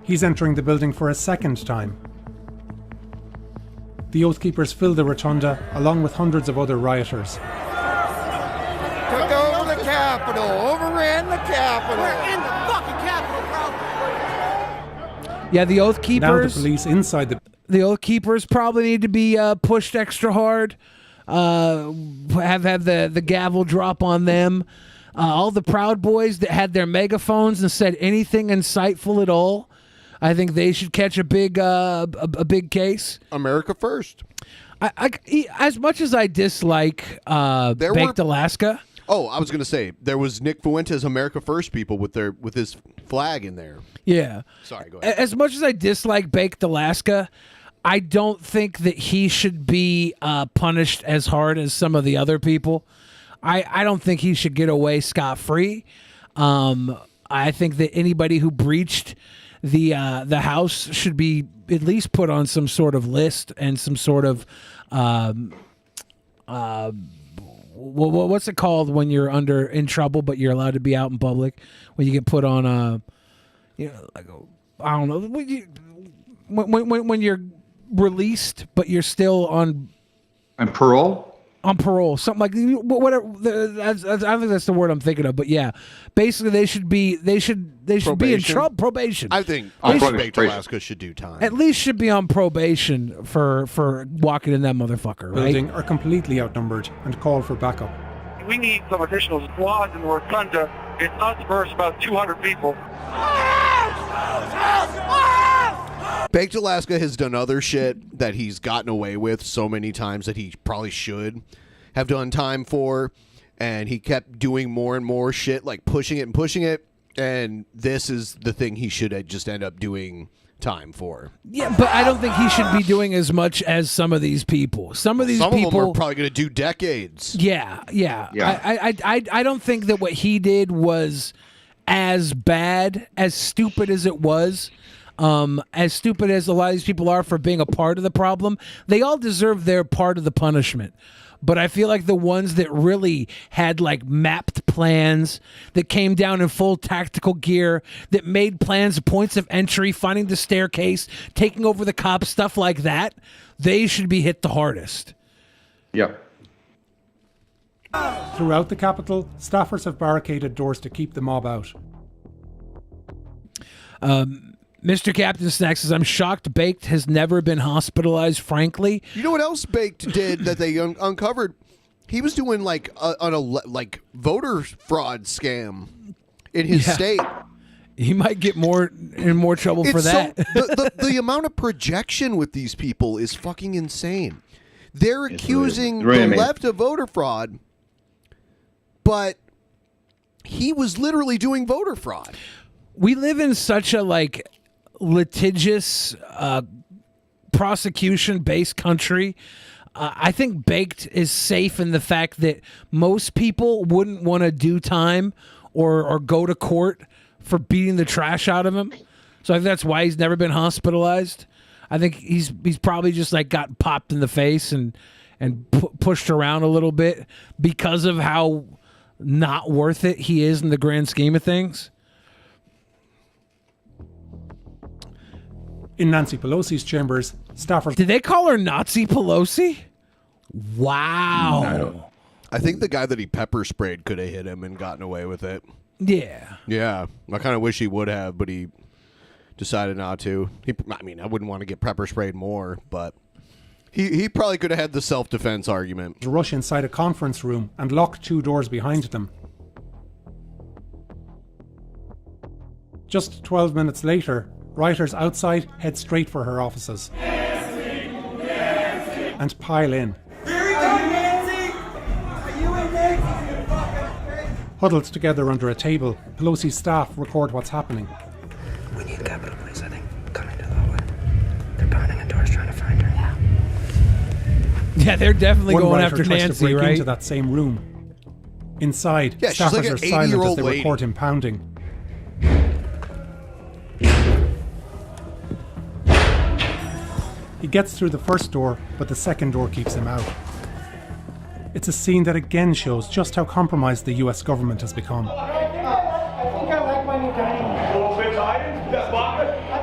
He's entering the building for a second time. The Oath Keepers fill the rotunda, along with hundreds of other rioters. Took over the Capitol, overran the Capitol. We're in the fucking Capitol, bro. Yeah, the Oath Keepers. Now the police inside the Oath Keepers probably need to be pushed extra hard. Have the gavel drop on them. All the Proud Boys that had their megaphones and said anything insightful at all, I think they should catch a big case. America first. As much as I dislike Baked Alaska. Oh, I was going to say there was Nick Fuentes America First people with his flag in there. Yeah. Sorry, go ahead. As much as I dislike Baked Alaska, I don't think that he should be punished as hard as some of the other people. I don't think he should get away scot-free. I think that anybody who breached the House should be at least put on some sort of list and some sort of what's it called when you're in trouble but you're allowed to be out in public, when you get put on I don't know, when you're released but you're still on parole. On parole, something like whatever. I don't think that's the word I'm thinking of, but yeah, basically they should be in trouble. Probation. I think Baked Alaska should do time. At least should be on probation for walking in that motherfucker. Right? Building are completely outnumbered and call for backup. We need some additional squads in the Rotunda. It's us versus about 200 people. Baked Alaska has done other shit that he's gotten away with so many times that he probably should have done time for, and he kept doing more and more shit, like pushing it, and this is the thing he should just end up doing time for. Yeah, but I don't think he should be doing as much as some of these people. Some of them are probably going to do decades. Yeah. I don't think that what he did was as bad, as stupid as it was. As stupid as a lot of these people are for being a part of the problem, they all deserve their part of the punishment. But I feel like the ones that really had like mapped plans, that came down in full tactical gear, that made plans, points of entry, finding the staircase, taking over the cops, stuff like that, they should be hit the hardest. Yep. Throughout the Capitol, staffers have barricaded doors to keep the mob out. Mr. Captain Snack says, I'm shocked Baked has never been hospitalized, frankly. You know what else Baked did that they uncovered? He was doing like like voter fraud scam in his state. He might get in more trouble for that. The amount of projection with these people is fucking insane. They're accusing really the left of voter fraud, but he was literally doing voter fraud. We live in such a like litigious prosecution-based country. I think Baked is safe in the fact that most people wouldn't want to do time or go to court for beating the trash out of him. So I think that's why he's never been hospitalized. I think he's probably just like got popped in the face and pushed around a little bit because of how not worth it he is in the grand scheme of things. In Nancy Pelosi's chambers, staffers... Did they call her Nazi Pelosi? Wow. I think the guy that he pepper sprayed could have hit him and gotten away with it. Yeah. Yeah. I kind of wish he would have, but he decided not to. I wouldn't want to get pepper sprayed more, but he probably could have had the self-defense argument. Rush inside a conference room and lock 2 doors behind them. Just 12 minutes later, rioters outside head straight for her offices and pile in. Huddled together under a table, Pelosi's staff record what's happening. We need Capitol Police, I think, coming to the hallway. They're pounding on doors trying to find her. Yeah, they're definitely One going rioter after tries Nancy, to break right? into that same room. Inside, Yeah, she's staffers like an are silent as 80-year-old they lady. record him pounding. He gets through the first door, but the second door keeps him out. It's a scene that again shows just how compromised the US government has become.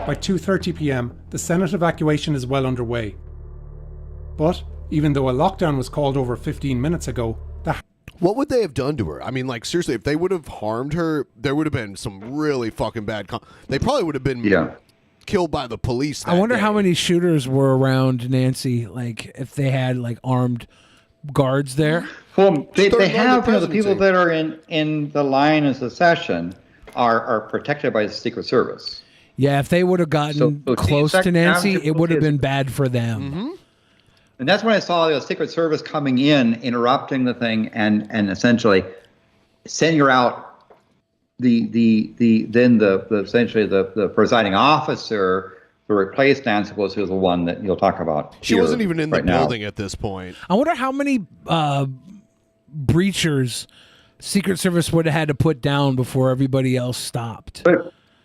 By 2:30 p.m., the Senate evacuation is well underway. But even though a lockdown was called over 15 minutes ago, what would they have done to her? I mean, like, seriously, if they would have harmed her, there would have been some really fucking bad... They probably would have been killed by the police that I wonder day. how many shooters were around Nancy, like if they had like armed guards there. Well, they have, the people that are in the line of secession are protected by the Secret Service. Yeah, if they would have gotten close to Nancy, it would have been bad for them. And that's when I saw the Secret Service coming in, interrupting the thing, and essentially sending her out. Essentially the presiding officer who replaced Nancy Pelosi was the one that you'll talk about. She wasn't even in the building at this point. I wonder how many breachers Secret Service would have had to put down before everybody else stopped.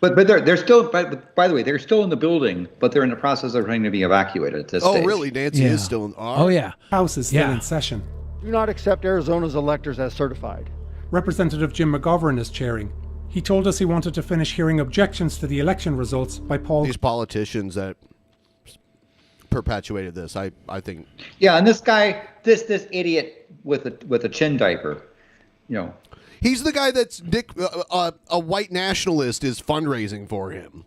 But they're still, by the way, they're still in the building, but they're in the process of trying to be evacuated at this stage. Oh, really? Nancy is still in... Oh, yeah. House is still in session. Do not accept Arizona's electors as certified. Representative Jim McGovern is chairing. He told us he wanted to finish hearing objections to the election results by Paul... These politicians that perpetuated this, I think... Yeah, and this guy, this idiot with a chin diaper, He's the guy that's a white nationalist is fundraising for him.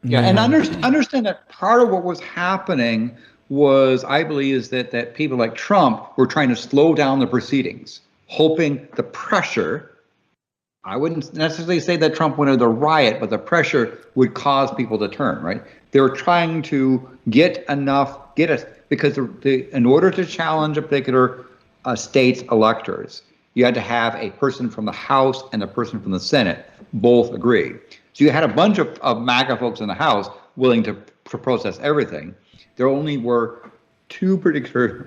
Yeah, and understand that part of what was happening was, I believe, is that people like Trump were trying to slow down the proceedings, hoping the pressure... I wouldn't necessarily say that Trump wanted the riot, but the pressure would cause people to turn, right? They were trying to because in order to challenge a particular state's electors, you had to have a person from the House and a person from the Senate both agree. So you had a bunch of MAGA folks in the House willing to process everything. There only were 2 particular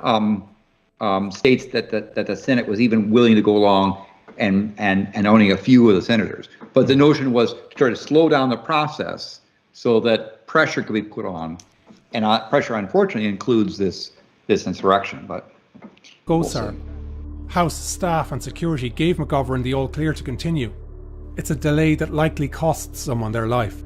states that the Senate was even willing to go along and only a few of the senators. But the notion was to try to slow down the process so that pressure could be put on. And pressure, unfortunately, includes this insurrection. But Gosar. House staff and security gave McGovern the all clear to continue. It's a delay that likely costs someone their life.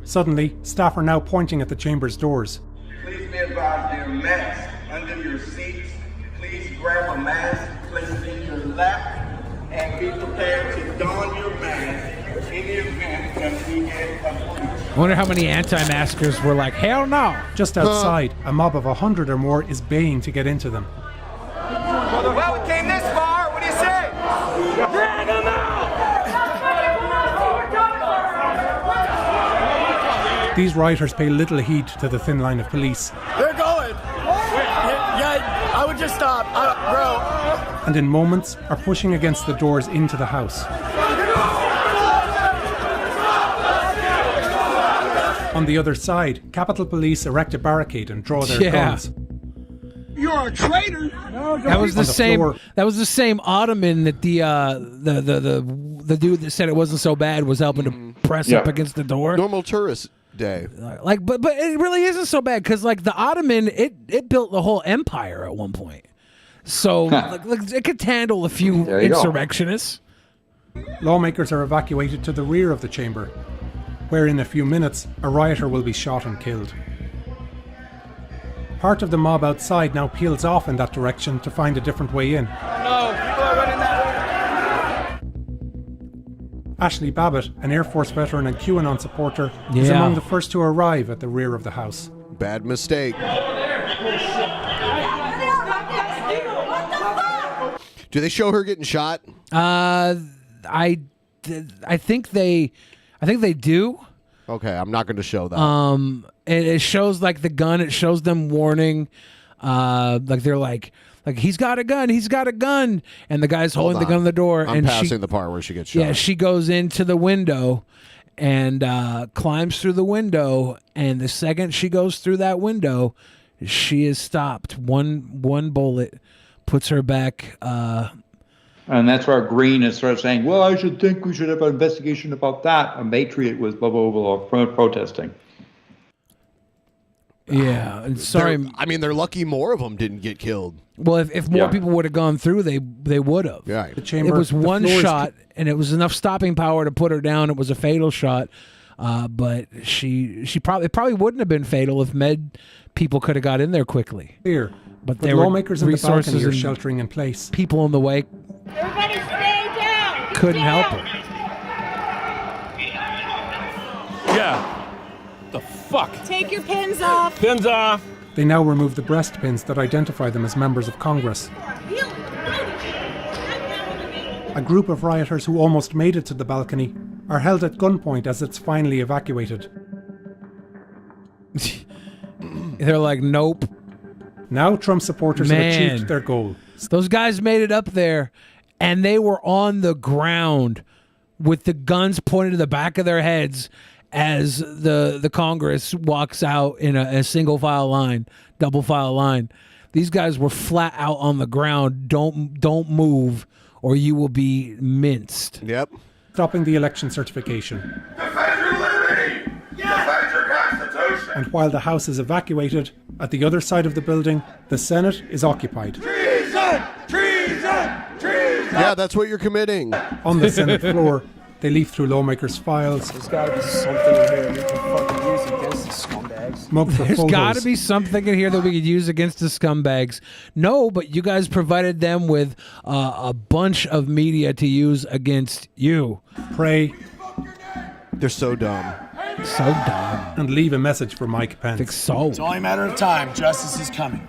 Suddenly, staff are now pointing at the chamber's doors. Please be advised there are masks under your seats. Please grab a mask, place it in your lap, and be prepared to don your mask in the event that we get a breach. I wonder how many anti-maskers were like, hell no. Just outside, a mob of 100 or more is baying to get into them. Well, we came this far. What do you say? Drag them out! These rioters pay little heed to the thin line of police. They're going. Yeah, I would just stop. Bro. And in moments are pushing against the doors into the house. On the other side, Capitol Police erect a barricade and draw their guns. You're a traitor. That was the same. That was the same ottoman that the dude that said it wasn't so bad was helping to press up against the door. Normal tourist day. Like, but it really isn't so bad because like the Ottoman, it built the whole empire at one point. So like, it could handle a few insurrectionists. Lawmakers are evacuated to the rear of the chamber, where in a few minutes a rioter will be shot and killed. Part of the mob outside now peels off in that direction to find a different way in. No, people are running that way. Ashley Babbitt, an Air Force veteran and QAnon supporter, is among the first to arrive at the rear of the house. Bad mistake. Do they show her getting shot? I think they do. Okay, I'm not going to show that. It shows like the gun. It shows them warning. Like they're like he's got a gun. He's got a gun. And the guy's holding the gun on the door. I'm and passing the part where she gets shot. Yeah, she goes into the window and climbs through the window. And the second she goes through that window, she is stopped. One bullet puts her back. And that's where Green is sort of saying, well, I should think we should have an investigation about that. And Patriot was blah, blah, blah, protesting. Yeah, and sorry. They're lucky more of them didn't get killed. Well, if more people would have gone through, they would have. Yeah, the chamber, it was one shot, and it was enough stopping power to put her down. It was a fatal shot, but she probably wouldn't have been fatal if med people could have got in there quickly. Here, but the there were lawmakers in the balcony are and sheltering in place. People in the way. Everybody stay down. Couldn't help her. Yeah. The fuck? Take your pins off. Pins off. They now remove the breast pins that identify them as members of Congress. A group of rioters who almost made it to the balcony are held at gunpoint as it's finally evacuated. They're like, nope. Now Trump supporters have achieved their goal. Those guys made it up there, and they were on the ground with the guns pointed to the back of their heads as the Congress walks out in a single file line, double file line. These guys were flat out on the ground. Don't move, or you will be minced. Yep. Stopping the election certification. Defend your liberty! Defend your Constitution! And while the House is evacuated, at the other side of the building, the Senate is occupied. Treason! Treason! Treason! Yeah, that's what you're committing. On the Senate floor, they leaf through lawmakers' files. There's got to be something in here we can fucking use against the scumbags. Mug for There's photos. got to be something in here that we could use against the scumbags. No, but you guys provided them with a bunch of media to use against you. Pray. They're so dumb. So dumb. And leave a message for Mike Pence. It's only a matter of time. Justice is coming.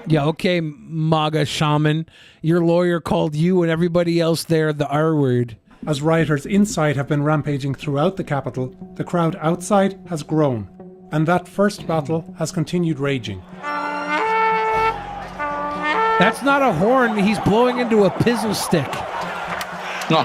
Yeah, okay, MAGA shaman. Your lawyer called you and everybody else there the R word. As rioters inside have been rampaging throughout the Capitol, the crowd outside has grown, and that first battle has continued raging. That's not a horn. He's blowing into a pizzle stick. No.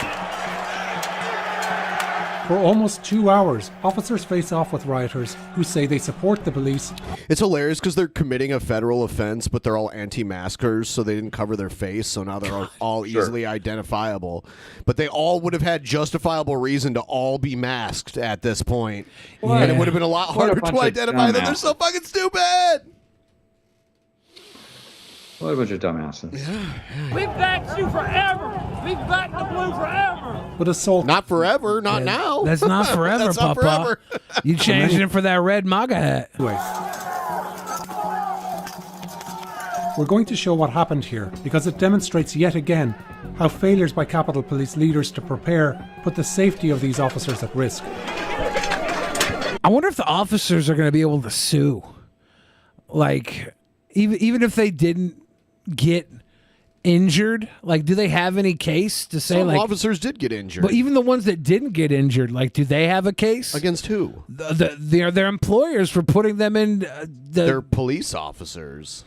For almost 2 hours, officers face off with rioters who say they support the police. It's hilarious because they're committing a federal offense, but they're all anti-maskers, so they didn't cover their face, so now they're all easily identifiable. But they all would have had justifiable reason to all be masked at this point. And it would have been a lot harder to identify them. They're so fucking stupid! What a bunch of dumbasses. We've backed you forever. We've backed the blue forever. But assault. Not forever, not now. That's not forever, That's not Papa. forever. You changed it for that red MAGA hat. We're going to show what happened here because it demonstrates yet again how failures by Capitol Police leaders to prepare put the safety of these officers at risk. I wonder if the officers are going to be able to sue. Like, even if they didn't get injured, like, do they have any case to say? Some like officers did get injured. But even the ones that didn't get injured, like, do they have a case against who? Their employers for putting them in. They're police officers.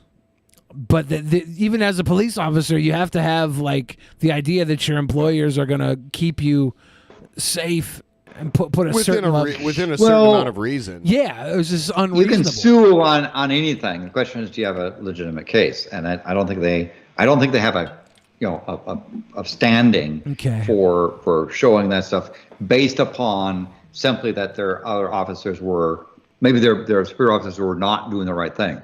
But even as a police officer, you have to have like the idea that your employers are going to keep you safe and put a within certain within a certain amount of reason. Yeah, it was just unreasonable. You can sue on anything. The question is, do you have a legitimate case? And I don't think they have a standing for showing that stuff based upon simply that their other officers were maybe their superior officers were not doing the right thing.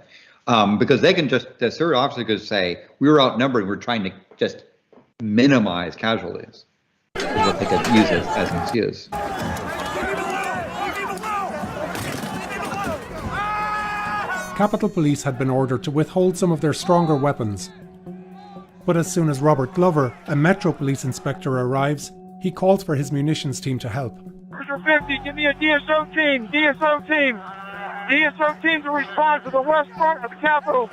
Because they can the superior officer could say, we were outnumbered, we're trying to just minimize casualties. Is what they could use it as an excuse. Capitol Police had been ordered to withhold some of their stronger weapons. But as soon as Robert Glover, a Metro Police inspector, arrives, he calls for his munitions team to help. Cruiser 50, give me a DSO team. DSO team. DSO team to respond to the west front of the Capitol.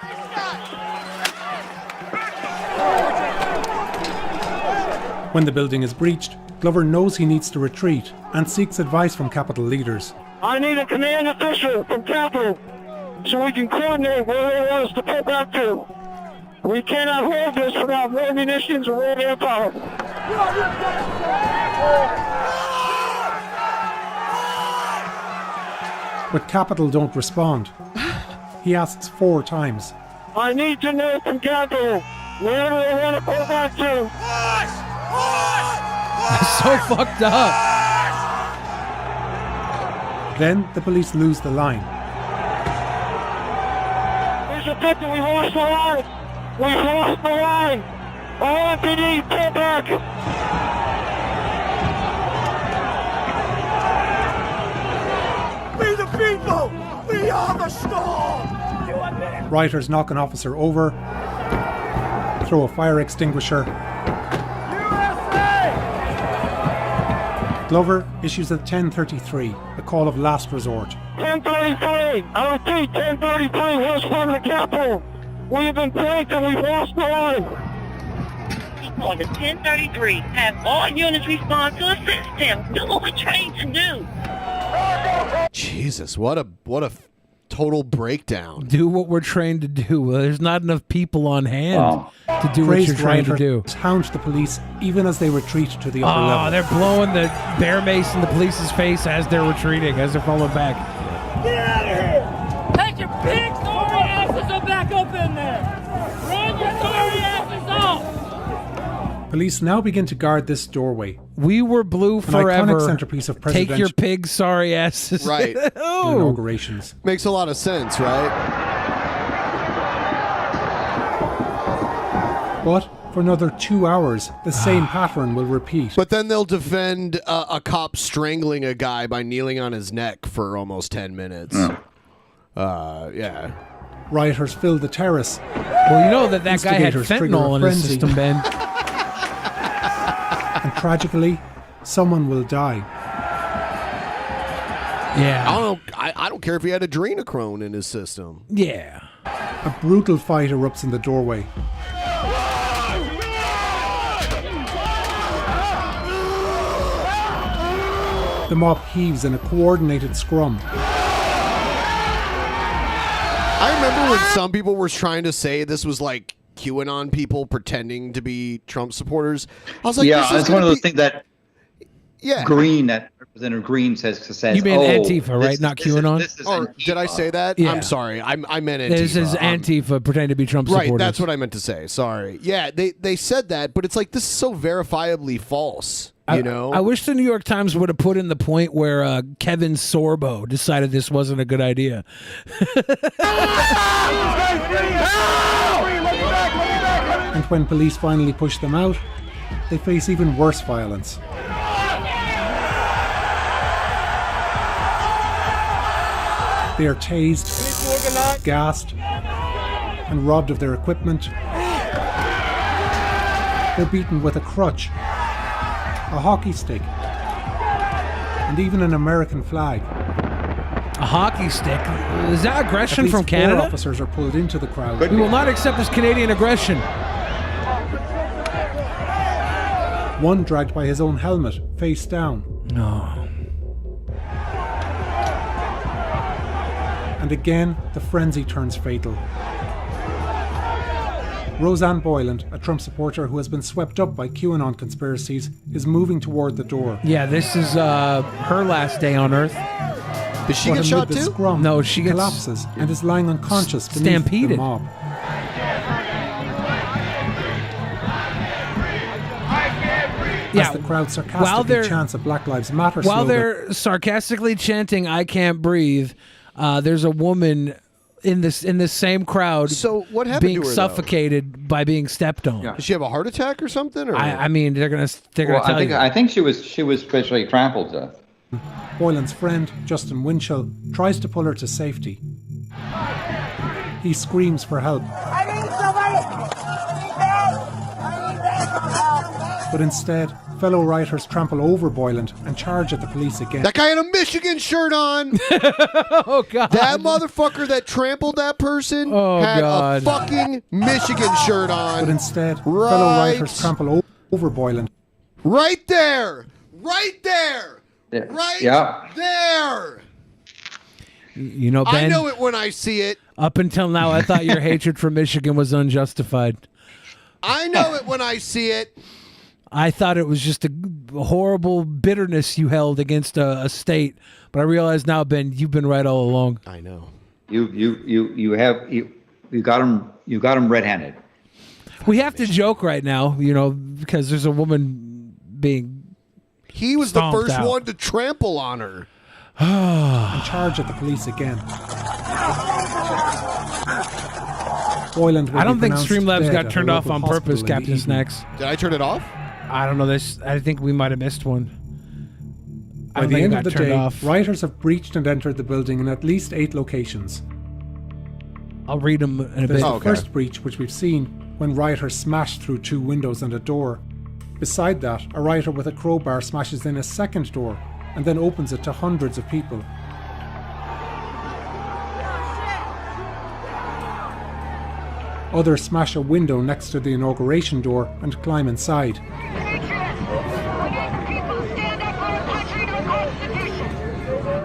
When the building is breached, Glover knows he needs to retreat and seeks advice from Capitol leaders. I need a command official from Capitol so we can coordinate where they want us to pull back to. We cannot hold this without more munitions or more manpower. But Capitol don't respond. He asks 4 times. I need to know from Capitol where they want to pull back to. That's so fucked up. Then the police lose the line. There's a pit that we've lost the line. We've lost the line. All MPD, pull back. We the people! We are the storm! Rioters knock an officer over, throw a fire extinguisher. Glover issues at 10:33, a call of last resort. 10:33. I repeat, 10:33. West front of the Capitol. We have been pranked and we've lost the line. On the 10:33, have all units respond to assist him. Do what we're trained to do. Jesus, what a total breakdown. Do what we're trained to do. Well, there's not enough people on hand to do what you're trying to do. Hound the police even as they retreat to the upper level. Oh, they're blowing the bear mace in the police's face as they're retreating, as they're falling back. Get out of here! Take your big sorry asses and back up in there! Run your sorry asses off! Police now begin to guard this doorway. We were blue An forever. iconic centerpiece of presidential... Take your pig sorry asses. Right. inaugurations. Makes a lot of sense, right? But for another 2 hours, the same pattern will repeat. But then they'll defend a cop strangling a guy by kneeling on his neck for almost 10 minutes. Yeah. Rioters fill the terrace. Well, you know that guy had Instigators trigger fentanyl a in his frenzy. system, Ben. And tragically, someone will die. Yeah. I don't care if he had adrenochrome in his system. Yeah. A brutal fight erupts in the doorway. The mob heaves in a coordinated scrum. I remember when some people were trying to say this was like QAnon people pretending to be Trump supporters. I was like, yeah, it's one of those things that Yeah. green that in a green says You mean Antifa, right? Not QAnon? Or did I say that? Yeah. I'm sorry. I meant Antifa. This is Antifa pretending to be Trump supporters. Right, that's what I meant to say. Sorry. Yeah, they said that, but it's like this is so verifiably false. You know? I wish the New York Times would have put in the point where Kevin Sorbo decided this wasn't a good idea. And when police finally push them out, they face even worse violence. They are tased, gassed, and robbed of their equipment. They're beaten with a crutch, a hockey stick, and even an American flag. A hockey stick? Is that aggression At least from Canada? 4 officers are pulled into the crowd. We will not accept this Canadian aggression. One dragged by his own helmet, face down. No. And again, the frenzy turns fatal. Roseanne Boyland, a Trump supporter who has been swept up by QAnon conspiracies, is moving toward the door. Yeah, this is her last day on Earth. Did she get shot the too? Scrum, No, she gets collapses and is lying unconscious beneath stampeded. the mob. Yeah, as the crowd sarcastically chants a Black Lives Matter While slogan. they're sarcastically chanting "I can't breathe," there's a woman in this same crowd. So what happened being to her, suffocated by being stepped on? Did she have a heart attack or something? Or? I mean, they're gonna Well, tell you. I think she was basically trampled to death. Boylan's friend, Justin Winchell, tries to pull her to safety. He screams for help. I need somebody! But instead, fellow rioters trample over Boyland and charge at the police again. That guy had a Michigan shirt on. Oh, God. That motherfucker that trampled that person had God. a fucking Michigan shirt on. But instead, fellow rioters trample over Boyland. Right there. Right there. Yeah. Right Yeah. there. You know, Ben, I know it when I see it. up until now, I thought your hatred for Michigan was unjustified. I know it when I see it. I thought it was just a horrible bitterness you held against a state, but I realize now, Ben, you've been right all along. I know. You got him red-handed. We have to joke right now, you know, because there's a woman being. He was the stomped first out. one to trample on her. And charge at the police again. Boyland will I don't be think pronounced Streamlabs dead got at turned a off local on purpose, hospital in the Captain evening. Snacks. Did I turn it off? I don't know this. I think we might have missed one. I By don't the think end it of the got turned day, off. rioters have breached and entered the building in at least 8 locations. I'll read them in a There's bit. the first breach, which we've seen, when rioters smashed through 2 windows and a door. Beside that, a rioter with a crowbar smashes in a second door and then opens it to hundreds of people. Others smash a window next to the inauguration door and climb inside.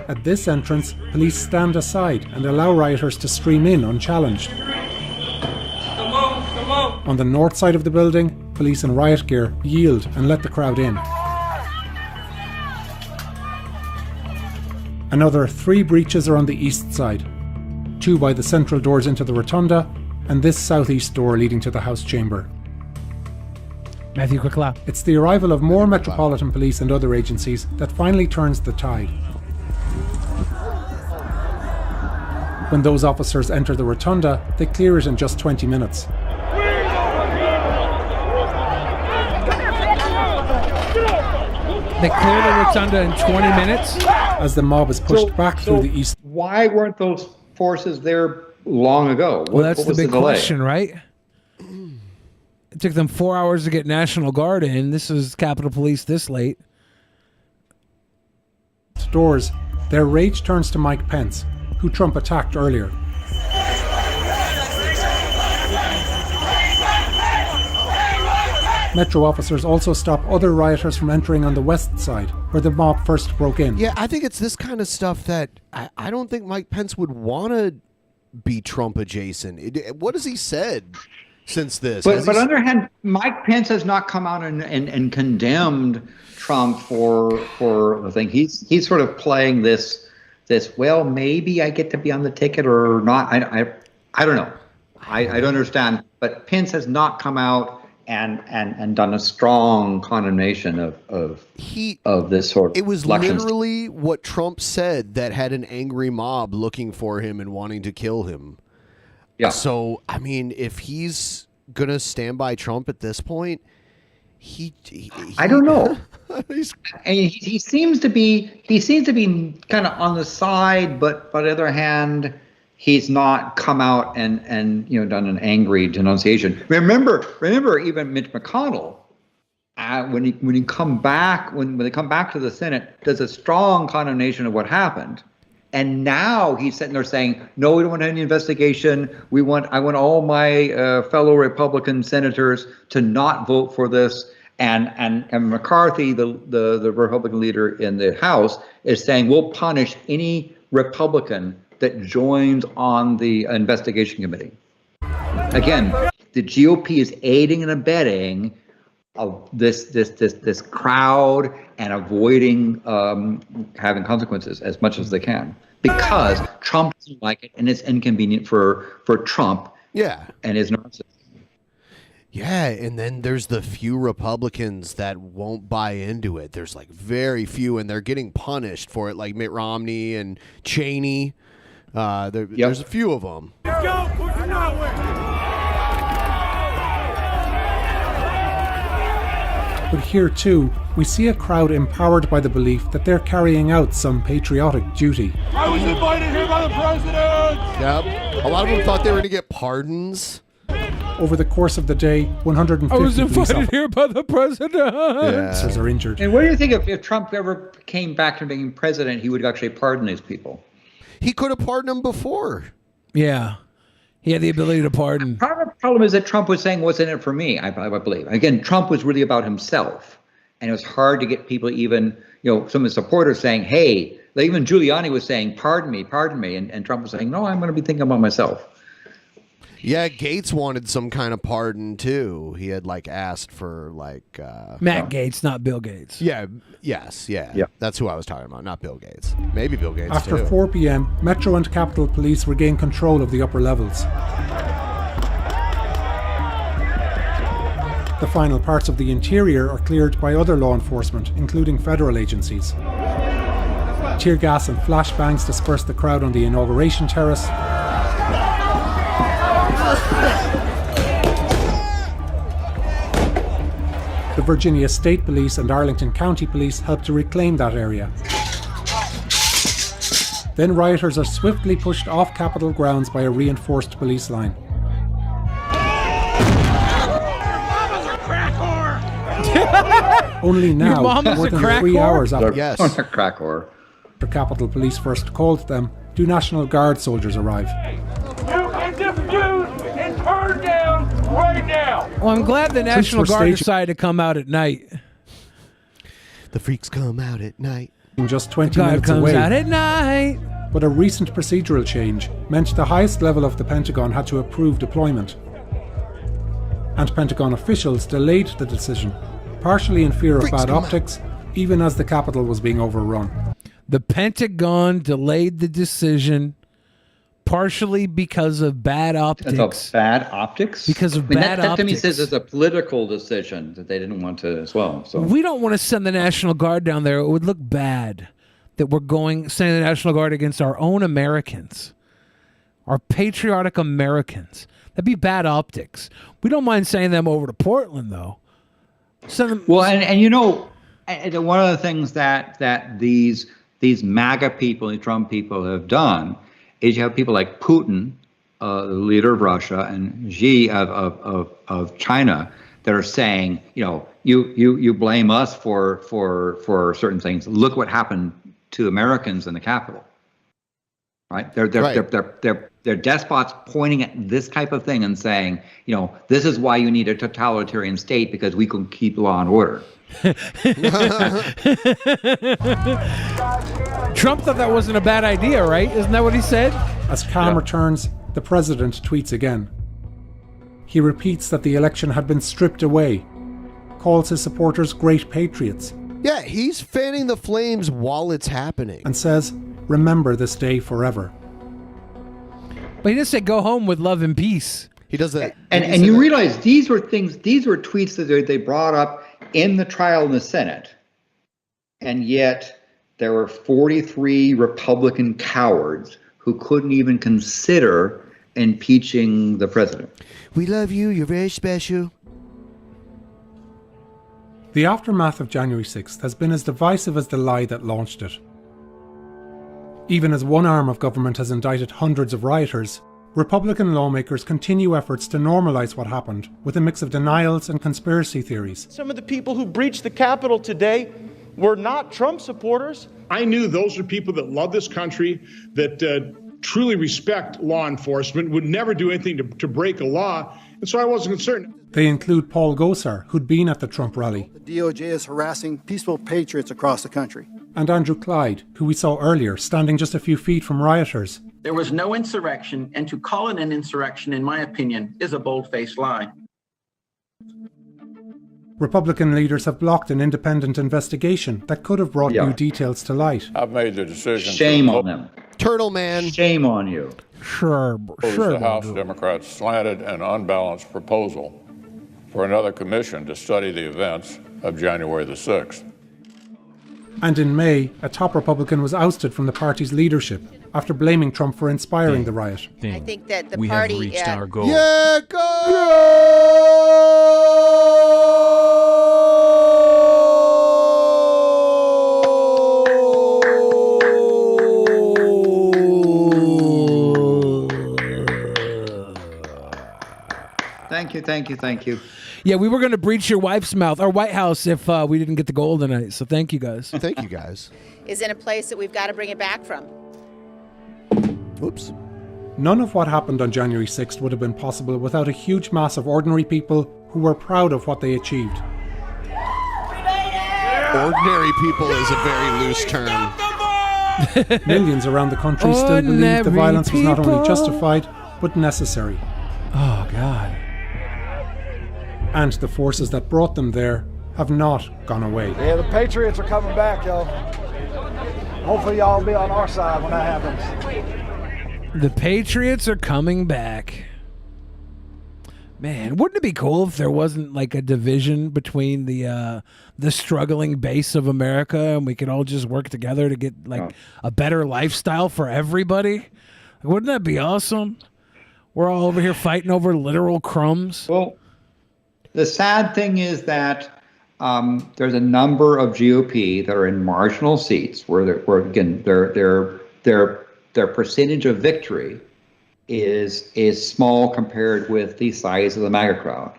At this entrance, police stand aside and allow rioters to stream in unchallenged. On the north side of the building, police in riot gear yield and let the crowd in. Another 3 breaches are on the east side, 2 by the central doors into the rotunda, and this southeast door leading to the House chamber. Matthew Quickla. It's the arrival of more Metropolitan Police and other agencies that finally turns the tide. When those officers enter the rotunda, they clear it in just 20 minutes. They clear the rotunda in 20 minutes? As the mob is pushed back through the east. Why weren't those forces there long ago? Well, that's what the was big delay? question, right? It took them 4 hours to get National Guard in. This is Capitol Police this late. Doors, their rage turns to Mike Pence, who Trump attacked earlier. Metro officers also stop other rioters from entering on the west side, where the mob first broke in. Yeah, I think it's this kind of stuff that I don't think Mike Pence would want to be Trump adjacent. What has he said? since this. But on the other hand, Mike Pence has not come out and condemned Trump for the thing. He's sort of playing this. Well, maybe I get to be on the ticket or not. I don't know. I don't understand. But Pence has not come out and done a strong condemnation of this sort of. It was elections. literally what Trump said that had an angry mob looking for him and wanting to kill him. Yeah. So I mean, if he's gonna stand by Trump at this point, he I don't know. he seems to be kind of on the side, but on the other hand, he's not come out and done an angry denunciation. Remember even Mitch McConnell, when they come back to the Senate, does a strong condemnation of what happened. And now he's sitting there saying, no, we don't want any investigation. I want all my fellow Republican senators to not vote for this. And McCarthy, the Republican leader in the House, is saying we'll punish any Republican that joins on the investigation committee. Again, the GOP is aiding and abetting of this crowd and avoiding having consequences as much as they can, because Trump doesn't like it and it's inconvenient for Trump. Yeah. And his narcissism. Yeah, and then there's the few Republicans that won't buy into it. There's like very few, and they're getting punished for it, like Mitt Romney and Cheney. There's a few of them. Go, push it that way. But here too, we see a crowd empowered by the belief that they're carrying out some patriotic duty. I was invited here by the president. Yep. A lot of them thought they were going to get pardons. Over the course of the day, 150 I was police invited here by the president. officers are injured. And what do you think if Trump ever came back to being president, he would actually pardon these people? He could have pardoned them before. Yeah. He had the ability to pardon. Part of the problem is that Trump was saying, what's in it for me, I believe. Again, Trump was really about himself. And it was hard to get people even, some of his supporters saying, hey, like even Giuliani was saying, pardon me. And Trump was saying, no, I'm going to be thinking about myself. Yeah, Gates wanted some kind of pardon too. He had asked for Matt Gates, not Bill Gates. Yeah, yes, yeah. That's who I was talking about, not Bill Gates. Maybe Bill Gates After too. 4 p.m., Metro and Capitol Police regain control of the upper levels. The final parts of the interior are cleared by other law enforcement, including federal agencies. Tear gas and flashbangs disperse the crowd on the inauguration terrace. The Virginia State Police and Arlington County Police help to reclaim that area. Then rioters are swiftly pushed off Capitol grounds by a reinforced police line. Only now, more than 3 hours after crack whore. The Capitol Police first called them, 2 National Guard soldiers arrive. You can defuse and turn down right now. Well, I'm glad the National Guard decided to come out at night. The freaks come out at night. Just 20 God minutes comes away. out at night. But a recent procedural change meant the highest level of the Pentagon had to approve deployment. And Pentagon officials delayed the decision, partially in fear of bad optics, even as the Capitol was being overrun. The Pentagon delayed the decision partially because of bad optics. Because of bad optics? Because of bad optics. That to me says it's a political decision that they didn't want to as well. So we don't want to send the National Guard down there. It would look bad that we're sending the National Guard against our own Americans, our patriotic Americans. That'd be bad optics. We don't mind sending them over to Portland, though. Well, and one of the things that these MAGA people, the Trump people have done is you have people like Putin, the leader of Russia, and Xi of China that are saying, you blame us for certain things. Look what happened to Americans in the Capitol. Right? They're despots pointing at this type of thing and saying, this is why you need a totalitarian state, because we can keep law and order. Trump thought that wasn't a bad idea, right? Isn't that what he said? As calm returns, the president tweets again. He repeats that the election had been stripped away, calls his supporters great patriots. Yeah, he's fanning the flames while it's happening. And says, remember this day forever. But he didn't say go home with love and peace. He does that. And you realize these were tweets that they brought up in the trial in the Senate. And yet there were 43 Republican cowards who couldn't even consider impeaching the president. We love you. You're very special. The aftermath of January 6th has been as divisive as the lie that launched it. Even as one arm of government has indicted hundreds of rioters, Republican lawmakers continue efforts to normalize what happened with a mix of denials and conspiracy theories. Some of the people who breached the Capitol today were not Trump supporters. I knew those are people that love this country, that truly respect law enforcement, would never do anything to break a law, and so I wasn't concerned. They include Paul Gosar, who'd been at the Trump rally. The DOJ is harassing peaceful patriots across the country. And Andrew Clyde, who we saw earlier, standing just a few feet from rioters. There was no insurrection, and to call it an insurrection, in my opinion, is a bold-faced lie. Republican leaders have blocked an independent investigation that could have brought new details to light. I've made the decision. Shame on them. Turtle Man. Shame on you. Sure. The House Democrats' slanted and unbalanced proposal for another commission to study the events of January the 6th. And in May, a top Republican was ousted from the party's leadership after blaming Trump for inspiring the riot. I think that the we party have reached our goal. Yeah, Thank you. Yeah, we were going to breach your wife's mouth, our White House, if we didn't get the goal tonight. So thank you guys. Thank you guys. is in a place that we've got to bring it back from. Oops. None of what happened on January 6th would have been possible without a huge mass of ordinary people who were proud of what they achieved. Ordinary people is a very loose term. Millions around the country still believe the violence was not only justified, but necessary. Oh, God. And the forces that brought them there have not gone away. Yeah, the Patriots are coming back, y'all. Hopefully y'all will be on our side when that happens. The Patriots are coming back. Man, wouldn't it be cool if there wasn't like a division between the struggling base of America and we could all just work together to get like a better lifestyle for everybody? Wouldn't that be awesome? We're all over here fighting over literal crumbs. Well, the sad thing is that there's a number of GOP that are in marginal seats where their percentage of victory is small compared with the size of the MAGA crowd.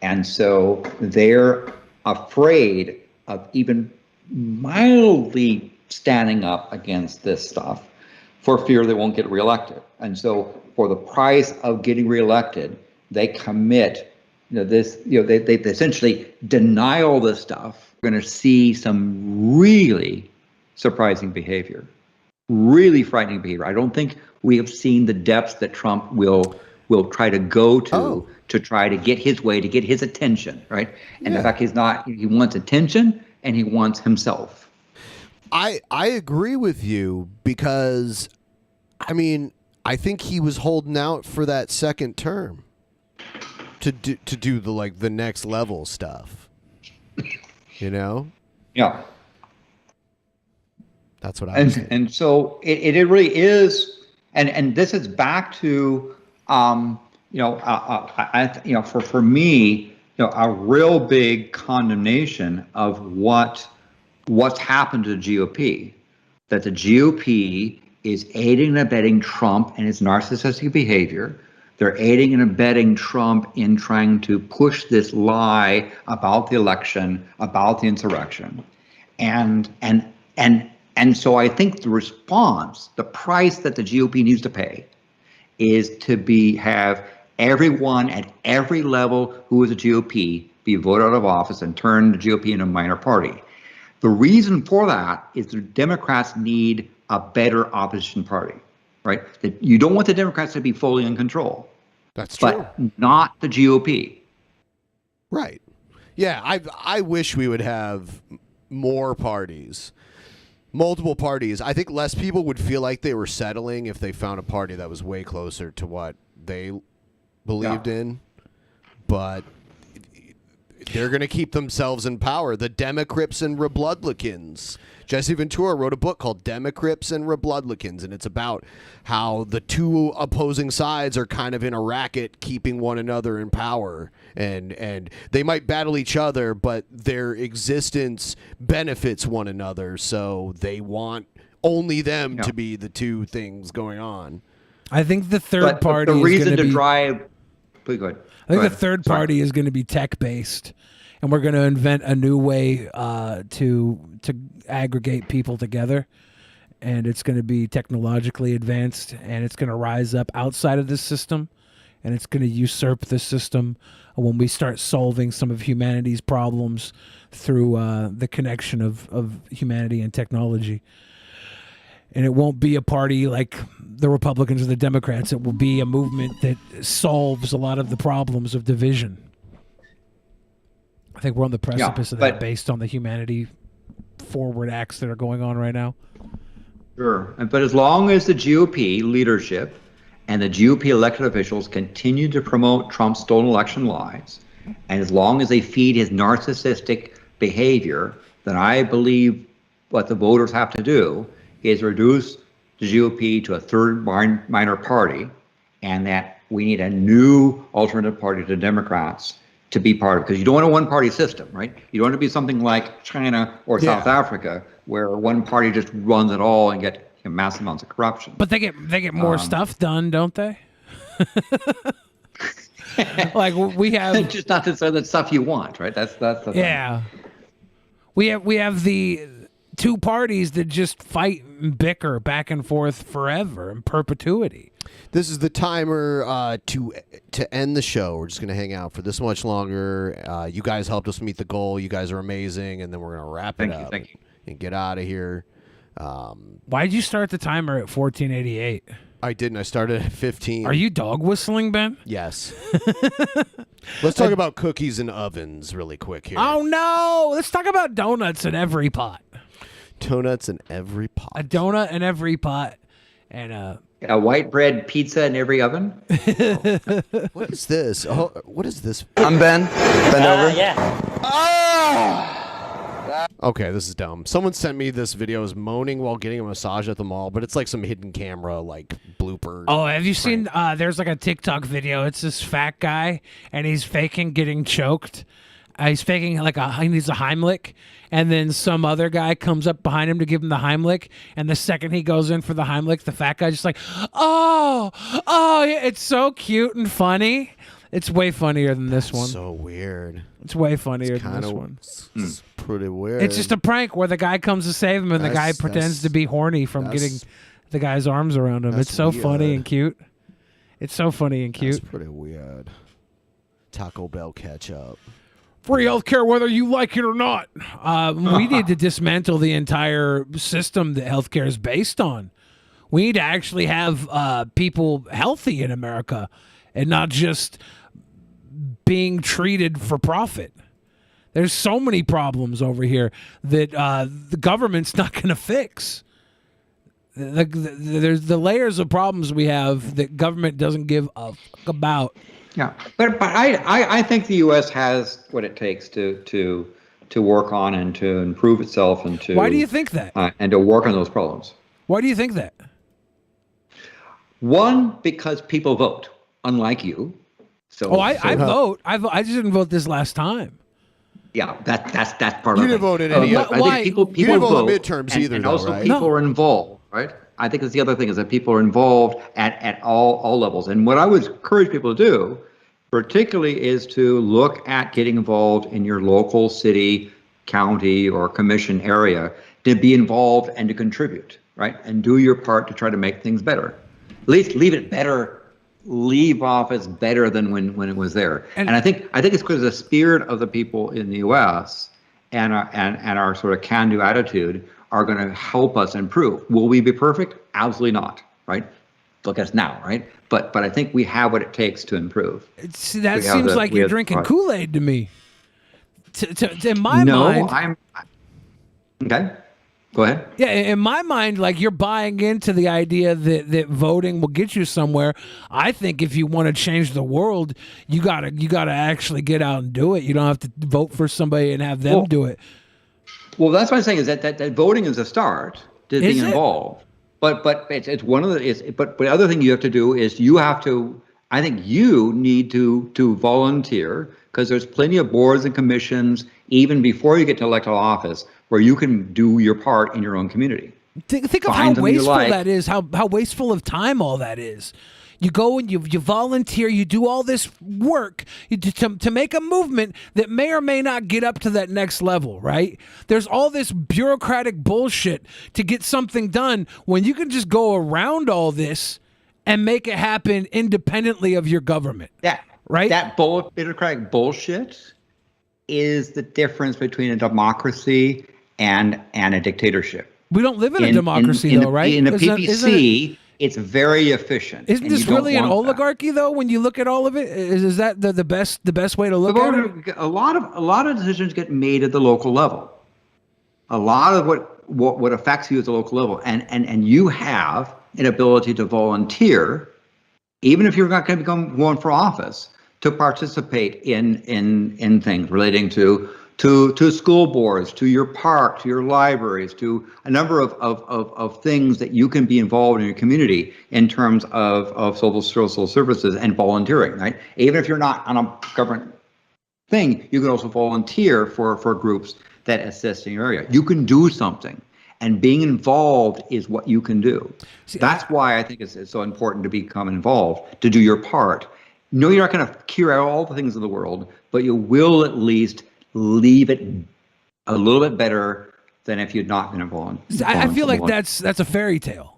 And so they're afraid of even mildly standing up against this stuff for fear they won't get reelected. And so for the price of getting reelected, they commit, they essentially deny all this stuff. We're going to see some really surprising behavior, really frightening behavior. I don't think we have seen the depths that Trump will try to go to try to get his way, to get his attention, right? And the fact he wants attention and he wants himself. I agree with you because, I mean, I think he was holding out for that second term to do the next level stuff. You know? Yeah. That's what I was saying. And so it really is. And this is back to, for me, a real big condemnation of what's happened to the GOP, that the GOP is aiding and abetting Trump and his narcissistic behavior. They're aiding and abetting Trump in trying to push this lie about the election, about the insurrection, and so I think the response, the price that the GOP needs to pay, is to have everyone at every level who is a GOP be voted out of office and turn the GOP into a minor party. The reason for that is the Democrats need a better opposition party, right? That you don't want the Democrats to be fully in control. That's true. But not the GOP. Right. Yeah, I wish we would have more parties. Multiple parties. I think less people would feel like they were settling if they found a party that was way closer to what they believed in. But they're going to keep themselves in power. The Democrats and Republicans. Jesse Ventura wrote a book called Democrats and Republicans, and it's about how the two opposing sides are kind of in a racket keeping one another in power. And they might battle each other, but their existence benefits one another, so they want only them to be the two things going on. I think the third party the is reason going to be, drive... Please go ahead. I think the third party is going to be tech-based, and we're going to invent a new way to aggregate people together, and it's going to be technologically advanced, and it's going to rise up outside of this system, and it's going to usurp the system when we start solving some of humanity's problems through the connection of humanity and technology. And it won't be a party like the Republicans or the Democrats. It will be a movement that solves a lot of the problems of division. I think we're on the precipice of that based on the humanity forward acts that are going on right now. Sure. But as long as the GOP leadership and the GOP elected officials continue to promote Trump's stolen election lies, and as long as they feed his narcissistic behavior, then I believe what the voters have to do is reduce the GOP to a third minor party, and that we need a new alternative party to Democrats to be part of, because you don't want a one-party system, right? You don't want to be something like China or South Africa, where one party just runs it all and get massive amounts of corruption. But they get more stuff done, don't they? Like we have just not to say that stuff you want, right? That's the thing. Yeah. We have the two parties that just fight and bicker back and forth forever in perpetuity. This is the timer to end the show. We're just going to hang out for this much longer. You guys helped us meet the goal. You guys are amazing, and then we're going to wrap it up and get out of here. Why did you start the timer at 1488? I didn't. I started at 15. Are you dog whistling, Ben? Yes. Let's talk about cookies and ovens really quick here. Oh, no. Let's talk about donuts in every pot. Donuts in every pot. A donut in every pot. And a white bread pizza in every oven. What is this? Oh, what is this? I'm Ben. Bend over. Yeah. Okay, this is dumb. Someone sent me this video. I was moaning while getting a massage at the mall, but it's like some hidden camera, like blooper. Oh, have you seen? There's like a TikTok video. It's this fat guy, and he's faking getting choked. He's faking he needs a Heimlich, and then some other guy comes up behind him to give him the Heimlich, and the second he goes in for the Heimlich, the fat guy's just like, oh, yeah. It's so cute and funny. It's way funnier than this one. So weird. It's way funnier than this one. It's pretty weird. It's just a prank where the guy comes to save him, and the guy pretends to be horny from getting the guy's arms around him. It's so funny and cute. It's so funny and cute. That's pretty weird. Taco Bell ketchup. Free healthcare, whether you like it or not. We need to dismantle the entire system that healthcare is based on. We need to actually have people healthy in America and not just being treated for profit. There's so many problems over here that the government's not going to fix. There's the layers of problems we have that government doesn't give a fuck about. Yeah, but I think the U.S. has what it takes to work on and to improve itself and to. Why do you think that? And to work on those problems. Why do you think that? One, because people vote, unlike you. So. I vote. I just didn't vote this last time. Yeah, that's part of it. You didn't vote in any. I think people you didn't vote vote in midterms either, and though, also right? people are involved, right? I think that's the other thing is that people are involved at all levels. And what I would encourage people to do, particularly, is to look at getting involved in your local city, county, or commission area, to be involved and to contribute, right? And do your part to try to make things better. At least leave it better. Leave office better than when it was there. And I think it's because the spirit of the people in the U.S. and our sort of can-do attitude are going to help us improve. Will we be perfect? Absolutely not, right? look at us now, right? But I think we have what it takes to improve. That seems like you're drinking Kool-Aid to me. In my mind, okay. Go ahead. Yeah, in my mind, like you're buying into the idea that voting will get you somewhere. I think if you want to change the world, you gotta actually get out and do it. You don't have to vote for somebody and have them do it. Well, that's what I'm saying is that voting is a start to being involved. But it's one of the but the other thing you have to do is you have to. I think you need to volunteer, because there's plenty of boards and commissions even before you get to elected office where you can do your part in your own community. Think of how wasteful that is, how wasteful of time all that is. You go and you volunteer, you do all this work to make a movement that may or may not get up to that next level, right? There's all this bureaucratic bullshit to get something done when you can just go around all this and make it happen independently of your government. Right? That bureaucratic bullshit is the difference between a democracy and a dictatorship. We don't live in a democracy, though, right? In the PPC, it's very efficient. Isn't this really an oligarchy, though? When you look at all of it, is that the best way to look at it? A lot of decisions get made at the local level. A lot of what affects you at the local level, and you have an ability to volunteer, even if you're not going to become one for office, to participate in things relating to school boards, to your park, to your libraries, to a number of things that you can be involved in your community in terms of social services and volunteering, right? Even if you're not on a government thing, you can also volunteer for groups that assist in your area. You can do something, and being involved is what you can do. That's why I think it's so important to become involved, to do your part. No, you're not going to cure out all the things in the world, but you will at least leave it a little bit better than if you'd not been involved. I feel like that's a fairy tale.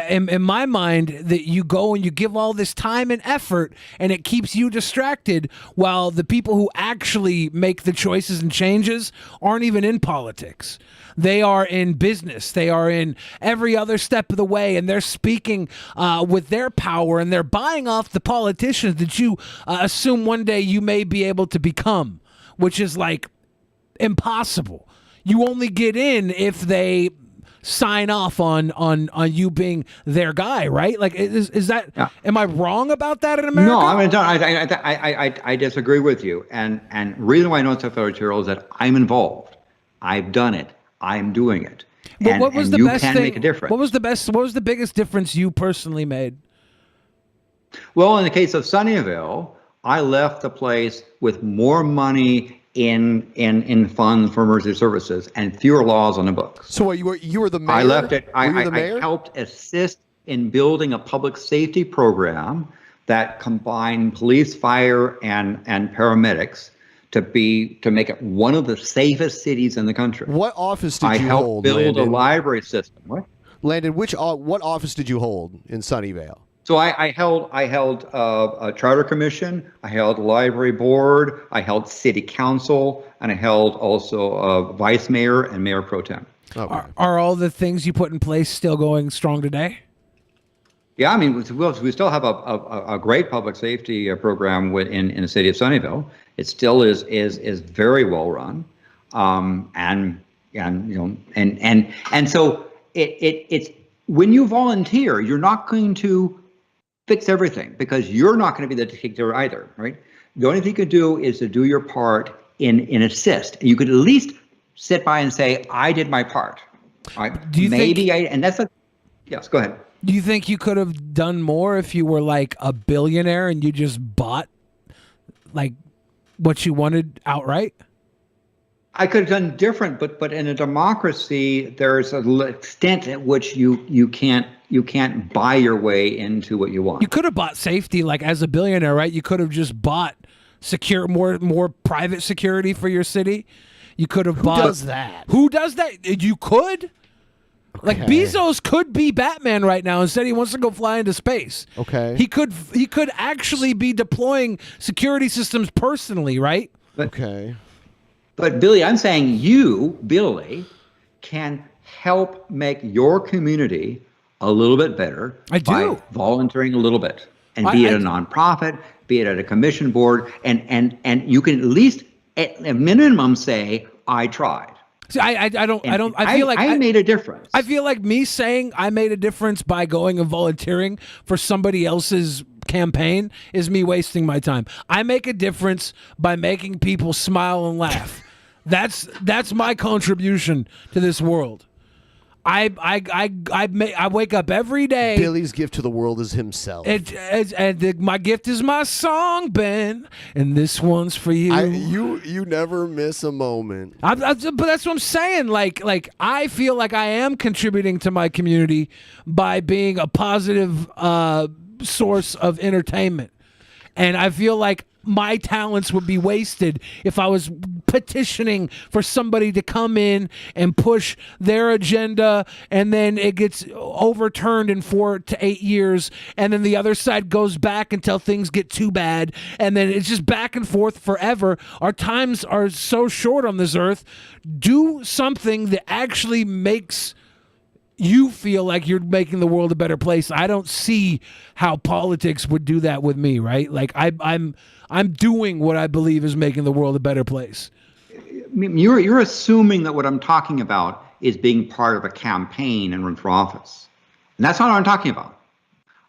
In my mind, that you go and you give all this time and effort, and it keeps you distracted, while the people who actually make the choices and changes aren't even in politics. They are in business. They are in every other step of the way, and they're speaking with their power, and they're buying off the politicians that you assume one day you may be able to become, which is like impossible. You only get in if they sign off on you being their guy, right? Like, is that? Yeah. Am I wrong about that in America? No, I disagree with you. And reason why I know it's a fairy tale is that I'm involved. I've done it. I'm doing it. But what was the best thing? Make a difference. What was the biggest difference you personally made? Well, in the case of Sunnyvale, I left the place with more money in funds for emergency services and fewer laws on the books. So you were the mayor? I left it. I helped assist in building a public safety program that combined police, fire, and paramedics to make it one of the safest cities in the country. What office did you hold, I helped build Landon? A library system. What? Landon, what office did you hold in Sunnyvale? So I held a charter commission, I held a library board, I held city council, and I held also a vice mayor and mayor pro tem. Okay. Are all the things you put in place still going strong today? Yeah, I mean, we still have a great public safety program in the city of Sunnyvale. It still is very well run, and so it's when you volunteer, you're not going to fix everything, because you're not going to be the dictator either, right? The only thing you could do is to do your part in assist. You could at least sit by and say, I did my part. Right? Do you yes, go ahead. Do you think you could have done more if you were like a billionaire and you just bought like what you wanted outright? I could have done different, but in a democracy, there's an extent at which you can't buy your way into what you want. You could have bought safety, like as a billionaire, right? You could have just bought more private security for your city. You could have bought. Who does that? Who does that? You could. Okay. Like Bezos could be Batman right now. Instead, he wants to go fly into space. Okay. He could actually be deploying security systems personally, right? Okay. But Billy, I'm saying you, Billy, can help make your community a little bit better by volunteering a little bit, and be it a nonprofit, be it at a commission board, and you can at least at a minimum say, I tried. See, I feel like I made a difference. I feel like me saying I made a difference by going and volunteering for somebody else's campaign is me wasting my time. I make a difference by making people smile and laugh. That's my contribution to this world. I wake up every day. Billy's gift to the world is himself. My gift is my song, Ben, and this one's for you. You never miss a moment. But that's what I'm saying. Like I feel like I am contributing to my community by being a positive source of entertainment, and I feel like my talents would be wasted if I was petitioning for somebody to come in and push their agenda, and then it gets overturned in 4 to 8 years, and then the other side goes back until things get too bad, and then it's just back and forth forever. Our times are so short on this earth. Do something that actually makes you feel like you're making the world a better place. I don't see how politics would do that with me, right? Like I'm doing what I believe is making the world a better place. You're assuming that what I'm talking about is being part of a campaign and run for office. And that's not what I'm talking about.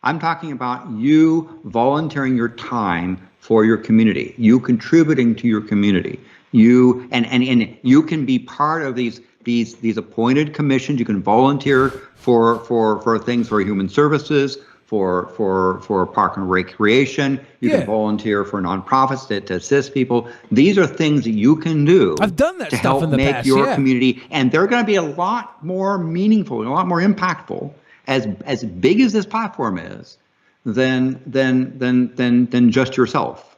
I'm talking about you volunteering your time for your community, you contributing to your community. You and you can be part of these appointed commissions. You can volunteer for things, for human services, for park and recreation. You can volunteer for nonprofits to assist people. These are things that you can do. I've done that to stuff help in the make past, your community, and they're going to be a lot more meaningful, a lot more impactful, as big as this platform is, than just yourself.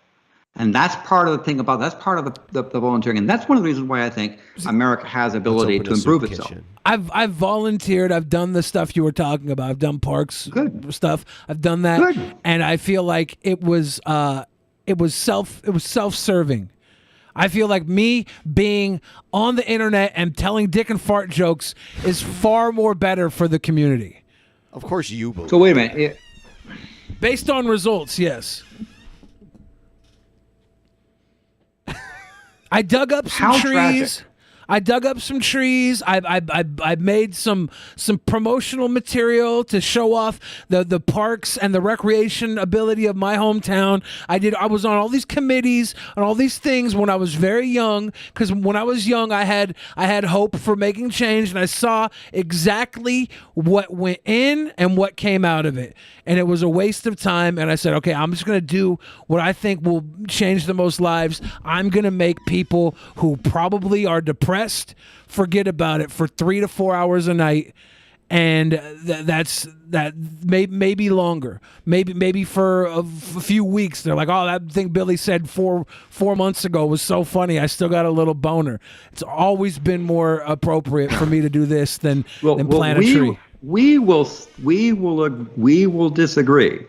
And that's part of the thing about, that's part of the volunteering. And that's one of the reasons why I think America has ability to improve itself. I've volunteered. I've done the stuff you were talking about. I've done parks stuff. I've done that. And I feel like it was self-serving. I feel like me being on the internet and telling dick and fart jokes is far more better for the community. Of course you believe. So wait a minute. Based on results, yes. I dug up some trees. Tragic. I dug up some trees. I made some promotional material to show off the parks and the recreation ability of my hometown. I was on all these committees and all these things when I was very young, because when I was young I had hope for making change, and I saw exactly what went in and what came out of it. And it was a waste of time, and I said, okay, I'm just going to do what I think will change the most lives. I'm going to make people who probably are depressed forget about it for 3 to 4 hours a night, and that's maybe longer, maybe for a few weeks. They're like, oh, that thing Billy said four months ago was so funny, I still got a little boner. It's always been more appropriate for me to do this than plant a tree. We will disagree,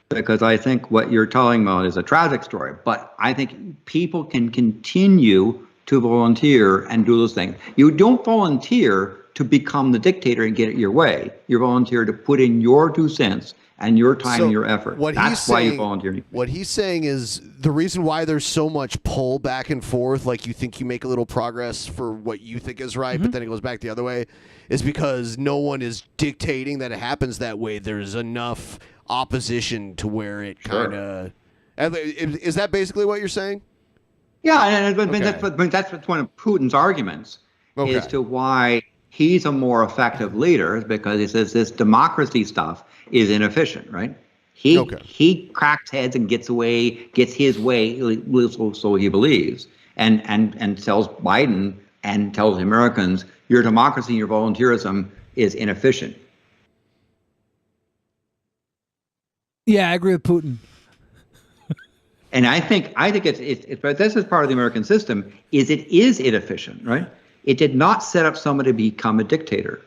because I think what you're telling about is a tragic story. But I think people can continue to volunteer and do those things. You don't volunteer to become the dictator and get it your way. You volunteer to put in your 2 cents and your time and your effort. That's why you volunteer. What he's saying is the reason why there's so much pull back and forth, like you think you make a little progress for what you think is right, but then it goes back the other way, is because no one is dictating that it happens that way. There's enough opposition to where it kind of... Is that basically what you're saying? Yeah, and that's one of Putin's arguments as to why he's a more effective leader, because he says this democracy stuff is inefficient, right? He cracks heads and gets his way, so he believes, and tells Biden and tells Americans, your democracy and your volunteerism is inefficient. Yeah, I agree with Putin. And I think it's but this is part of the American system, is it is inefficient, right? It did not set up somebody to become a dictator.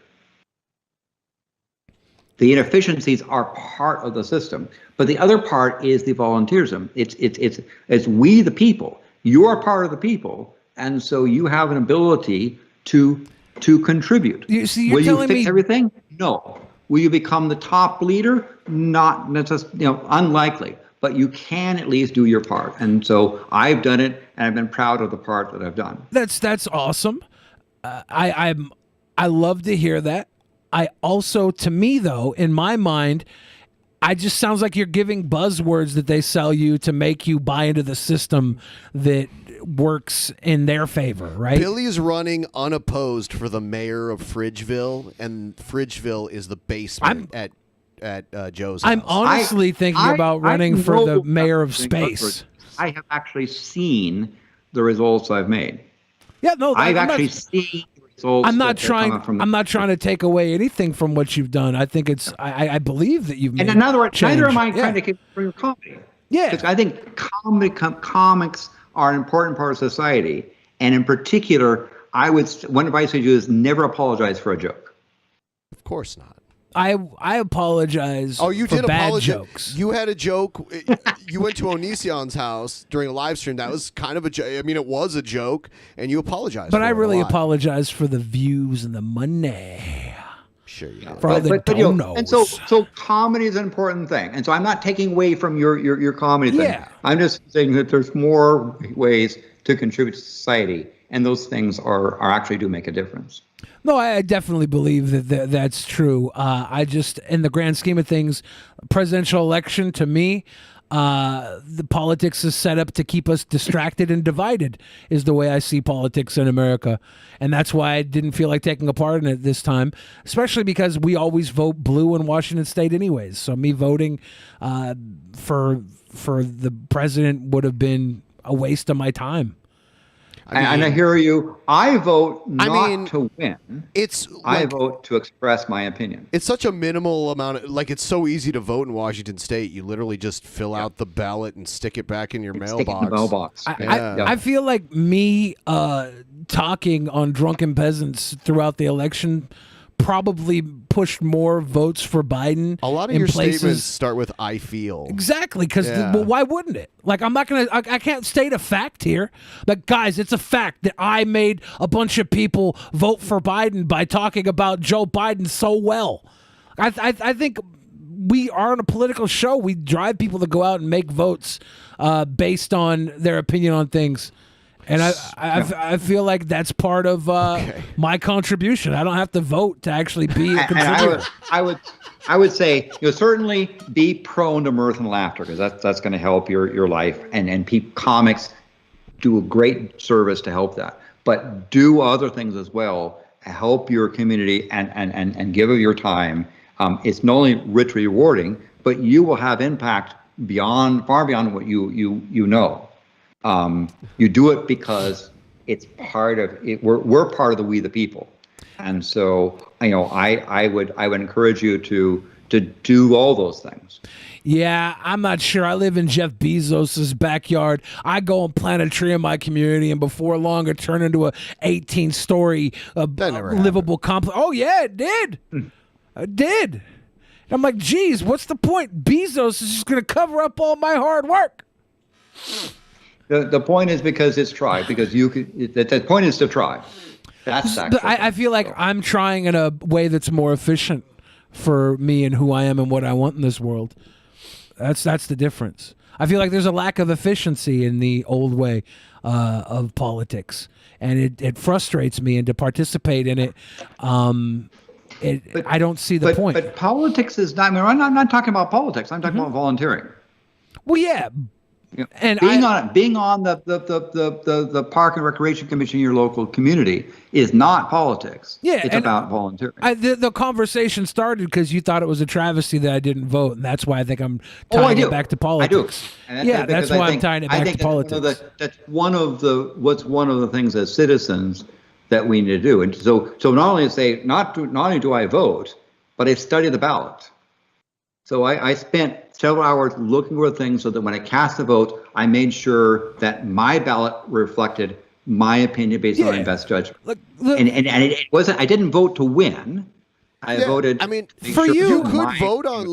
The inefficiencies are part of the system, but the other part is the volunteerism. It's we the people. You are part of the people, and so you have an ability to contribute. You're Will you telling fix me everything? No. Will you become the top leader? Not necessarily, unlikely. But you can at least do your part. And so I've done it, and I've been proud of the part that I've done. That's awesome. I love to hear that. I also, to me though, in my mind, I just sounds like you're giving buzzwords that they sell you to make you buy into the system that works in their favor, right? Billy's running unopposed for the mayor of Fridgeville, and Fridgeville is the basement at Joe's house. I'm honestly thinking about running for the mayor of space. I have actually seen the results I've made. Yeah, no, I've actually seen the results. I'm not trying to take away anything from what you've done. I think it's. I believe that you've made. And in other words, change. neither am I trying to keep for your comedy. Yeah, because I think comics are an important part of society, and in particular, one advice I do is never apologize for a joke. Of course not. I apologize. Oh, you for did bad apologize. jokes. You had a joke. You went to Onision's house during a live stream. That was kind of a joke. I mean, it was a joke, and you apologized. But for I it really a lot. apologize for the views and the money. Sure, you did. For all the donos. And so comedy is an important thing. And so I'm not taking away from your comedy thing. Yeah. I'm just saying that there's more ways to contribute to society, and those things are actually do make a difference. No, I definitely believe that that's true. I just, in the grand scheme of things, presidential election to me, the politics is set up to keep us distracted and divided, is the way I see politics in America. And that's why I didn't feel like taking a part in it this time, especially because we always vote blue in Washington State anyways. So me voting for the president would have been a waste of my time. And I hear you. I vote not to win. I vote to express my opinion. It's such a minimal amount of, it's so easy to vote in Washington State. You literally just fill out the ballot and stick it back in your mailbox. Stick it in the mailbox. I feel like me talking on Drunken Peasants throughout the election probably pushed more votes for Biden. A lot of your statements start with "I feel." Exactly, because well, why wouldn't it? Like, I'm not gonna. I can't state a fact here, but guys, it's a fact that I made a bunch of people vote for Biden by talking about Joe Biden so well. I think we are on a political show. We drive people to go out and make votes based on their opinion on things. And I feel like that's part of my contribution. I don't have to vote to actually be a contributor. And I would say certainly be prone to mirth and laughter, because that's going to help your life. And comics do a great service to help that. But do other things as well. Help your community and give of your time. It's not only richly rewarding, but you will have impact far beyond what you know. You do it because it's part of it. We're part of the we the people, and so I would encourage you to do all those things. Yeah, I'm not sure. I live in Jeff Bezos's backyard. I go and plant a tree in my community, and before long, it turned into a 18-story livable complex. Oh yeah, it did. It did. I'm like, geez, what's the point? Bezos is just going to cover up all my hard work. The point is because it's tried. Because the point is to try. That's actually. I feel like I'm trying in a way that's more efficient for me and who I am and what I want in this world. That's the difference. I feel like there's a lack of efficiency in the old way of politics, and it frustrates me. And to participate in it, I don't see the point. But politics is not. I mean, I'm not talking about politics. I'm talking about volunteering. Well, yeah. And being on the Park and Recreation Commission in your local community is not politics. Yeah, it's about volunteering. The conversation started because you thought it was a travesty that I didn't vote, and that's why I think I'm tying it back to politics. I do. That's why I'm tying it back to politics. That's one of the things as citizens that we need to do. And so not only do I vote, but I study the ballot. So I spent several hours looking for things so that when I cast a vote, I made sure that my ballot reflected my opinion based on my best judgment. And it wasn't. I didn't vote to win. I voted. I mean, for you could vote on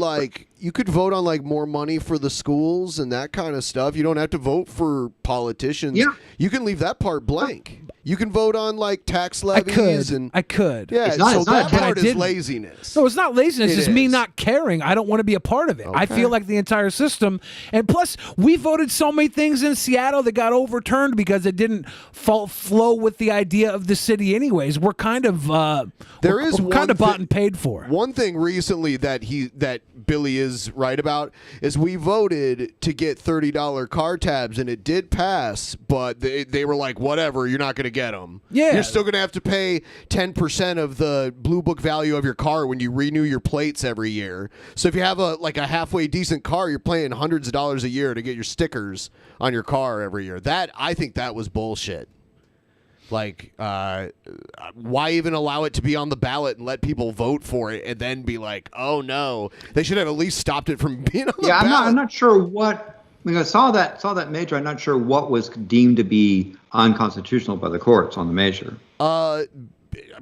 you could vote on like more money for the schools and that kind of stuff. You don't have to vote for politicians. Yeah. You can leave that part blank. You can vote on like tax levies I could. Yeah, It's not- so it's not that a part is didn't. laziness. No, it's not laziness. It It's me is. not caring. I don't want to be a part of it. I feel like the entire system. And plus, we voted so many things in Seattle that got overturned because it didn't flow with the idea of the city. Anyways, we're kind of we're kind of bought and paid for. One thing recently that Billy is right about is we voted to get $30 car tabs and it did pass, but they were like, whatever, you're not going to get them. Yeah. You're still going to have to pay 10% of the Blue Book value of your car when you renew your plates every year. So if you have a halfway decent car, you're paying hundreds of dollars a year to get your stickers on your car every year. I think that was bullshit. Like, why even allow it to be on the ballot and let people vote for it and then be like, oh no, they should have at least stopped it from being on the ballot. I'm not sure what. I mean, I saw that measure. I'm not sure what was deemed to be unconstitutional by the courts on the measure.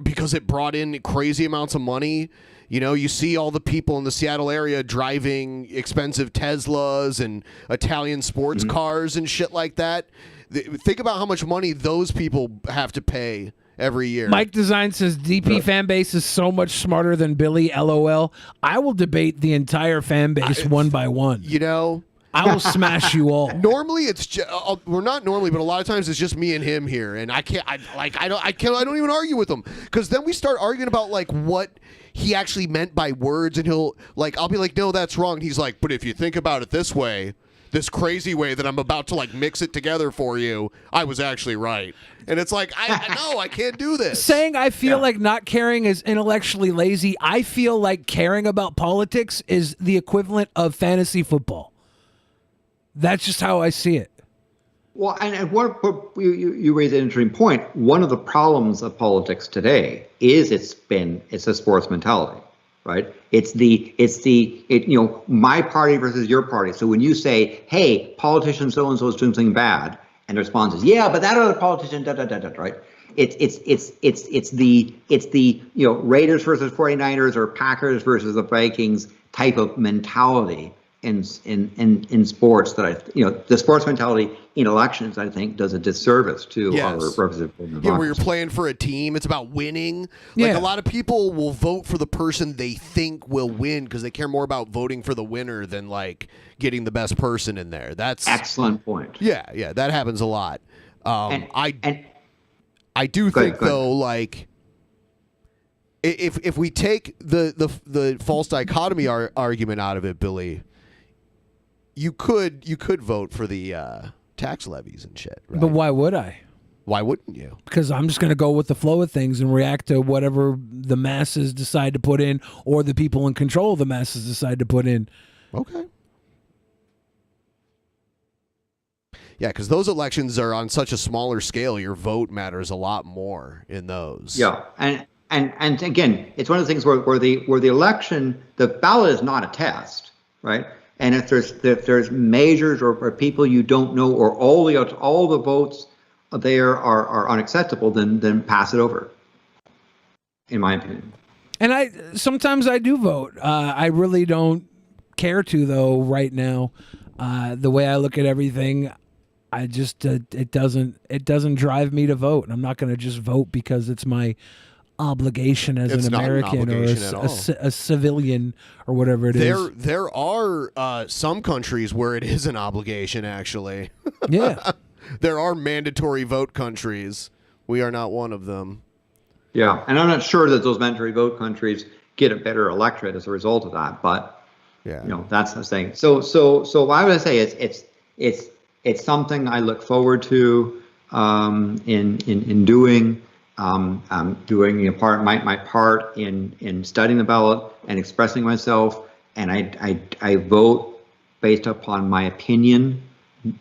Because it brought in crazy amounts of money. You know, you see all the people in the Seattle area driving expensive Teslas and Italian sports cars and shit like that. Think about how much money those people have to pay every year. Mike Design says DP fan base is so much smarter than Billy. LOL. I will debate the entire fan base one by one. You know, I will smash you all. Normally, it's we're not normally, but a lot of times it's just me and him here, and I don't even argue with him because then we start arguing about like what he actually meant by words, and I'll be like, no, that's wrong. And he's like, but if you think about it this way, this crazy way that I'm about to like mix it together for you, I was actually right. And it's like, I can't do this. Saying I feel like not caring is intellectually lazy. I feel like caring about politics is the equivalent of fantasy football. That's just how I see it. Well, and what you raise an interesting point. One of the problems of politics today is it's a sports mentality, right? It's my party versus your party. So when you say, hey, politician so and so is doing something bad, and the response is, yeah, but that other politician, right? It's the Raiders versus 49ers or Packers versus the Vikings type of mentality in sports that the sports mentality in elections, I think, does a disservice to our representative democracy. Yeah, where you're playing for a team, it's about winning. Like a lot of people will vote for the person they think will win because they care more about voting for the winner than like getting the best person in there. That's excellent point. Yeah, that happens a lot. I do think though, like if we take the false dichotomy argument out of it, Billy, you could vote for the tax levies and shit, right? But why would I? Why wouldn't you? Because I'm just going to go with the flow of things and react to whatever the masses decide to put in or the people in control of the masses decide to put in. Okay. Yeah, because those elections are on such a smaller scale. Your vote matters a lot more in those. Yeah, and again, it's one of the things where the election, the ballot is not a test, right? And if there's measures or people you don't know or all the votes there are unacceptable, then pass it over, in my opinion. And sometimes I do vote. I really don't care to though right now. The way I look at everything, I just it doesn't drive me to vote. And I'm not going to just vote because it's my obligation as an American or a civilian or whatever it is. There are some countries where it is an obligation, actually. Yeah. There are mandatory vote countries. We are not one of them. Yeah, and I'm not sure that those mandatory vote countries get a better electorate as a result of that, but that's the thing. So I would say it's something I look forward to in doing. Doing my part in studying the ballot and expressing myself, and I vote based upon my opinion,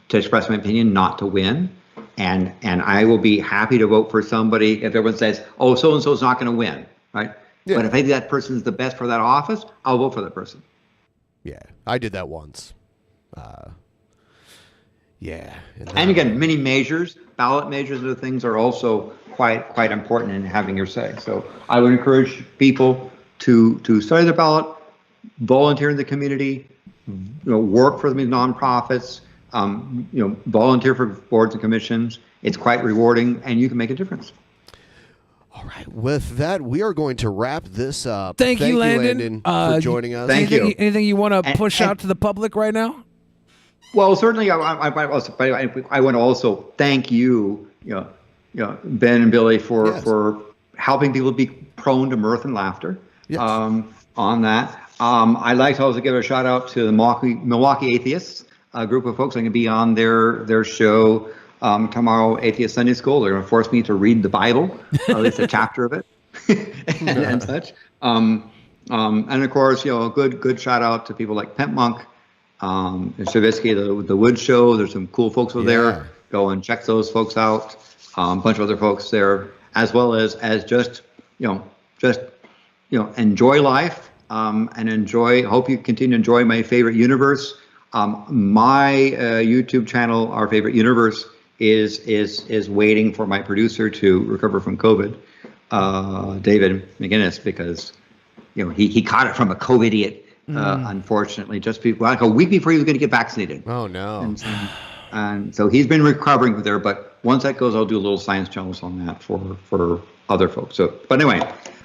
to express my opinion, not to win, and I will be happy to vote for somebody if everyone says, oh, so and so is not going to win, right? Yeah. But if I think that person is the best for that office, I'll vote for that person. Yeah, I did that once. Yeah, and again, many measures, ballot measures, of things are also quite important in having your say. So I would encourage people to study the ballot, volunteer in the community, work for these nonprofits, volunteer for boards and commissions. It's quite rewarding, and you can make a difference. All right. With that, we are going to wrap this up. Thank you, Landon, for joining us. Thank you. Anything you want to push out to the public right now? Well, certainly, I want to also thank you, Ben and Billy, for helping people be prone to mirth and laughter. Yes. On that, I'd like to also give a shout out to the Milwaukee Atheists, a group of folks. I'm going to be on their show tomorrow, Atheist Sunday School. They're going to force me to read the Bible, or at least a chapter of it, and such. And of course, a good shout out to people like Pimp Monk. And Stravinsky, the Wood Show. There's some cool folks over there. Go and check those folks out. A bunch of other folks there, as well as just enjoy life and hope you continue to enjoy my favorite universe. My YouTube channel, Our Favorite Universe, is waiting for my producer to recover from COVID, David McGinnis, because he caught it from a COVID idiot. Unfortunately, just like a week before he was going to get vaccinated. Oh no! And so he's been recovering there. But once that goes, I'll do a little science channels on that for other folks. So, but anyway,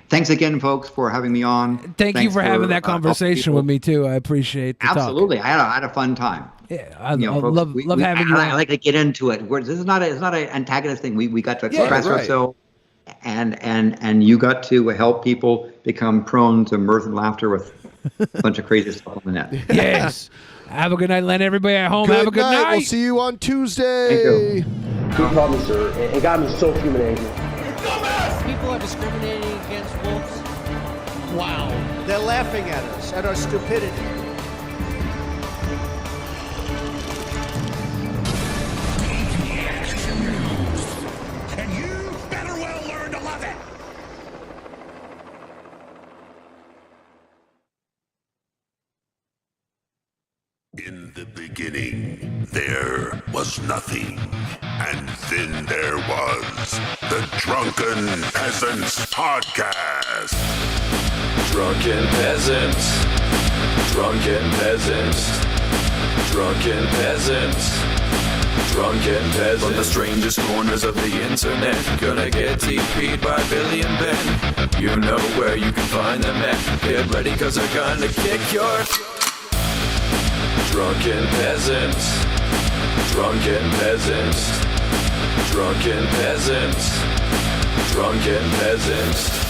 thanks again, folks, for having me on. Thanks you for having that conversation with me too. I appreciate the Absolutely, talk. I had a fun time. Yeah, I love having you. I like to get into it. This is not an antagonist thing. We got to express ourselves. And you got to help people become prone to mirth and laughter with a bunch of crazy stuff on the net. Yes. Have a good night, Len. Everybody at home, have a good night. We'll see you on Tuesday. Thank you. He called me sir. It got me so human angry. People are discriminating against wolves. Wow. They're laughing at us, at our stupidity. And you better well learn to love it. In the beginning, there was nothing. And then there was the Drunken Peasants Podcast. Drunken Peasants. Drunken Peasants. Drunken Peasants. Drunken Peasants. From the strangest corners of the internet, gonna get TP'd by Billy and Ben. You know where you can find them at. Get ready, cause they're gonna kick your... Drunken Peasants. Drunken Peasants. Drunken Peasants. Drunken Peasants.